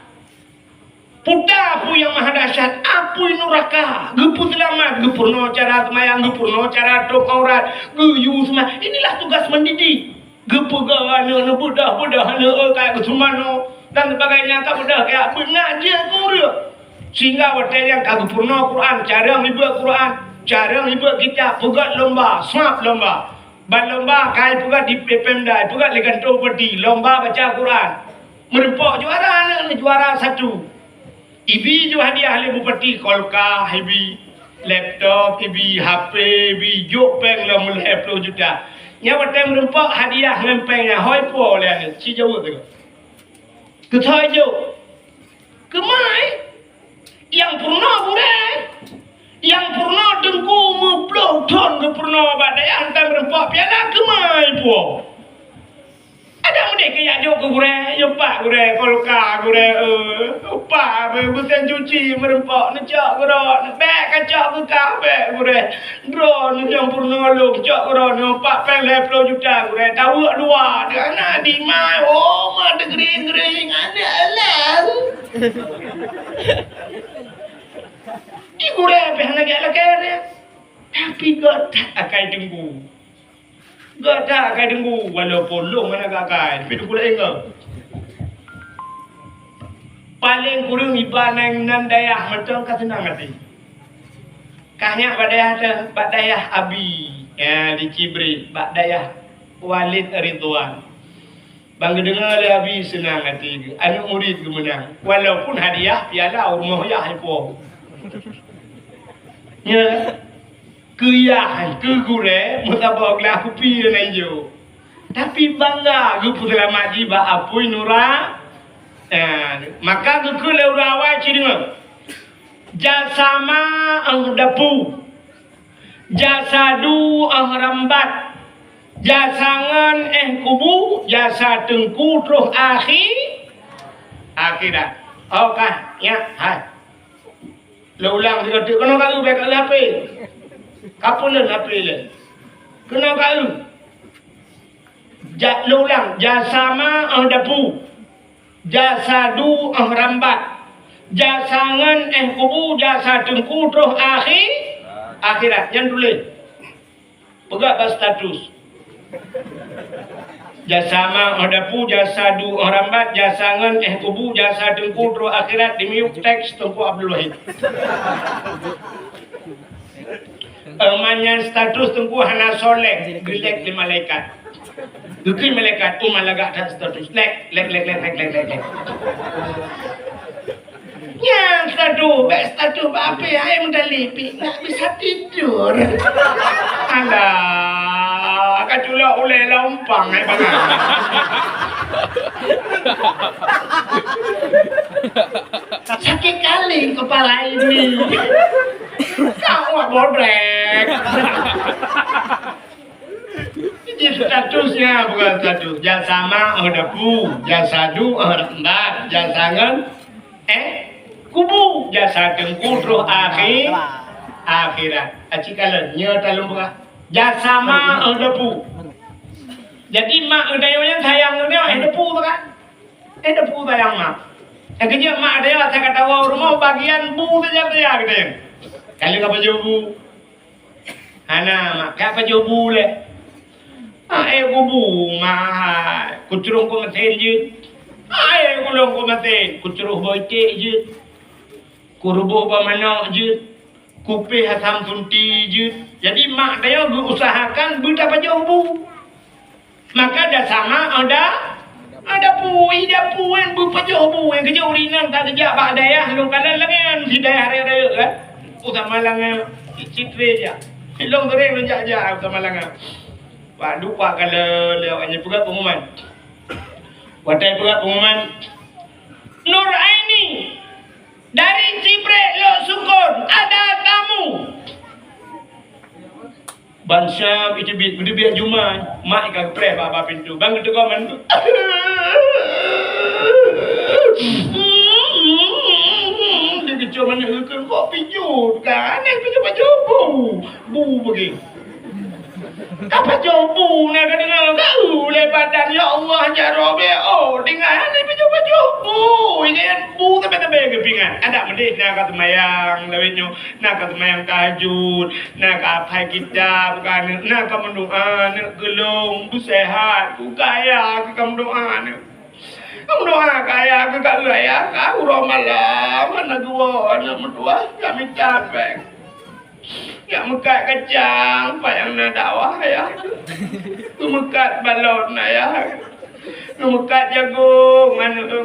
A: Puta apu yang maha dahsyat, apu nuraka, gepu selamat, gepurno cara semayang, gepurno cara tok aurat, geyu semua. Inilah tugas mendidik. Gepu gawana budah kayak kesumano dan sebagainya tak budah kayak mengajar guru. Sehingga waktu yang kagak gepurno Quran, cara ngibah Quran, cara ngibah kitab, pegat lomba, smart lomba. Ban lomba kai pegat di Pemda, pegat leganto peti, lomba baca Quran. Merempok juara anak juara 1. Ibi jo hadiah ahli bupati kolka, ibi laptop, ibi HP, ibi jok peng lah mulai 10 juta. Nya watem rempak hadiah ngempengnya hoi po le si jauh tu. Ketai jo. Kemai yang purna boleh. Yang purna dengku meploh ton ke purna badai hantar rempak piala kemai puo. Ada mudik ke yak jok ke gure, yopak gure, kolka gure, opak bukan cuci merempak necak gure, bek kacak ke kabek gure, drone yang purna lu kacak gure, opak pele 10 juta gure, tahu dua, anak di mai, oh mah degering ada lah. Di gure peh lagi kere, tapi gak akai tunggu. Gak tak akai tunggu walaupun lu mana akai tapi pula enggak paling kurang ibanang nan dayah macam kata senang hati kahnya badayah abi ya di Cibri badayah Walid Ridwan bang dengar le abi senang hati anu murid kemenang walaupun hadiah piala rumah ya haipo ya Kuyahan, kegure, mutabak lah kupi dan ayo. Tapi bangga, gue putra maji ba apui nura. Maka gue leurawa ciringan. Jasama ang dapu, jasadu ang rambat, jasangan kubu, jasa tengku terus akhirat. Okah, ya, hai. Leulang juga tu, kena kalau baik apa? Kapunan apa le? Kena kau. Lulang jasama ang dapu. Jasadu ang rambat. Jasangan kubu jasa tengku terus akhirat. Yang tulis. Pegak bas status. Jasama ang dapu, jasadu ang rambat, jasangan kubu jasa tengku terus akhirat dimiuk teks Tengku Abdul Wahid. Manyan status Tengku hana solek gelek di malaikat. Duki malaikat malaga ada status lek. Ya status apa ya yang mendalipi nggak bisa tidur. Alah, kacula oleh lompang bang. Sakit kali kepala ini. Kau bodrek. Ini statusnya bukan status. Jasama dapu, jasadu rambat, jasangan kubu, jasa tengku terus akhirat. Acikalan nya talung buka. Jasama dapu. Jadi mak udayanya sayang dia depu tu kan? Depu sayang mak. Kerja mak dia saya kata rumah bagian bu saja dia gitu. Kalau kau jobu, ana mak kau jobu le. Kubu mah kucurung ko maten je. Kulong ko maten kucuruh boite je. Kurubuh ba manok je. Kupe hasam sunti je. Jadi mak dia berusahakan berapa jobu. Maka dah sama ada puan berpajoh puan kerja urinan tak kerja pak dayah lu kanan lengan si dayah raya kan utama langan citre je long sering menjajah utama langan pak dupa kalau lewatnya juga pengumuman watai juga pengumuman Nur Aini dari Cibre lo Sukun ada tamu Bansa itu biar Juma mak ikan pre bapa pintu bang itu kau mandu dia kecil mana hukum kok pinjau kan yang pinjau baju bu pergi apa jobu nak dengar kau lebadan ya Allah ya Rabbi dengar ni pinjau baju bu tapi kepingan ada mendek nak kata mayang lawetnya nak kata mayang tahajud nak apa kita bukan nak kamu doa nak gelung bu sehat bu kaya kamu doa kamu doa kaya ke kak saya kau romalah mana dua anak berdua kami capek ya mekat kacang payang nak dakwah ya mekat balon ya mekat jagung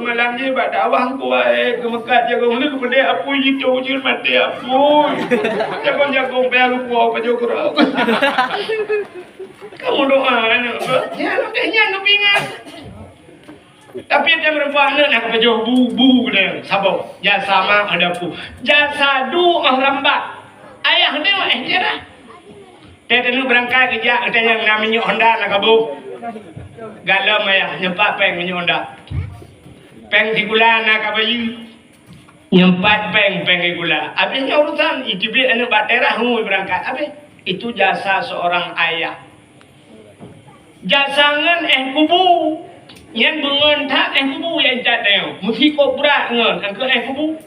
A: malam ni buat dakwah kuai mekat jagung ni kepada apu itu je mati apu jagung bayar kuah baju kerap kamu doa ya nak pingat tapi dia merempuan nak baju bu dia sabuk ya sama ada pu jasadu rambat ayah tengok dia dah. Tenu berangkat kerja kita yang namanya Honda nak kabur. Galam ayah nyempat peng minyak Honda. Peng di gula nak kabayu. Nyempat peng di gula. Habisnya urusan itu biar anak batera hu berangkat. Habis itu jasa seorang ayah. Jasangan kubu. Yang bengon tak kubu yang jatau. Mesti kobra ngon angka kubu.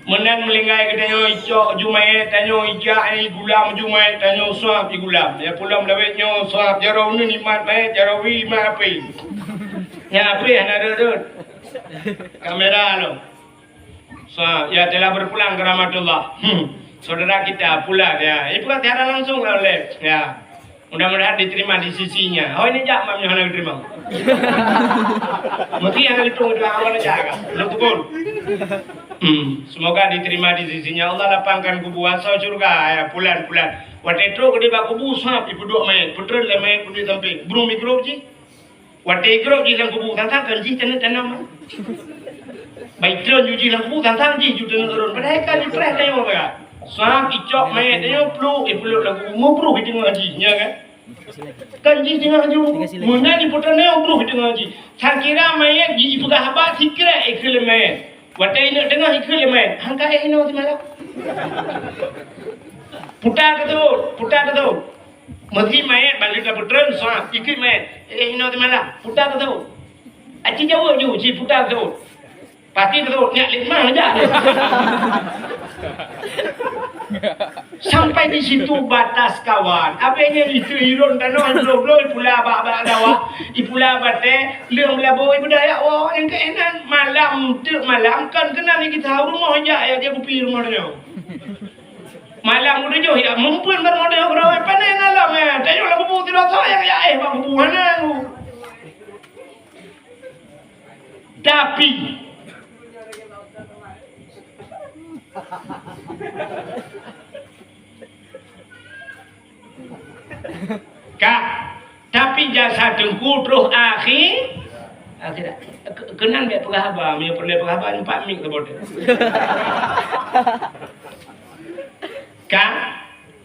A: Menan melingkai katanya icok jumai tanyo ijak ai gulam jumai tanyo suap di gulam. Ya pulang lawetnya suap jarau ni nikmat baik jarau wi ma api. Ya api ana dudut. Kamera lo. Suap ya telah berpulang ke rahmatullah. Saudara kita pulang ya. Itu kan tiada langsung oleh ya. Mudah-mudahan diterima di sisinya. Oh ini jak mamnya hendak diterima. Mesti yang ditunggu di awal jaga. Lu betul. Semoga diterima di sisinya. Allah lapangkan kuburan so surga ya pulan-pulan. Waktu itu kau dibak kubu sahab ibu dua main. Putra le main kudu sampai. Burung mikro ji. Waktu ikro ji lang kubu tantang kan ji tanam. Baik tron ji lang kubu tantang ji judan turun. Padahal kan di press tayo ba. Sahab icok main tayo peluk lang kubu mo bro hitung ngaji nya kan. Kan ji tengah ju. Muna di putra ne bro hitung ngaji. Sakira main ji ibu haba sikira ekle main. Waktu ini dengar ikut main, hangka ini di mana? Putar tu. Mesti main balik ke putran, soal ikut main. Ini di mana? Putar tu. Aci jauh ju, si putar tu. Pasti tu, nyak lima aja. Sampai di situ batas kawan. Apanya itu irun tanah blok-blok pula bak dawa. Ipula bate leung labo ibu daya oh yang keenan malam kan kena ni kita rumah aja ya dia kupi rumah dia. Malam udah jauh ya mumpun bermodal orang panen alam ya. Tayo lagu putih rasa yang ya bak buanan. Tapi Kak, tapi jasa dengku terus akhirat kenan biar pengahaba, biar perlu pengahaba 4 minggu ke bodoh. Kak,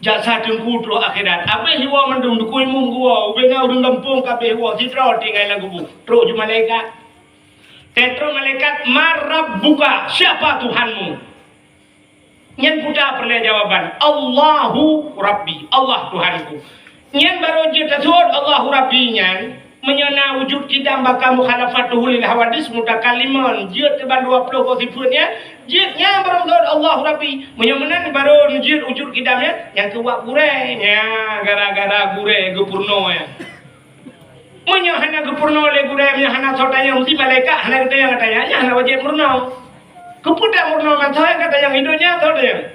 A: jasa dengku terus akhirat. Apa hiwa mendung dukui mung gua, ubengau deng kampung kabeh hiwa citra tinggal lagu bu. Terus ju malaikat. Tetro malaikat marabbuka, siapa Tuhanmu? Yang kuda pernah jawaban Allahu Rabbi, Allah Tuhanku. Yang baru dia tersebut Allahu Rabbi nyan menyana wujud kita bakal mukhalafatuhu lil hawadis mutakaliman dia teban 20 positifnya dia baru Allahu Rabbi menyana baru wujud kidamnya yang kuat gurenya gara-gara gure gupurno ya menyana gupurno le gure menyana sotanya mesti malaikat hana katanya hana wajib murno kepudak murno mantai kata yang hidupnya tahu dia.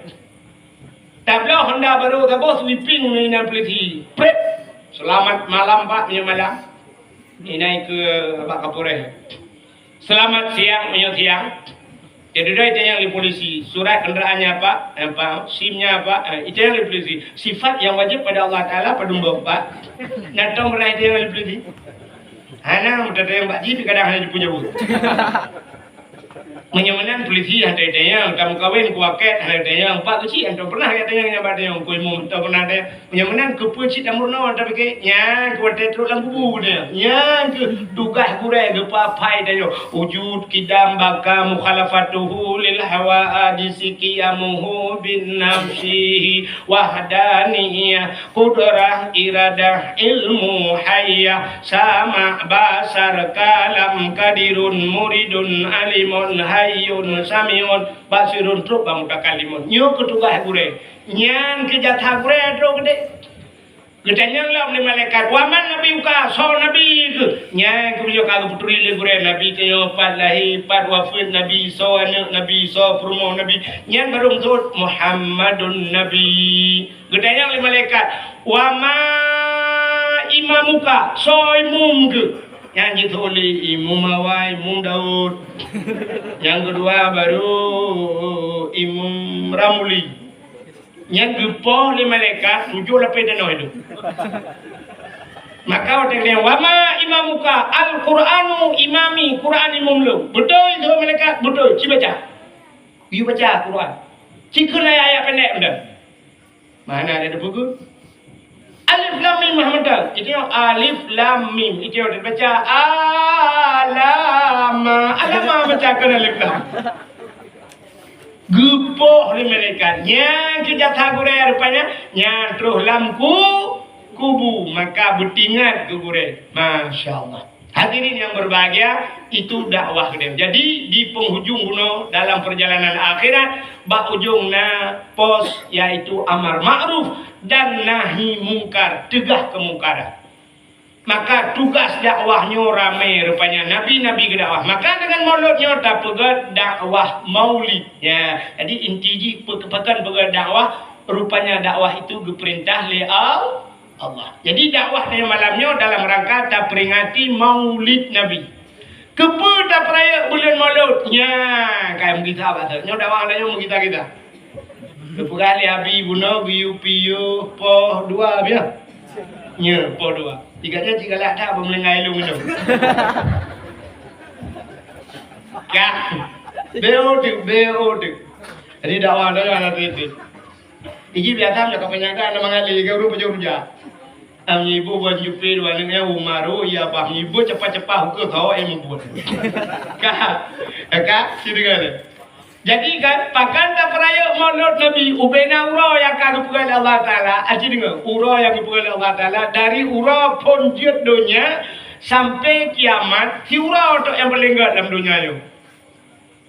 A: Tabla Honda baru tabos sweeping ni nak peliti. Prep. Selamat malam Pak, punya malam. Ini naik ke Pak Kapolres. Selamat siang, punya siang. Jadi dah itu yang di polisi. Surat kendaraannya apa, SIM-nya apa, itu yang di polisi. Sifat yang wajib pada Allah Taala pada Pak. Natong berai itu yang di polisi. Hana mudah yang Pak Ji kadang hanya punya bu. Menyamanan polisi ada yang kamu kawin kuaket ada yang Pak kecil yang pernah katanya yang ada yang kau imum tak pernah ada menyamanan ke polisi tamurno tapi ke yang kuatet terus lang kubu dia yang ke tugas kurai ke papai dia wujud kidam baka mukhalafatuhu lil hawa adisikiyamuhu bin nafsihi wahdaniyah qudrah iradah ilmu hayya sama basar kalam kadirun muridun alimun hayyun samiun basirun truk mutakalimmun nyo ketugas gure nyan kejatah gure tro gede gedenya lam ni malaikat waman nabi uka so nabi ke nyan kuyo ka putri le gure nabi kayo palahi pad wafid nabi so anak nabi so promo nabi nyan barum sut muhammadun nabi gedenya le malaikat wama imamuka so imum ke yang ditoleh Imam Mawai, Imam Daud. Yang kedua baru Imam Ramuli. Yang keempat lima malaikat 7 lapis dana itu. Maka orang yang wama imamuka al-Quranu imami Quran imam lu. Betul itu malaikat betul. Ci baca. You baca Quran. Ci kena ayat pendek udah. Mana ada buku? Alif lam mim Muhammad. Itu yang alif lam mim. Itu yang dibaca alama. Alama baca kan alif lam. Gepoh ni mereka. Yang kita tagure rupanya yang terus lamku kubu maka bertingat ke gure. Masya-Allah. Hadirin yang berbahagia, itu dakwah dia. Jadi di penghujung buno dalam perjalanan akhirat, bak ujungna pos yaitu amar ma'ruf dan nahi mungkar, tegah kemungkaran. Maka tugas dakwahnya ramai rupanya nabi-nabi ke dakwah. Maka dengan mauludnya tak pegat dakwah maulid. Ya, jadi inti pekan pegat dakwah rupanya dakwah itu diperintah oleh Allah. Jadi dakwah dari malamnya dalam rangka tak peringati maulid Nabi. Kepa tak peraya bulan mauludnya. Kayak kita bahasanya dakwah lainnya kita. Kepa kali abi buno biu piu po dua biar. Nya po dua. Tiganya jika lah tak melengai lu minum. Kak. Beode. Jadi dakwah lainnya anak itu. Iki biasa nak kebanyakan nama ngali ke rumah jauh-jauh. Ibu buat jupi dua ni umaru ya pak ibu cepat-cepat hukum kau membuat. Kak, siapa? Jadi kan pakan tak peraya maulud Nabi ubena ura yang kagak pugal Allah Taala. Aji dengar ura yang dipugal Allah Taala dari ura ponjut dunia sampai kiamat. Ura untuk yang paling enggak dalam dunia itu.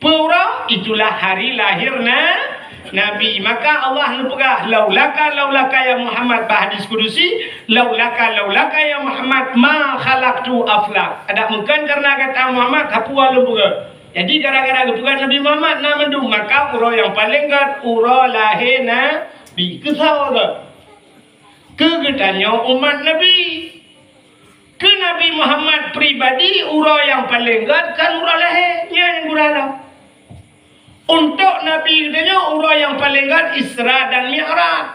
A: Pura itulah hari lahirnya Nabi. Maka Allah nupegah laulaka ya Muhammad bahadis kudusi laulaka ya Muhammad ma khalaqtu aflak. Ada mungkin karena kata Muhammad hapua nupegah. Jadi gara-gara kepugan Nabi Muhammad na mendu maka ura yang paling gat ura lahir Nabi. Kesal ke? Kegetanya umat Nabi. Ke Nabi Muhammad pribadi ura yang paling gat kan ura lahirnya yang gurala. Untuk Nabi katanya urah yang paling gat Isra dan Mi'raj.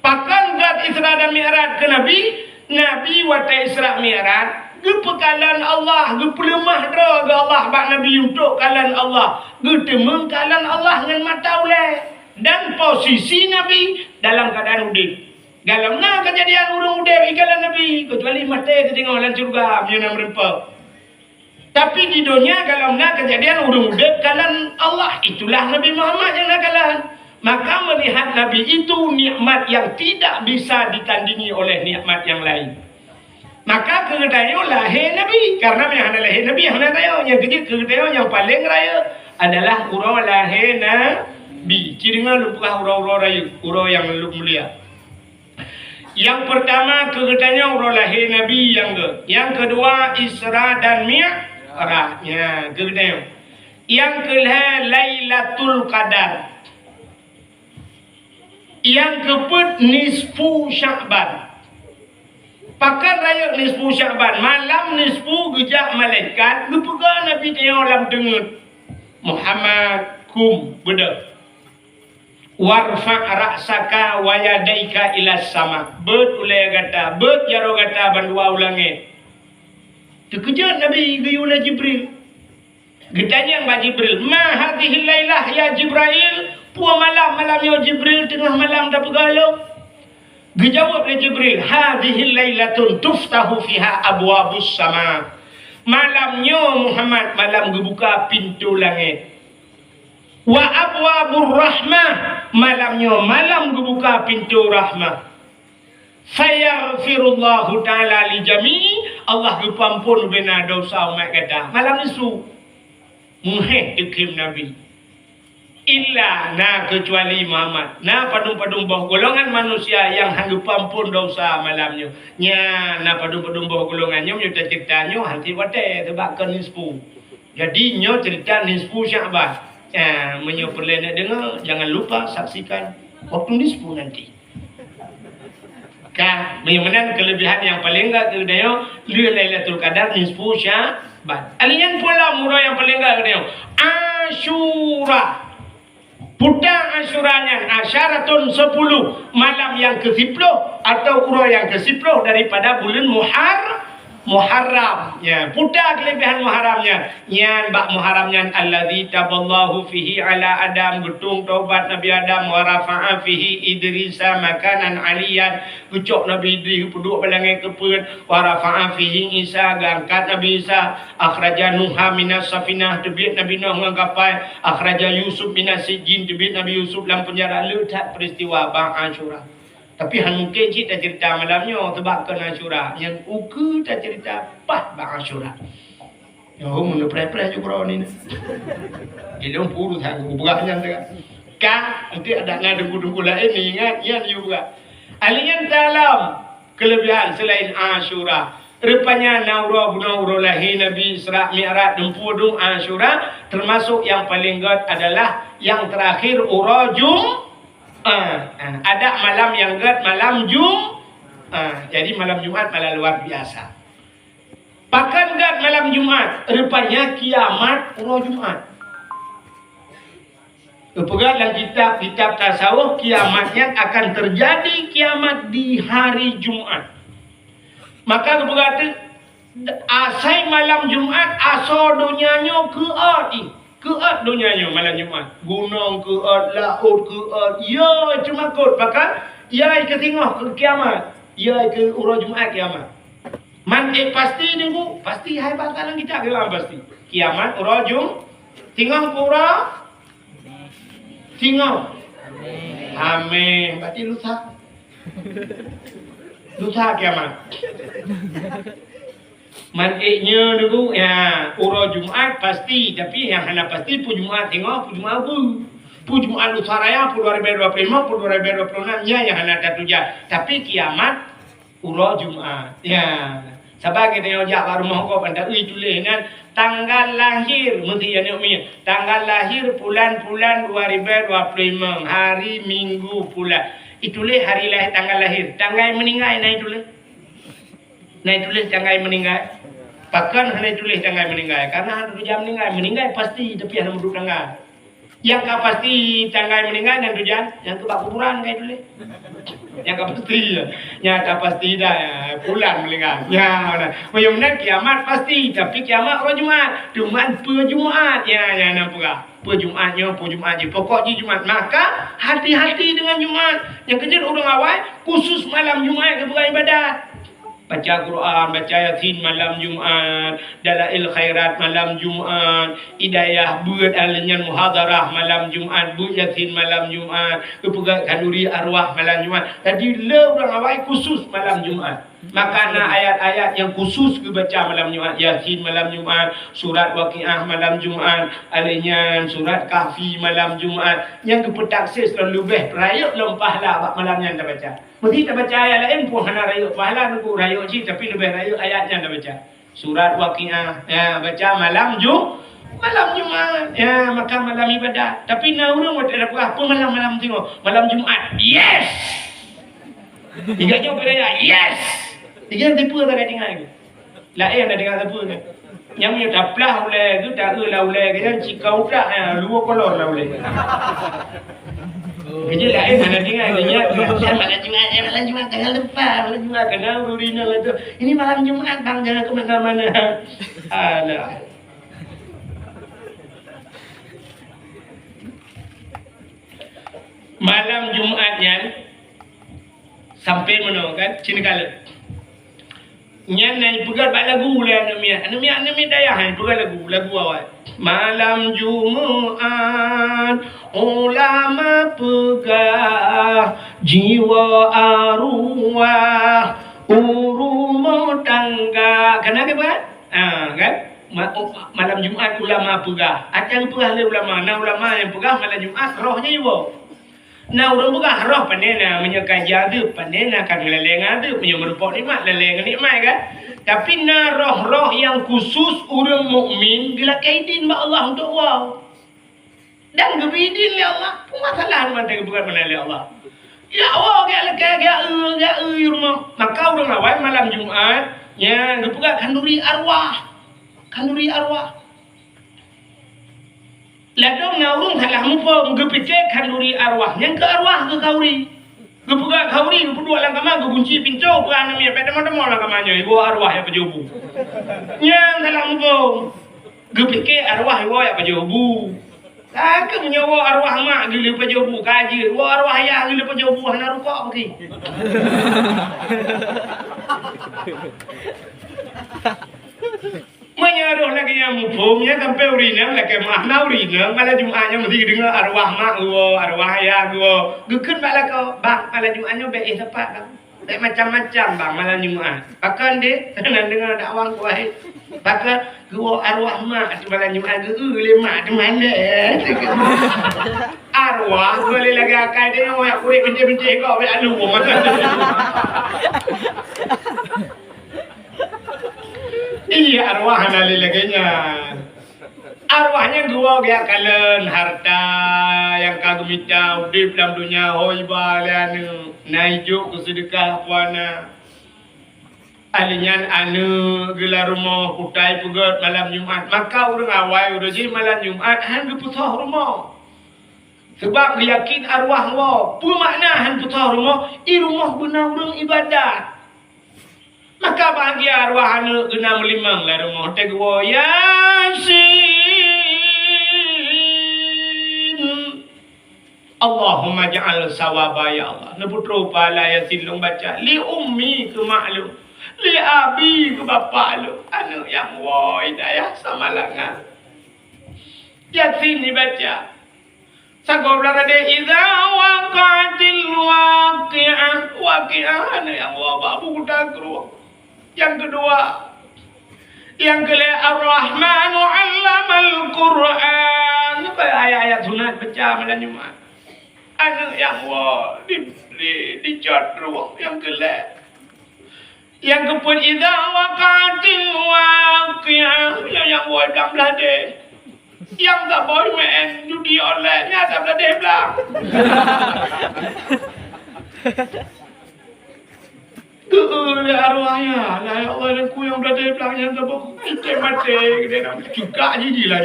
A: Pakan gat Isra dan Mi'raj ke Nabi wata Isra Mi'raj. Gepekalan Allah, gepelemah dah ke Allah bak Nabi untuk kalan Allah. Getemeng kalan Allah dengan mata ulai. Dan posisi Nabi dalam keadaan udip. Dalam kejadian urung udip ikalan Nabi. Kecuali mata ketengok dalam surga. Menyana merempau. Tapi di dunia kalau nak kejadian urung udep kalan Allah, itulah Nabi Muhammad yang nak kalan. Maka melihat Nabi itu nikmat yang tidak bisa ditandingi oleh nikmat yang lain. Maka kegedayo lahir Nabi. Karena yang ada lahir Nabi yang ada tayo. Yang kegedayo yang paling raya adalah urang lahir Nabi. Cirinya lupukah urang-urang raya, urang yang mulia. Yang pertama kegedayo urang lahir Nabi yang kedua Isra dan Mi'raj. Arahnya kegedean. Yang kelima Lailatul Qadar. Yang keempat nisfu Sya'ban. Pakan raya nisfu Sya'ban, malam nisfu gejak malaikat, gepegang Nabi tengok dalam dengut. Muhammad kum beda. Warfa' ra'saka wa yadaika ila sama. Bet ulai kata, bet jaro kata bandua ulangi. Terkejut Nabi gayuna Jibril. Getanya Mbak Jibril, ma hadhihi lailah ya Jibril? Puan malam ya Jibril tengah malam dah pegalau. Gejawab oleh Jibril, hadhihi lailatun tuftahu fiha abwabus sama. Malamnya Muhammad malam gebuka pintu langit. Wa abwabur rahmah, malamnya malam gebuka pintu rahmah. Fayaghfirullahu ta'ala li jami'i, Allah gepampun bina dosa umat kata. Malam nisu muheh dikim Nabi. Illa na kecuali Muhammad. Na padung-padung bawah golongan manusia yang gepampun dosa malamnya. Nya na padung-padung bawah golongannya menyudah ceritanya hanti wate tebakan nisfu. Jadi nyo cerita nisfu Sya'ban. Menyuperlah nak dengar, jangan lupa saksikan waktu nisfu nanti. Kan, bagaimana kelebihan yang paling enggak kedayo Lailatul Qadar nisfu Sya'ban. Alian pula murah yang paling enggak kedayo Asyura. Putang Asyuranya asyaratun 10 malam yang ke-10 atau urah yang ke-10 daripada bulan Muharram ya putar kelebihan Muharramnya nyan bak Muharramnya allazi taballahu fihi ala Adam getung taubat Nabi Adam wa rafa'a fihi Idrisa makanan aliyan ucok Nabi Idris puduk balangai kepeun wa rafa'a fihi Isa gangkat Nabi Isa akhraja Nuha minas safinah tebit Nabi Nuh ngangkapai akhraja Yusuf minas sijin tebit Nabi Yusuf dalam penjara letak peristiwa Bang Asyura. Tapi han mungkin cik tak cerita malamnya sebab kena Asyura. Yang uku tak cerita pas Bang Asyura. Yo mun pre-pre juga ni. Ilmu puru tak ubahnya tak. Kan nanti ada ngadu-ngadu lain ni ingat ya juga. Alian dalam kelebihan selain Asyura. Rupanya Naurah lahir Nabi Isra Mi'raj dempudung Asyura termasuk yang paling god adalah yang terakhir urajum. Ada malam yang gad malam jadi malam Jumat malah luar biasa. Pakan gad malam Jumat rupanya kiamat urah Jumat. Pegang dalam kitab tasawuf kiamatnya akan terjadi kiamat di hari Jumat. Maka berkata asai malam Jumat aso dunianya keat dunianya malam Jumat. Gunung keat, laut keat. Ya cuma kot. Maka ya ke tengah ke kiamat. Ya ke urah Jumat kiamat. Man pasti tunggu. Pasti hai bakalan kita kiamat pasti. Kiamat urah Jumat. Tengah urah. Tengah. Amin. Berarti lusa. Lusa kiamat. Mantiknya dulu ya urah Jumat pasti tapi yang hanya pasti pu Jumat tengok pu Jumat pu Jumat lusa raya pu 2025 pu 2026 ya yang hanya tertuja tapi kiamat urah Jumat ya sebab kita yang jak rumah kau pada tulis kan tanggal lahir mesti ya ni tanggal lahir bulan 2025 hari Minggu pula itulah hari lahir tanggal meninggal naik tulis tanggal meninggal. Bahkan hanya tulis tanggal meninggal. Karena ada jam meninggal pasti tapi ada duduk tanggal. Yang tak pasti tanggal meninggal dan tujuan yang tu bak kuburan kayak tulis. Yang tak pasti ya. Yang tak pasti dah bulan meninggal. Ya mana. Macam kiamat pasti tapi kiamat orang Jumat. Jumat ya nampak. Jumatnya. Pokoknya Jumat. Maka hati-hati dengan Jumat. Yang kecil orang awal khusus malam Jumat ke beribadat. Baca Quran, baca Yasin malam Jumat, Dalail Khairat malam Jumat, Hidayah buat alinyan muhadarah malam Jumat, buat Yasin malam Jumat, kepegang kanduri arwah malam Jumat. Jadi le orang awal khusus malam Jumat. Maka ada ayat-ayat yang khusus dibaca malam Jumat, Yasin malam Jumat, surat Waqiah malam Jumat, alinyan surat Kahfi malam Jumat. Yang kepetaksis selalu lebih perayaan pahala malamnya anda baca. Mesti tak baca ayat lain pun hana rayuk pahala nunggu rayuk je tapi lebih rayuk ayatnya anda baca. Surat Waqiah ya baca malam Jumat ya maka malam ibadah. Tapi naurung ada apa malam tengok malam Jumat. Yes. Tiga jam beraya. Yes. Tiga tipu tak ada dengar. Lain ada dengar tipu kan. Yang punya daplah oleh tu tak lah oleh kan cikau tak luar kolor lah oleh. Jadi lain mana dengar dia malam Jumat tanggal lepas malam Jumat kena urina lah tu. Ini malam Jumat bang jangan ke mana-mana. Alah. Malam Jumatnya sampai mana kan cina kala. Nyan nai pegat bak lagu lah anami dayah hai pegat lagu awal. Malam Jumat ulama pegah jiwa arwah urumo tangga kena ke buat? Kan? Malam Jumat ulama pegah. Acara pegah le ulama. Nah ulama yang pegah malam Jumat rohnya juga. Nah orang pegah roh pandena menyekan jadu pandena kan leleng ada punya merupakan nikmat leleng nikmat kan. Tapi nah roh-roh yang khusus orang mukmin bila kaidin ba Allah untuk wow. Dan gebidin le Allah. Masalah mantai bukan mana le Allah. Ya Allah ga rumah. Maka orang awal malam Jumat ya gepuga kanduri arwah. Ladong naurung salah mupo ngepike kanduri arwah. Yang ke arwah ke kauri. Kebuka kau ni berdua lang kamar kunci pintu bukan namanya pada mana lah kamarnya ibu arwah yang pejubu. Yang dalam ibu kepikir arwah ibu yang pejubu. Tak menyawa arwah mak gila pejubu kaji. Ibu arwah ayah gila pejubu hana rukuk pergi. Menyaruh lagi yang mufumnya sampai urina lagi makna urina malah Jumatnya mesti dengar arwah mak gua arwah ayah gua gekun malah kau bang malah Jumatnya baik tepat kan tak macam-macam bang malah Jumat bahkan dia nak dengar dakwah gua bahkan gua arwah mak malah Jumat le mak tu mana arwah boleh lagi akai dia nak kulit benci-benci kau be alu iya arwah nali laganya. Arwahnya gua gaya kalen harta yang kagum minta udip dalam dunia hoi balian naijuk kesedekah puana. Alinyan anu gelar rumah kutai pegat malam Jumat maka orang awai udah jadi malam Jumat han geputah rumah. Sebab dia yakin arwah wa pu makna han putah rumah i rumah guna urang ibadat. Maka bahagia arwah anak kena melimang lah rumah tegwa Yasin Allahumma ja'al sawaba ya Allah nebutro pala Yasin long baca li ummi ke maklum li abi ke bapa lu anak yang wa hidayah sama langan Yasin dibaca Sagobrang ada idza waqatil waqi'ah anak yang wa babu kuda keruang. Yang kedua, yang kelima Ar-Rahmanu 'allamal Qur'an. Ayat-ayat sunat baca malam Jumat. Anak yang wa dicot ruang yang kelima. Yang keempat idza waqatil waqi'ah yang wa dalam belade. Yang tak boleh main judi online nya tak belade belah. Arwahnya lah ya Allah dan ku yang berada di belakangnya tak boleh mati dia nak juga jadi lah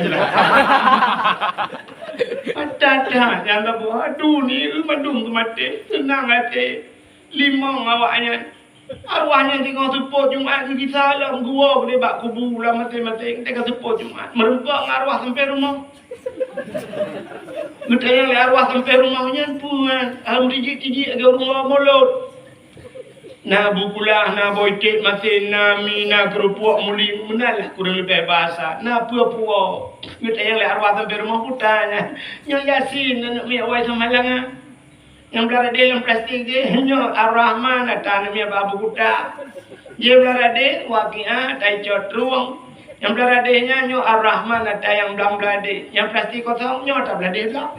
A: ada yang tak boleh aduh ni madung tu mati senang hati limang awaknya arwahnya tengok support Jumat ni kita lah gua boleh bak kubur lah mati-mati tengok support Jumat merempak arwah sampai rumah kita yang arwah sampai rumahnya pun alhamdulillah agak rumah mulut na bukulah na boitik masih na mina kerupuk muli menalah kurang lebih bahasa na pua-pua kita yang le arwah sampai rumah putanya yang Yasin nak mi awai samalang yang belara dalam plastik dia nyo Ar-Rahman atau mi babu kuda dia belara de waqi'ah tai cot ruang yang belara de nyo Ar-Rahman atau yang belang belade yang plastik kosong nyo tak belade lah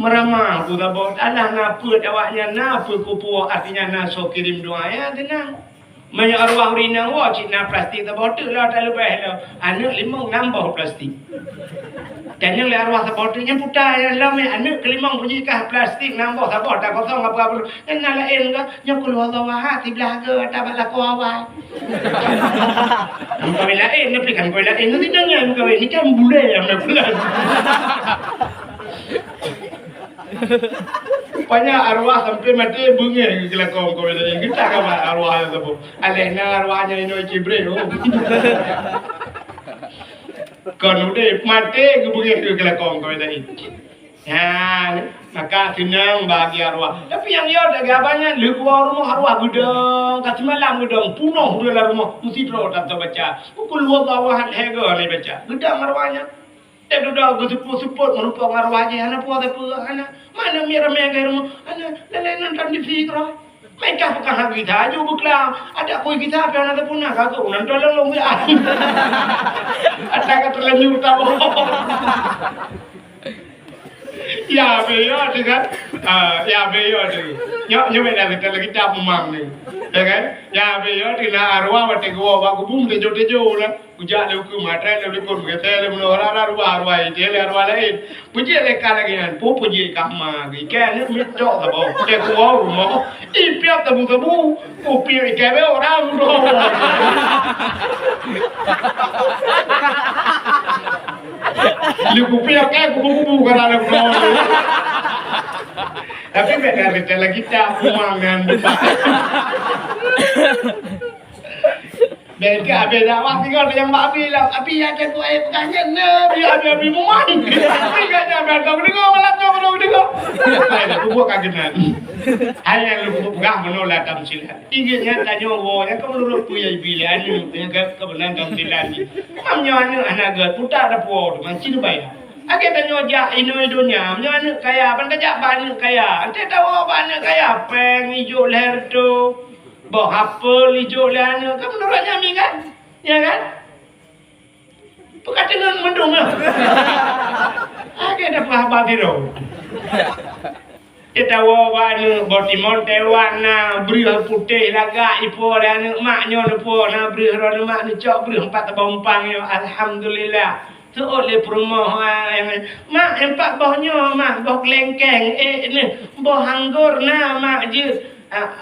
A: meramah tu tabot Allah ngapa awaknya napa kupu artinya naso kirim doa ya tenang banyak arwah rina wa cina plastik tabot lah tak lebih lah anak limang nambah plastik dan yang arwah tabot yang putar yang lama anak kelimang puji kah plastik nambah tabot tak kosong apa yang nalain ke yang keluar Allah ti belaga tak bala ko awai kau lain ni kan kau lain nanti jangan kau ni kan bule yang nak bulan Rupanya arwah sampai mati bunyi kelakon kau tadi. Kita kan arwah itu pun. Alehna arwahnya ini cibre. Kan udah mati bunyi kelakon kau tadi. Ya, maka senang bagi arwah. Tapi yang dia dah gabanya lebuah rumah arwah gudang. Kasih malam gudang punuh dalam rumah. Mesti terus tak baca. Pukul 2 awal hega ni baca. Gudang arwahnya. Dia duduk geseput-seput merupakan arwahnya. Anak puas apa? Anak mana ramai ke rumah? Anak lain nonton di fikra. Mereka bukan hak kita. Jauh buklah. Ada koi kita apa yang ada punah. Kagak nonton long ya. Ada kata lanjut tahu. Ya beyo kan? Ya beyo tu. Nyo beda kita lagi tak memang ni. Ya kan? Ya beyo di na arwah mati gua aku bum tejo lah. Ujak le hukum matra le kon ke tele menora arwah itu le arwah lain. Puji le lagi kan. Puji kama ke kan ni mitjo tabo. Ke gua rumah. Ipiap tabu. Upi ke be orang ro. Lu kupiak ke kubu-kubu kana le Tapi beda lagi kita umangan. Beda wah tinggal yang Mak Abi lah. Abi ya tu air kangen Abi muman. Abi kan beda dengar malam tu dengar. Ada buat kagetan. Hanya lu pegang menolak tamsilan. Ingatnya tanya orang kamu lu punya pilihan ni yang kebenaran tamsilan ni. Mamnya anak gat putar ada por macam bayar. Ake tanya jak Indonesia, mana kaya, ban kajak banyak kaya. Ante tahu banyak kaya, peng hijau leher tu. Bawa apel hijau lana, kan menurut Nyami kan? Ya kan? Bukan dengan mendung lah. Ada apa biru. Kita warna botimon tewana beri putih laga ipo lana maknya lepo na beri rona mak ni cok beri 4 bompang yo alhamdulillah. Tu oleh perumahan mak 4 bohnya mak boh lengkeng ni boh anggur na mak je.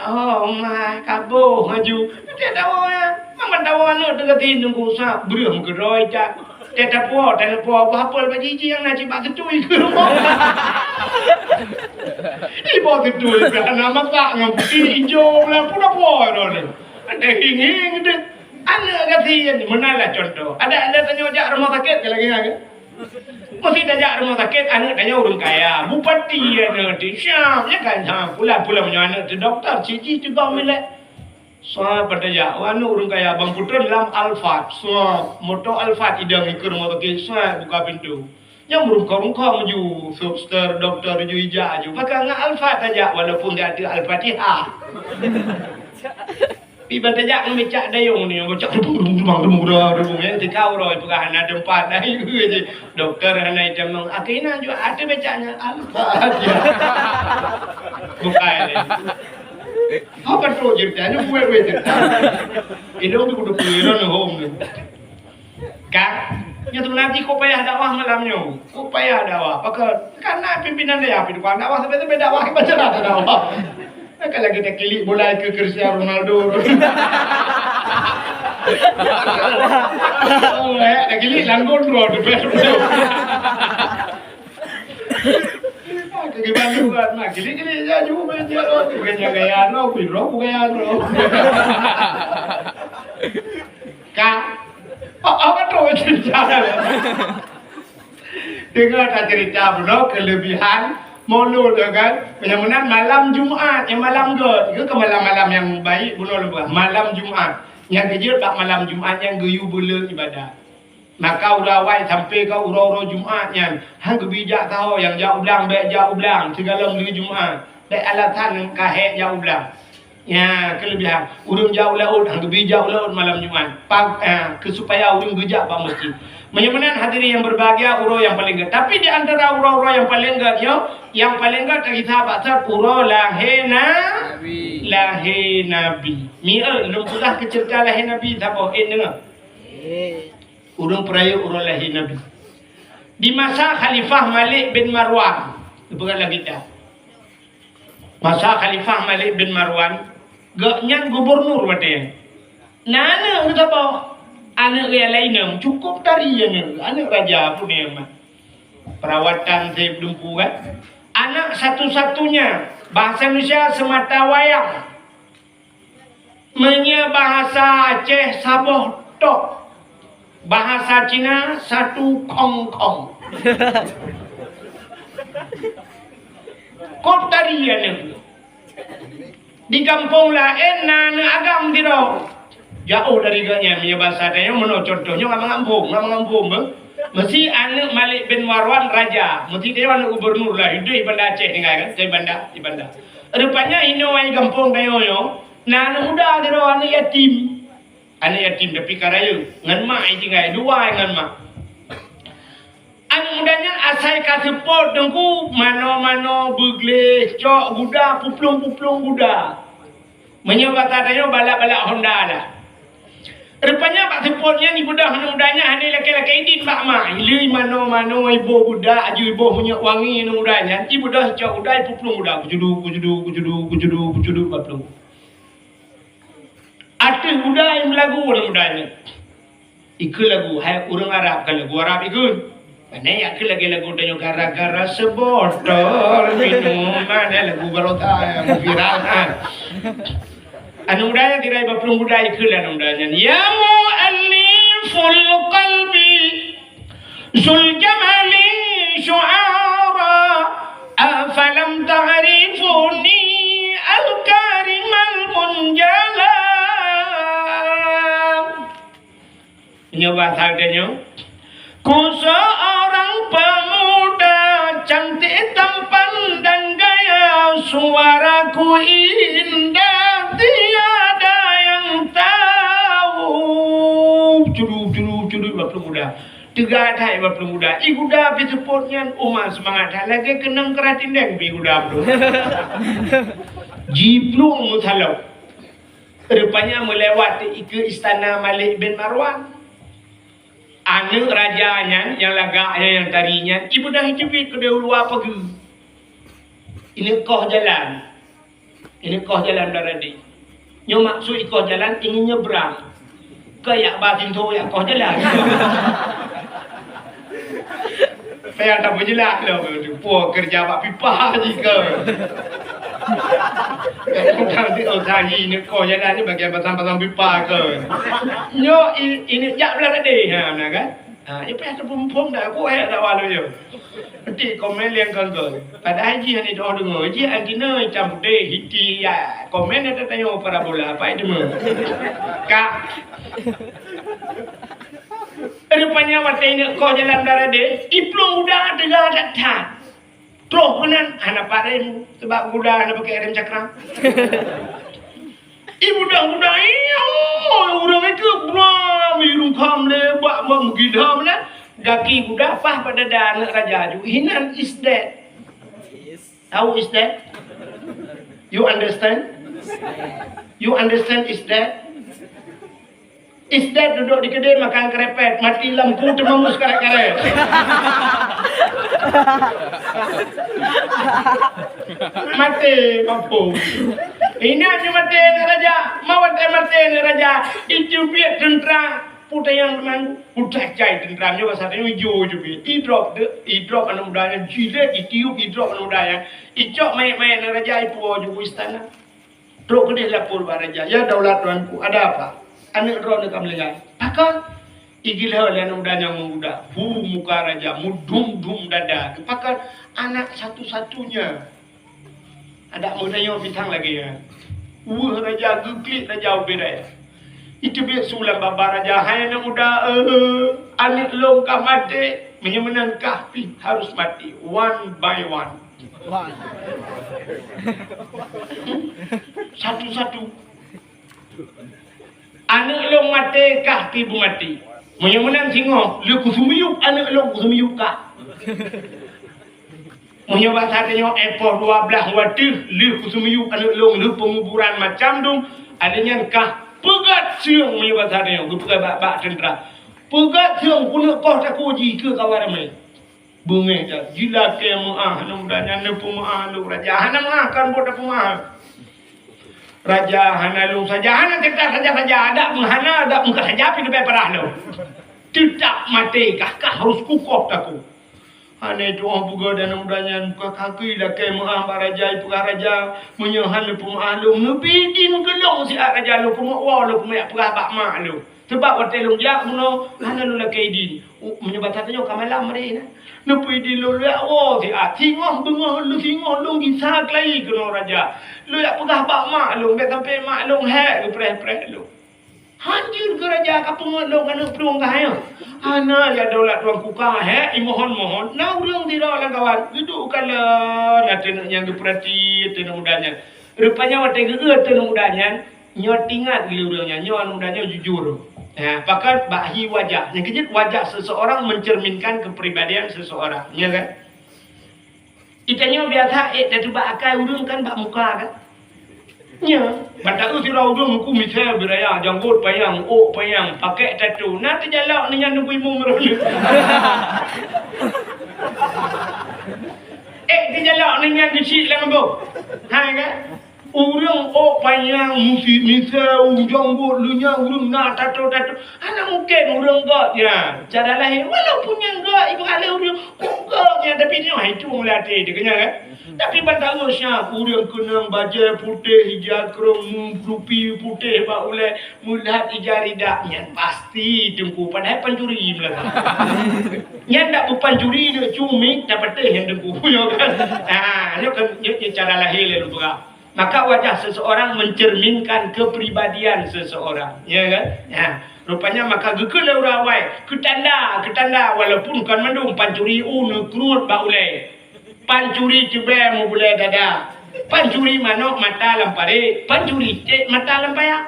A: Oh mah kabuh maju. Dia tahu ya. Mama tahu anu dekat nunggu sah berem geroi cak. Dia tak puas apa baju yang nak cibat tetui ke rumah. Ibu tetui kan nama tak ngampi hijau lah pun apa ni. Ada hing tu. Anak kasihan mana lah contoh. Ada tanya jak rumah sakit ke lagi kan? Mesti tajak rumah sakit anak tanya orang kaya bupati anak di Syam ya kan pula punya anak tu doktor cici juga milik soal bertajak anu orang kaya bang putra dalam Alfat soal motor Alfat idang ke rumah sakit soal buka pintu yang merungkau maju suster doktor ju ija ju pakai ngah Alfat tajak walaupun dia ada Al-Fatihah Iban tajak memecak dayung ni, macam rumang yang tikau roy pegang ada 4 dah je. Doktor hanai jamang akhirnya juga ada becaknya Al-Fatihah. Bukan. Apa tu ceritanya buat cerita. Ini tu kudu pikiran home ni. Kak, yang tu nanti kau payah dakwah malamnya. Kau payah dakwah. Pakai karena pimpinan dia api tukang dakwah sampai dakwah baca dah dakwah. Kalau kita kilik bola ke Cristiano Ronaldo. Oh, dah kilik langgon bro, depan. Gimana buat nak kilik aja juga dia lo. Bukan gaya lo, biro gaya lo. Kak, apa tu cerita? Dengar tak cerita bro kelebihan Maulud kan, benar-benar malam Jumaat yang malam ke malam-malam yang baik bunuh lebah. Malam Jumaat yang kejut tak malam Jumaat yang geyu bela ibadat. Maka urawai sampai ke uro-uro Jumaat yang hang bijak tahu yang jauh ulang baik jauh ulang segala hari Jumaat. Baik alasan kahek jauh ulang. Ya kelebihan urang jauh laut hang bijak laut malam Jumaat. Supaya urang bijak bang masjid. Menyamanan hadirin yang berbahagia uro yang paling gede. Tapi di antara uro-uro yang paling gede yang paling gede dari sahabat sahab uro lahir Nabi. Mia lumpulah kecerita lahir Nabi siapa? Dengar. Urang peraya uro lahir Nabi. Di masa Khalifah Malik bin Marwan. Bukan lagi kita. Masa Khalifah Malik bin Marwan gaknya gubernur batnya. Nana kita bawa anak yang lain cukup tarian anak raja pun yang perawatan saya belum kuat anak satu-satunya bahasa Indonesia semata wayang bahasa Aceh Sabah tok bahasa Cina satu kong kop tarian di kampung lain nana agam tidak jauh dari ganya punya bahasa dia mana contohnya ngampung mesti anak Malik bin Marwan raja mesti dia anak gubernur lah hidup di Banda Aceh tinggal kan di Banda rupanya ini orang kampung dia nah anak muda dia anak yatim tapi karaya ngan mak tinggal dua ngan mak anak mudanya asal kasih pot dengku mano begle cok budak puplung budak menyebabkan dia balak-balak Honda lah. Rupanya pak sepotnya ni budak mudanya ada laki-laki ini pak mak. Ili mano ibu budak aju ibu punya wangi ni mudanya. Ti budak cak budak puplung budak kujudu paplung. Ada budak yang lagu orang mudanya. Ikut lagu hai orang Arab kalau lagu Arab ikut. Mana ya ke lagi lagu tanya gara-gara sebotol minuman lagu barota yang viral kan. Anu budaya tirai bapelung budaya ke lah anu budaya. Ya mu'alliful qalbi zul jamali syu'ara afalam ta'rifuni al-karimal munjala. Ini bahasa adanya. Ku seorang pemuda cantik tampan dan gaya, suaraku indah tiada yang tahu. Curu baplu muda. Tiga thai baplu muda. I guda bisupotnya umat semangat lagi kenang keratin deng bi guda bro. Jiplung muthalau. Rupanya melewati ke istana Malik bin Marwan. Anak rajanya yang lagaknya yang tarinya ibu dah hijabit ke dia luar pergi. Ini koh jalan daradi. Nyo maksud koh jalan ingin nyebrang ke yak batin tu yak koh jalan. Saya tak berjelas lah tu puak kerja bak pipa jika. Nanti tadi ni kau jalan ni bagian pasang pipa ke? Nyo ini jak belah tadi, mana kan? Ini payah terpumpung dah aku tak walau je. Nanti komen yang kan pada haji ni doa dengar, haji antina macam putih hiti ya. Komen ada tanya parabola apa itu mah? Kak. Rupanya mata ini kau jalan darade, iplung udah dengar datang. Terus kanan anak parem sebab kuda anak pakai rem cakram. Ibu dah iya, orang itu beram, irung kam lebak, menggidam lah. Gaki kuda apa pada dah anak raja ju. Hinan is that? How is that? You understand? You understand is that? Is that duduk di kedai makan kerepet, mati lampu termangus karet-karet. Mati mampu. Ini aja mati ni raja, mati ni raja. Itu biar tentera putih yang memang putih cai tenteranya bahasa ini hijau juga. I-drop anak mudanya jilat, i-tiup i-drop anak mudanya. I-cok main raja ipu juga istana. Teruk kedih lapor raja. Ya daulat tuanku, ada apa? Anak roh nak melengah. Pakar igilah oleh anak mudanya muda. Muka raja, mudum dada. Pakar anak satu-satunya. Ada mudanya bintang lagi ya. Raja geklik raja ubiraya. Itu biar sulam baba raja. Hai anak muda, anak longkah mati. Menyenangkah harus mati. One by one. Satu-satu. Anak long mati kah ibu mati. Menang singo, lu kusumiyuk anak long kusumiyuk kah. Menyobat hatinya ekor 12 wadah, lu kusumiyuk anak long lu penguburan macam tu. Adanya kah pegat siang menyobat hatinya, lu pegat bak tentera. Pegat siang punak kau tak uji ke kawan ramai. Bunga je, gila ke mu'ah, namudanya nepu mu'ah lu raja. Hana mu'ah kan bodoh mu'ah. Raja hana lu saja, hana kita saja ada menghana, ada muka saja pergi ke perah lu. Tidak mati, kah harus kukuh taku. Hana itu orang buka dan mudanya muka kaki lah ke mu'ah raja, ibu raja menyohan lu mu'ah lu, ngebidin gelong si raja lu, kumuk lu, kumuk perah bak mak lu. Sebab waktu lu jak muno, hana lu lah keidin. Menyebab katanya kamalam mereka. Lepas di lu lihat, si tengok bengah lu tengok lu kisah lagi kena raja. Lu yang pegah bak mak lu, sampai mak lu hek lu preh lu. Hancur ke raja kapung lu kena peluang kaya. Ana ya daulat tuan kuka hek, mohon. Nah urang tidak lah kawan. Duduk kalau nak tengok yang diperhati tengok mudanya. Rupanya waktu geger tengok mudanya, nyo tingat gila urangnya, nyo mudanya jujur. Bahkan bahi wajah. Yang kejut wajah seseorang mencerminkan kepribadian seseorang. Ya kan? Itanya biasa dah tu bak akal urang kan bak muka kan? Ya. Batak tu sirau urang ku misal beraya janggut payang, payang, pakai tattoo. Nanti jalak ni yang nunggu imu merona. Dia jalak ni yang kecil lah mampu. Ha kan? Urang panjang musi misal janggut lunya urang nak tato. Anak mungkin urang gak ya. Cara lahir walaupun yang gak ibu ale urang gaknya tapi ni itu melatih dia kena kan. Tapi bandang usah urang kena baju putih hijau kerum rupi putih ba oleh mulat ijarida nyan pasti dengku padahal pencuri belaka. Nyan dak pencuri dia cumi dapat yang dengku yo kan. Ni kan cara lahir le lupa. Maka wajah seseorang mencerminkan kepribadian seseorang, ya kan? Ya, rupanya maka gekele urawai, ketanda walaupun kan mandung pancuri kerut ba ulai. Pancuri tibe mu boleh dada. Pancuri manok mata lampare, pancuri mata lampaya.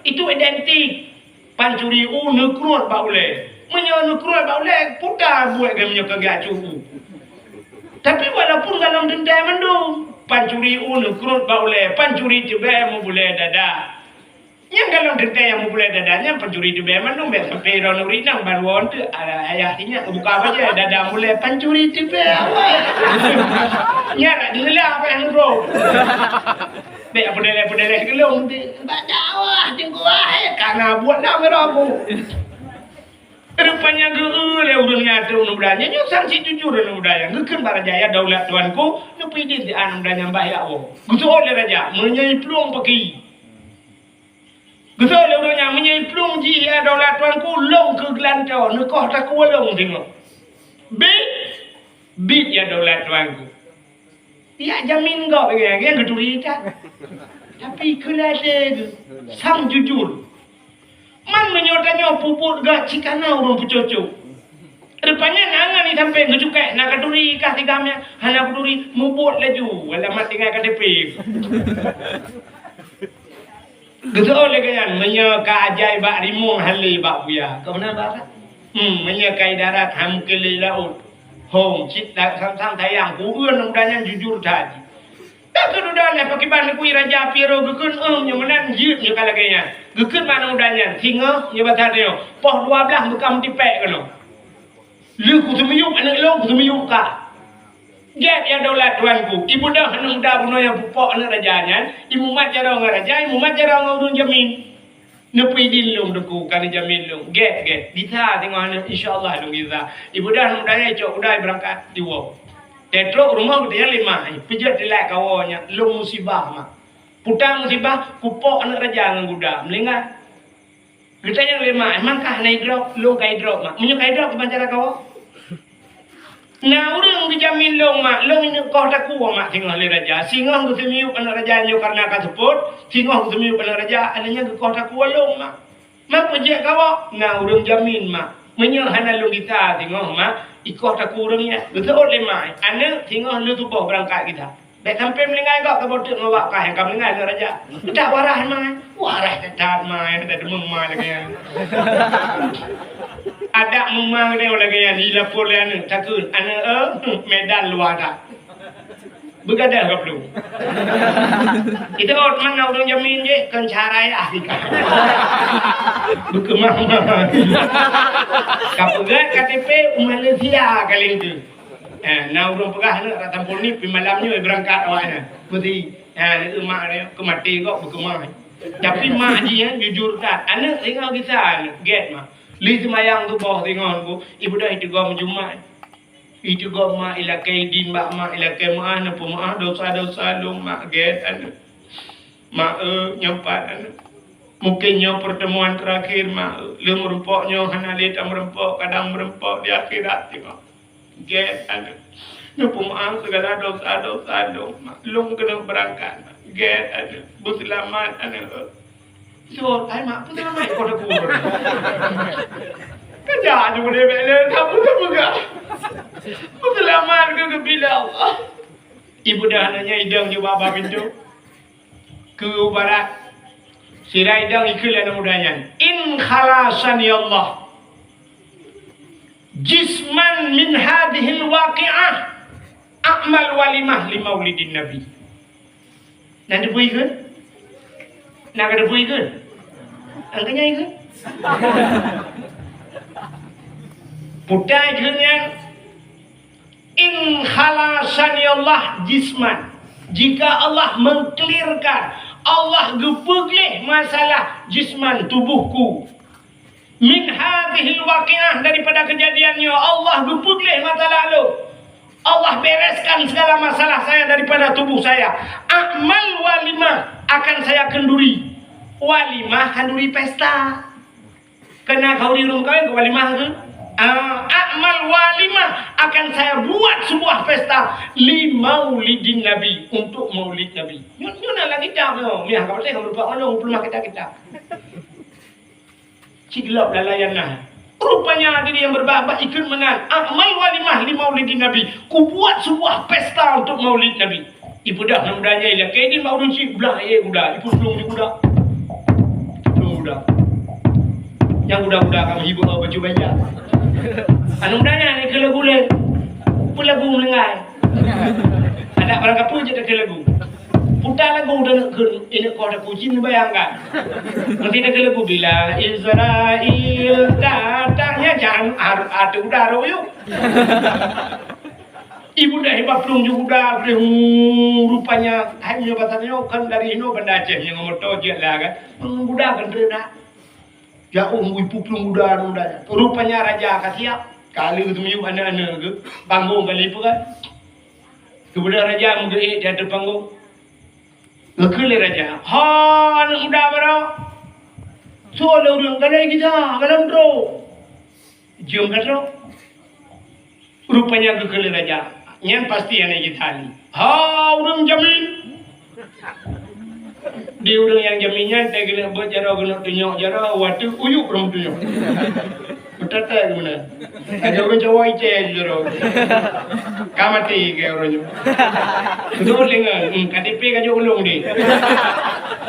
A: Itu identik. Pancuri kerut ba ulai. Menyo kerut ba ulai putar buat gamnya kagacu. Tapi walaupun dalam denda mandung pancuri kerut ba oleh pancuri tiba mu boleh dada yang kalau denda yang mu boleh dadanya pancuri tiba mandung be sampai ron urinang baruan tu ayahnya buka apa je dada boleh pancuri tiba apa ya dilihat apa yang bro be apa gelong baca wah tunggu karena buat dah merabu. Rupanya geule urangnya tu nudanya nyu sanksi jujur nudanya ngeukeun barajaya daulat tuanku nu pidit di anu danya mbah ya wo gutu oleh raja menyai plung pagi gutu oleh urangnya menyai plung ji ya daulat tuanku long ke gelanto nu koh tak long tengok bit ya daulat tuanku ya jamin kau yang geduri tak tapi kelade sang jujur man menyodanya puput gak cikana urang pucucu. Rupanya nangan ni sampai ngejukai nak kaduri kah tigamnya hana kaduri mubut laju alamat tinggal KTP. Gesol legayan menyeka ajaib bak rimung hali bak buya. Kau mana barat? Menyeka darat hamkeli laut. Hong cit sam tayang ku eun udanya jujur tadi. Tak kedudukan lah pakai ban kui raja piro gekun nya menan jit nya kalaganya. Gekun mana udanya singa nya batar dia. Poh 12 bekam tipek keno. Lu ku semiyuk anak long ku semiyuk ka. Gap ya daulat tuanku. Ibu dah anak muda buno yang pupok anak rajanya. Ibu mat jarang raja, ibu mat jarang urun jamin. Nepi din long deku kan jamin long. Gap. Bisa tengok anak insyaallah long bisa. Ibu dah anak muda cok udai berangkat diwo. Tetro rumah dia 5, pijat dilak kawanya, long musibah mak. Putang musibah, kupok anak raja dengan guda, melingak. Kita yang 5, emangkah naik drop, long kai drop mak. Menyuk kai drop kebancara kawa. Nah, orang dijamin long mak, long ini kau tak kuat mak tinggal le raja. Singa ku semiuk anak raja nyo karena kaseput, singa ku semiuk anak raja, anaknya kau tak kuat long mak. Mak pejak kawa, nah orang jamin mak. Menyuk hana long kita tengok mak. Ikut tak kurangnya, betul lemai. Anak tengok lu tu bawa berangkat kita. Baik sampai melingai kau bodoh ngawak kah yang kau melingai tu raja. Tak warah mai, warah tak mai, ada demam mai lagi. Ada memang dia lagi yang dilapor le anak takut anak medan luar dah. Begadang kau belum? Itu orang mana orang jamin je kan carai ahli kah? Berkemah. Kapegat KTP Malaysia kali itu. Nah orang pegah nak tampol ni pi malamnya berangkat awaknya. Putih. Itu mak dia kemati kok berkemah. Tapi mak dia jujur tak. Anak tengok kita get mak. Li semayang tu bawah tengok aku. Ibu dah itu gua menjumat. Itu gua mak ilakai din mak ilakai mak na pu mak dosa-dosa lu mak get anak. Mak nyampat anak. Mungkinnya pertemuan terakhir mak lu merempoknya hana leta merempok kadang merempok di akhirat tengok. Get anak. Napa mak segala dosa-dosa lu mak lu kena berangkat. Get anak. Berselamat anak. So, ai mak pun selamat kau dah kubur. Kerja je boleh bela kamu tak buka. Selamat ke bila Allah. Ibu dah nanya idang je bapa pintu. Ke barat. Sirai idang ikul anak mudanya. In khalasan ya Allah. Jisman min hadhil waqi'ah. A'mal walimah li maulidin Nabi. Nanti bui ke? Nak ada bui ke? Angkanya ke? Putai dengan in khalasan ya Allah jisman Jika Allah mengklirkan, Allah gepeglih masalah jisman tubuhku. Min hadhil waqi'ah, daripada kejadiannya Allah gepeglih masa lalu. Allah bereskan segala masalah saya daripada tubuh saya. Amal walimah, akan saya kenduri. Walimah kenduri pesta. Kena kau di rumah kau ke walimah ke? Amal walimah, akan saya buat sebuah pesta li maulidin Nabi, untuk maulid Nabi. Nyuna lagi dah no. Ni kau boleh kau lupa ono belum kita. Ciglap lalayan nah. Rupanya diri yang berbahasa ikut menang. Amal walimah li maulidin Nabi. Ku buat sebuah pesta untuk maulid Nabi. Ibu dah namudanya ialah kaidin maulid si belah udah. Ibu belum di budak. Belum budak. Yang budak-budak kamu hibur baju banyak. Anu mudanya ni ke lagu le. Lagu melengai. Ada orang kapu je ke lagu. Putar lagu dan ini kau ada kucing bayangkan. Nanti ada lagu bila Israel datangnya jangan ada udara yuk. Ibu dah hebat pelung juga rupanya hanya batannya kan dari Indo Banda Aceh yang ngomong je lah kan. Budak kan dah. Jauh ibu pelung udara. Rupanya raja kasiap. Kali itu miyuk anak-anak ke panggung kali apa kan. Kemudian raja mengerik di atas panggung. Ngekele raja. Ha, anak muda berapa? So, ada orang kalai kita, kalam bro. Jom kata. Rupanya ngekele raja. Yang pasti anak kita ni. Ha, orang jamin. Dia orang yang jaminnya, dia kena buat jara, kena tunjuk jara, waktu uyuk orang tunjuk. Betul tak ke mana? Ada orang Jawa ije jara. Kamati ke orang Jawa. Betul dengar. KTP kan jauh ulung ni.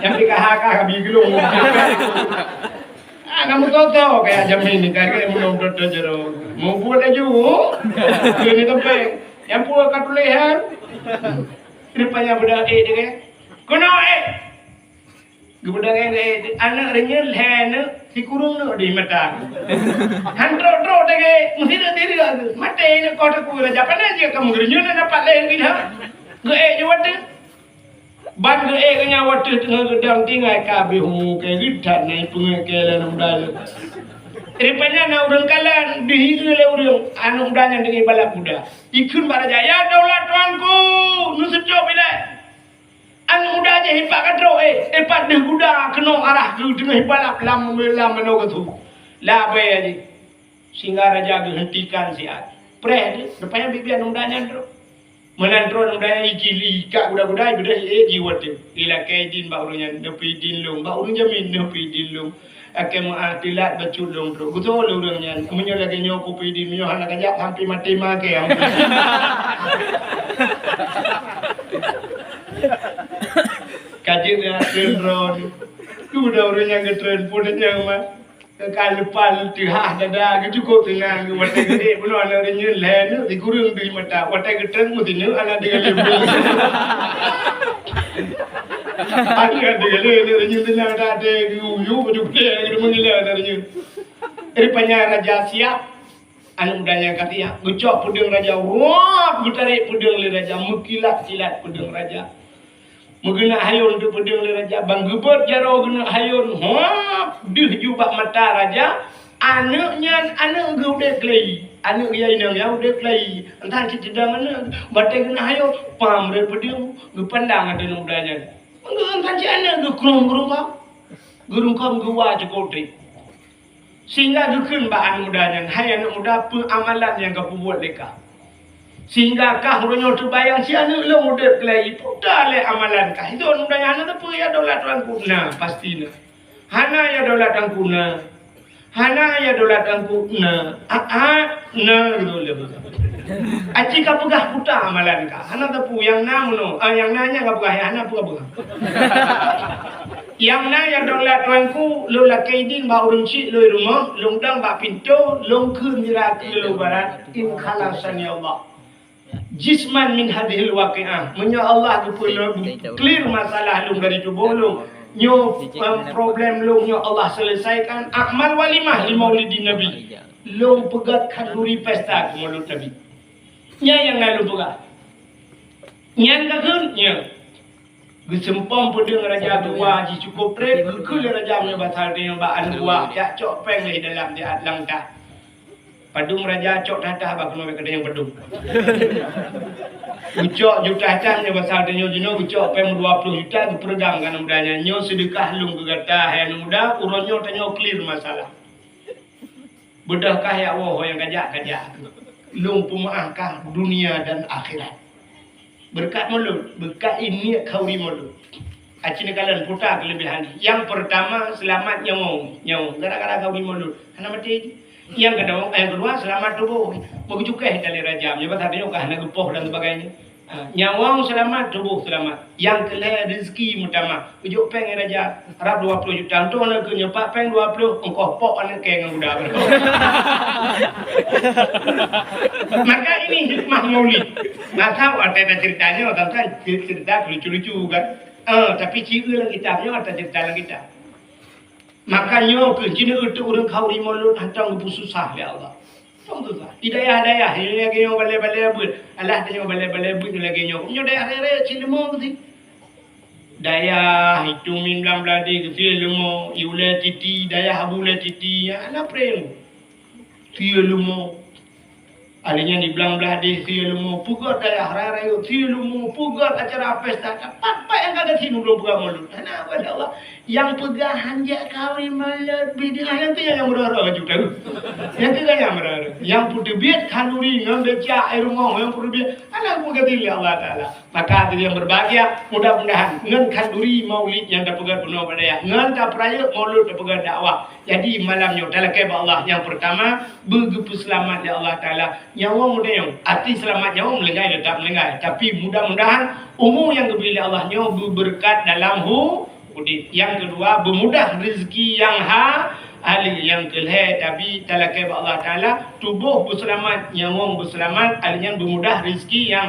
A: Yang PKHK habis gelung. Kamu tahu kayak jamin ni kan belum betul jara. Mau buat aja. Ini tempat. Yang buat kat leher. Rupanya budak dia. Kono Kemudian anak renyel hen si kurung no di mata. Handro dege mesti diri lagi. Mata ini kau tak boleh japan aja kamu renyel na dapat lain kita. Ge jawat. Ban ge kenya wat tengah gedang tinggal kabeh hu ke gitan nai pengekelan mudal. Rupanya na urang kalan dihiru le urang anu mudanya dengan balap muda. Ikun baraja ya daulat tuanku nusujo bila. Anu muda aja hebat kadro hebat deh kuda kena arah ke tengah balap lam meno tu. La be aja. Sehingga raja hentikan siat. Preh dia depannya bibi anu mudanya andro. Menandro anu mudanya ikili ka kuda-kuda beda jiwat dia. Ila kaidin bahunya nepi din long bahu jamin nepi din long. Akan tilat beculung bro. Betul orangnya. Menyo lagi nyoku pidin menyo anak kajak sampai mati make. Kajian dia trend tu dah orang yang trend pun yang mah kalpal tihah dada cukup tenang wate gede belum ada orang yang lain di kurung di mata wate trend mesti anak dia lebih ada dia lebih tenang ada yu baju dia mengilah dari rupanya raja siap anu mudanya katanya gocok pudung raja wah gutarik pudung le raja mukilat silat pudung raja Mengena hayun tu pedang le raja bang gebet jaro gena hayun ha dih jubak mata raja anaknya anak ge udah klei anak dia ini ya udah klei entah cedang anak batang gena hayun pam re pedang ge pandang ada mudanya entah ci anak ge kurung kam ge wa cokote sehingga ge keun baan mudanya hai anak muda amalan yang kau buat deka sehingga kah ronyo terbayang si anak lo muda kelai putar le amalan kah itu mudanya anak tu ya daulat angkuna pastinya hana ya daulat angkuna na gitu le aci ka pegah putar amalan kah hana tu yang namuno yang nanya ka pegah hana pegah yang na ya daulat angku lo la kaidin ba urung ci lo rumah longdang ba pintu long keun mirati lo barat in khalasan ya Allah jisman min hadhil waqi'ah menyo Allah tu clear masalah lu dari tubuh lu nyo problem lu nyo Allah selesaikan amal walimah li maulidin nabi lu pegat kanduri pesta ke mulut nabi nya yang lalu pegat nyan ka keun nya Gesempom pedeng raja dua ji cukup red kul raja me batal dengan baan dua ya cok peng le dalam di atlang dah. Padung raja cok datah ba kuno kedai yang padung. Ucok juta tang ne basal denyo jino ucok peng 20 juta ke peregang kan mudanya nyo sedekah lung ke gata yang muda uronyo tanyo clear masalah. Bedahkah ya Allah yang kajak lung pemaahkah dunia dan akhirat. Berkat mulut, berkat ini kau di mulut. Acina kalian putar kelebihan. Yang pertama selamat nyawa. Gara-gara kau di mulut. Karena mati. Yang kedua selamat tubuh. Begitu kah dari raja. Menyebut hatinya karena gepoh dan sebagainya. Nyawa selamat, tubuh selamat. Yang kelihatan rezeki utama. Ujuk peng raja. Harap 20 juta. Untuk anak ke nyepak peng 20. Engkau pok anak ke yang muda. Maka ini hikmah maulid. Maka ada ceritanya. Kan cerita lucu-lucu kan. Tapi cerita dalam kitabnya ada cerita dalam kitab. Makanya kencina itu orang kau di mulut. Hantang susah ya Allah. Hidayah ini lagi yang balik-balik buat Allah tanya balik-balik buat lagi yang punya daya rere cilmu tu daya itu minam beladi cilmu iule titi daya habule titi ala prem cilmu alinya di belang beladi cilmu pugar daya rere cilmu pugar acara pesta apa yang kagak sini belum pugar mulut kenapa Allah yang pegahan je kawin malam bidang yang tu yang berara juga yang tu yang berara yang putih biat kanduri yang beca air rumah yang putih biat anak muka dili Allah Taala maka dia yang berbahagia mudah-mudahan ngan kanduri maulid yang dapat pegang penuh pada ya ngan tak peraya maulid dapat pegang dakwah jadi malamnya dalam kebab Allah yang pertama begitu selamat ya Allah Taala nyawa muda yang arti selamat nyawa melenggai tetap melenggai tapi mudah-mudahan umur yang diberi Allah nyawa berberkat dalam yang kedua bermudah rezeki yang ahli yang kelih tapi talakai Allah Taala tubuh berselamat nyawa berselamat alinya bermudah rezeki yang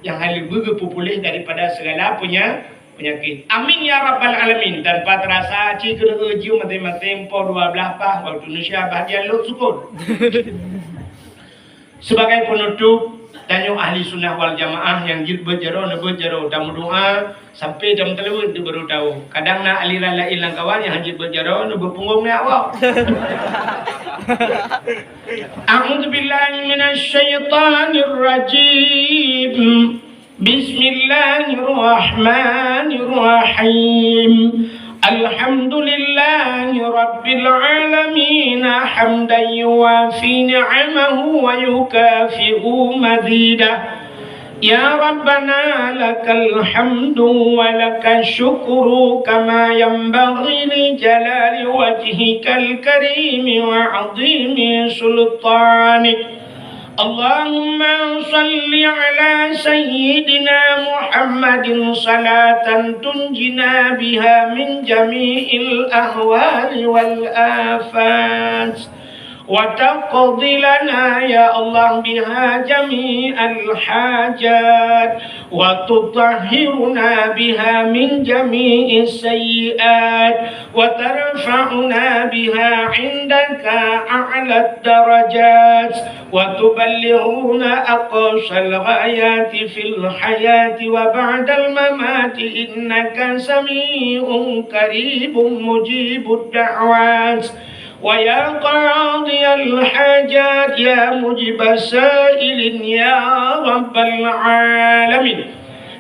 A: ahli begitu pulih daripada segala penyakit amin ya rabbal alamin tanpa terasa cikgu ujiu mati-mati po 12 pah waktu Indonesia bahagia lu syukur sebagai penutup danyo ahli sunnah wal jamaah yang jid berjero tamu doa sampai jam telur dia baru tahu kadang nak aliran lain lang kawan yang hajit berjero nebo punggung ni awak a'udzu billahi minasyaitonir rajim bismillahirrahmanirrahim alhamdulillahi rabbil alamin hamdan yuwafi ni'amahu wa yukafi'u mazidah ya rabbana lakal hamdu wa lakal syukru kama yanbaghi li jalali wajhikal karim wa 'azimi sultanik Allahumma salli ala sayyidina Muhammadin salatan tunjina biha min jami'il ahwali wal afat wa taqdi lana ya Allah biha jami'al hajat wa tutahhiruna biha min jami'is sayyi'at wa tarfa'una biha 'indaka a'la darajat wa tuballighuna aqsal ghayati fil hayati wa ba'dal mamati innaka sami'un qaribun mujibud da'wat ويا قاضي الحاجات يا مجيب السائلين يا رب العالمين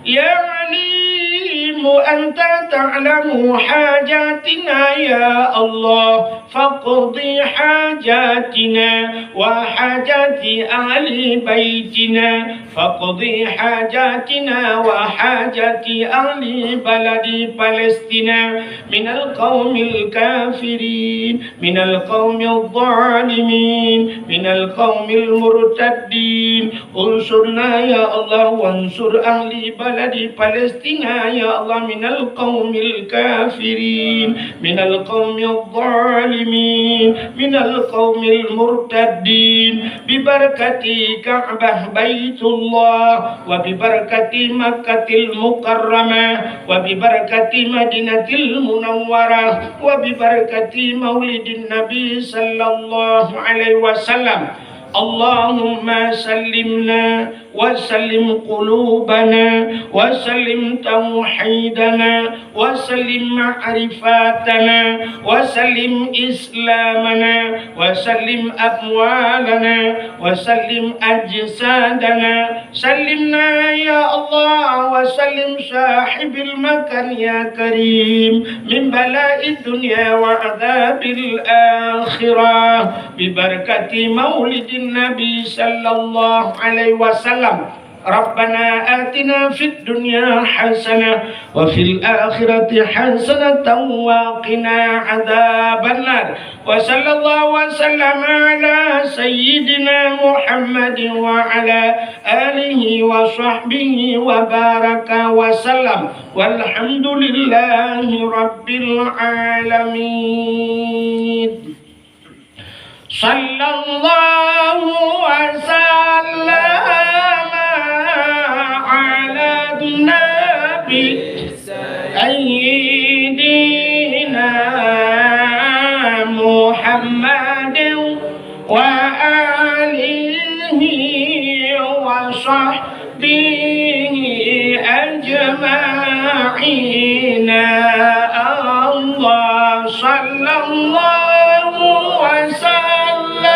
A: يا عليم أنت تعلم حاجاتنا يا الله فاقضي حاجاتنا وحاجات أهل بيتنا فاقضي حاجاتنا وحاجات أهل بلد فلسطين من القوم الكافرين من القوم الظالمين من القوم المرتدين انصرنا يا الله وانصر أهل بلد فلسطين يا الله من القوم الكافرين من القوم الظالمين من القوم المرتدين ببركة كعبة بيت الله وببركة مكة المكرمة وببركة مدينة المنورة وببركة مولد النبي صلى الله عليه وسلم اللهم سلمنا وسلم قلوبنا وسلم توحيدنا وسلم معرفاتنا وسلم إسلامنا وسلم أموالنا وسلم أجسادنا سلمنا يا الله وسلم صاحب المكان يا كريم من بلاء الدنيا وعذاب الآخرة ببركة مولد النبي صلى الله عليه وسلم ربنا آتنا في الدنيا حسنة وفي الآخرة حسنة وقنا عذاب النار وصلى الله وسلم على سيدنا محمد وعلى آله وصحبه وبارك وسلم والحمد لله رب العالمين صلى الله وسلم على النبي سيدنا محمد وآله وصحبه أجمعين الله صلى الله وسلم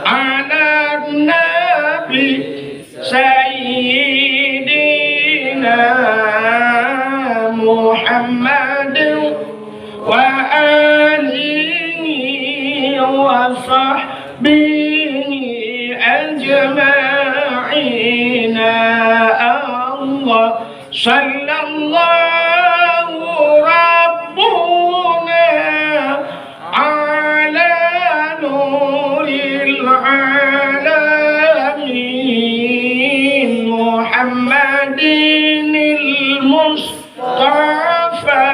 A: على النبي سيدنا محمد وآله وصحبه أجمعين الله صلى الله ربنا على نور العالمين محمد المصطفى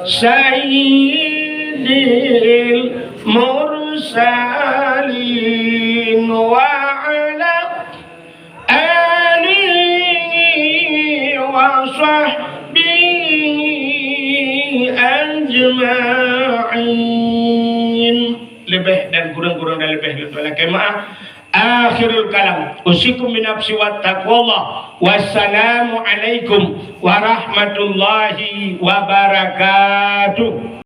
A: سيد المرسلين وعلى آله وصحبه أجمعين lebih dan kurang-kurang dan lebih lagi maaf. Akhirul kalam usikum binafsi wa taqwallah wassalamu alaikum warahmatullahi wabarakatuh.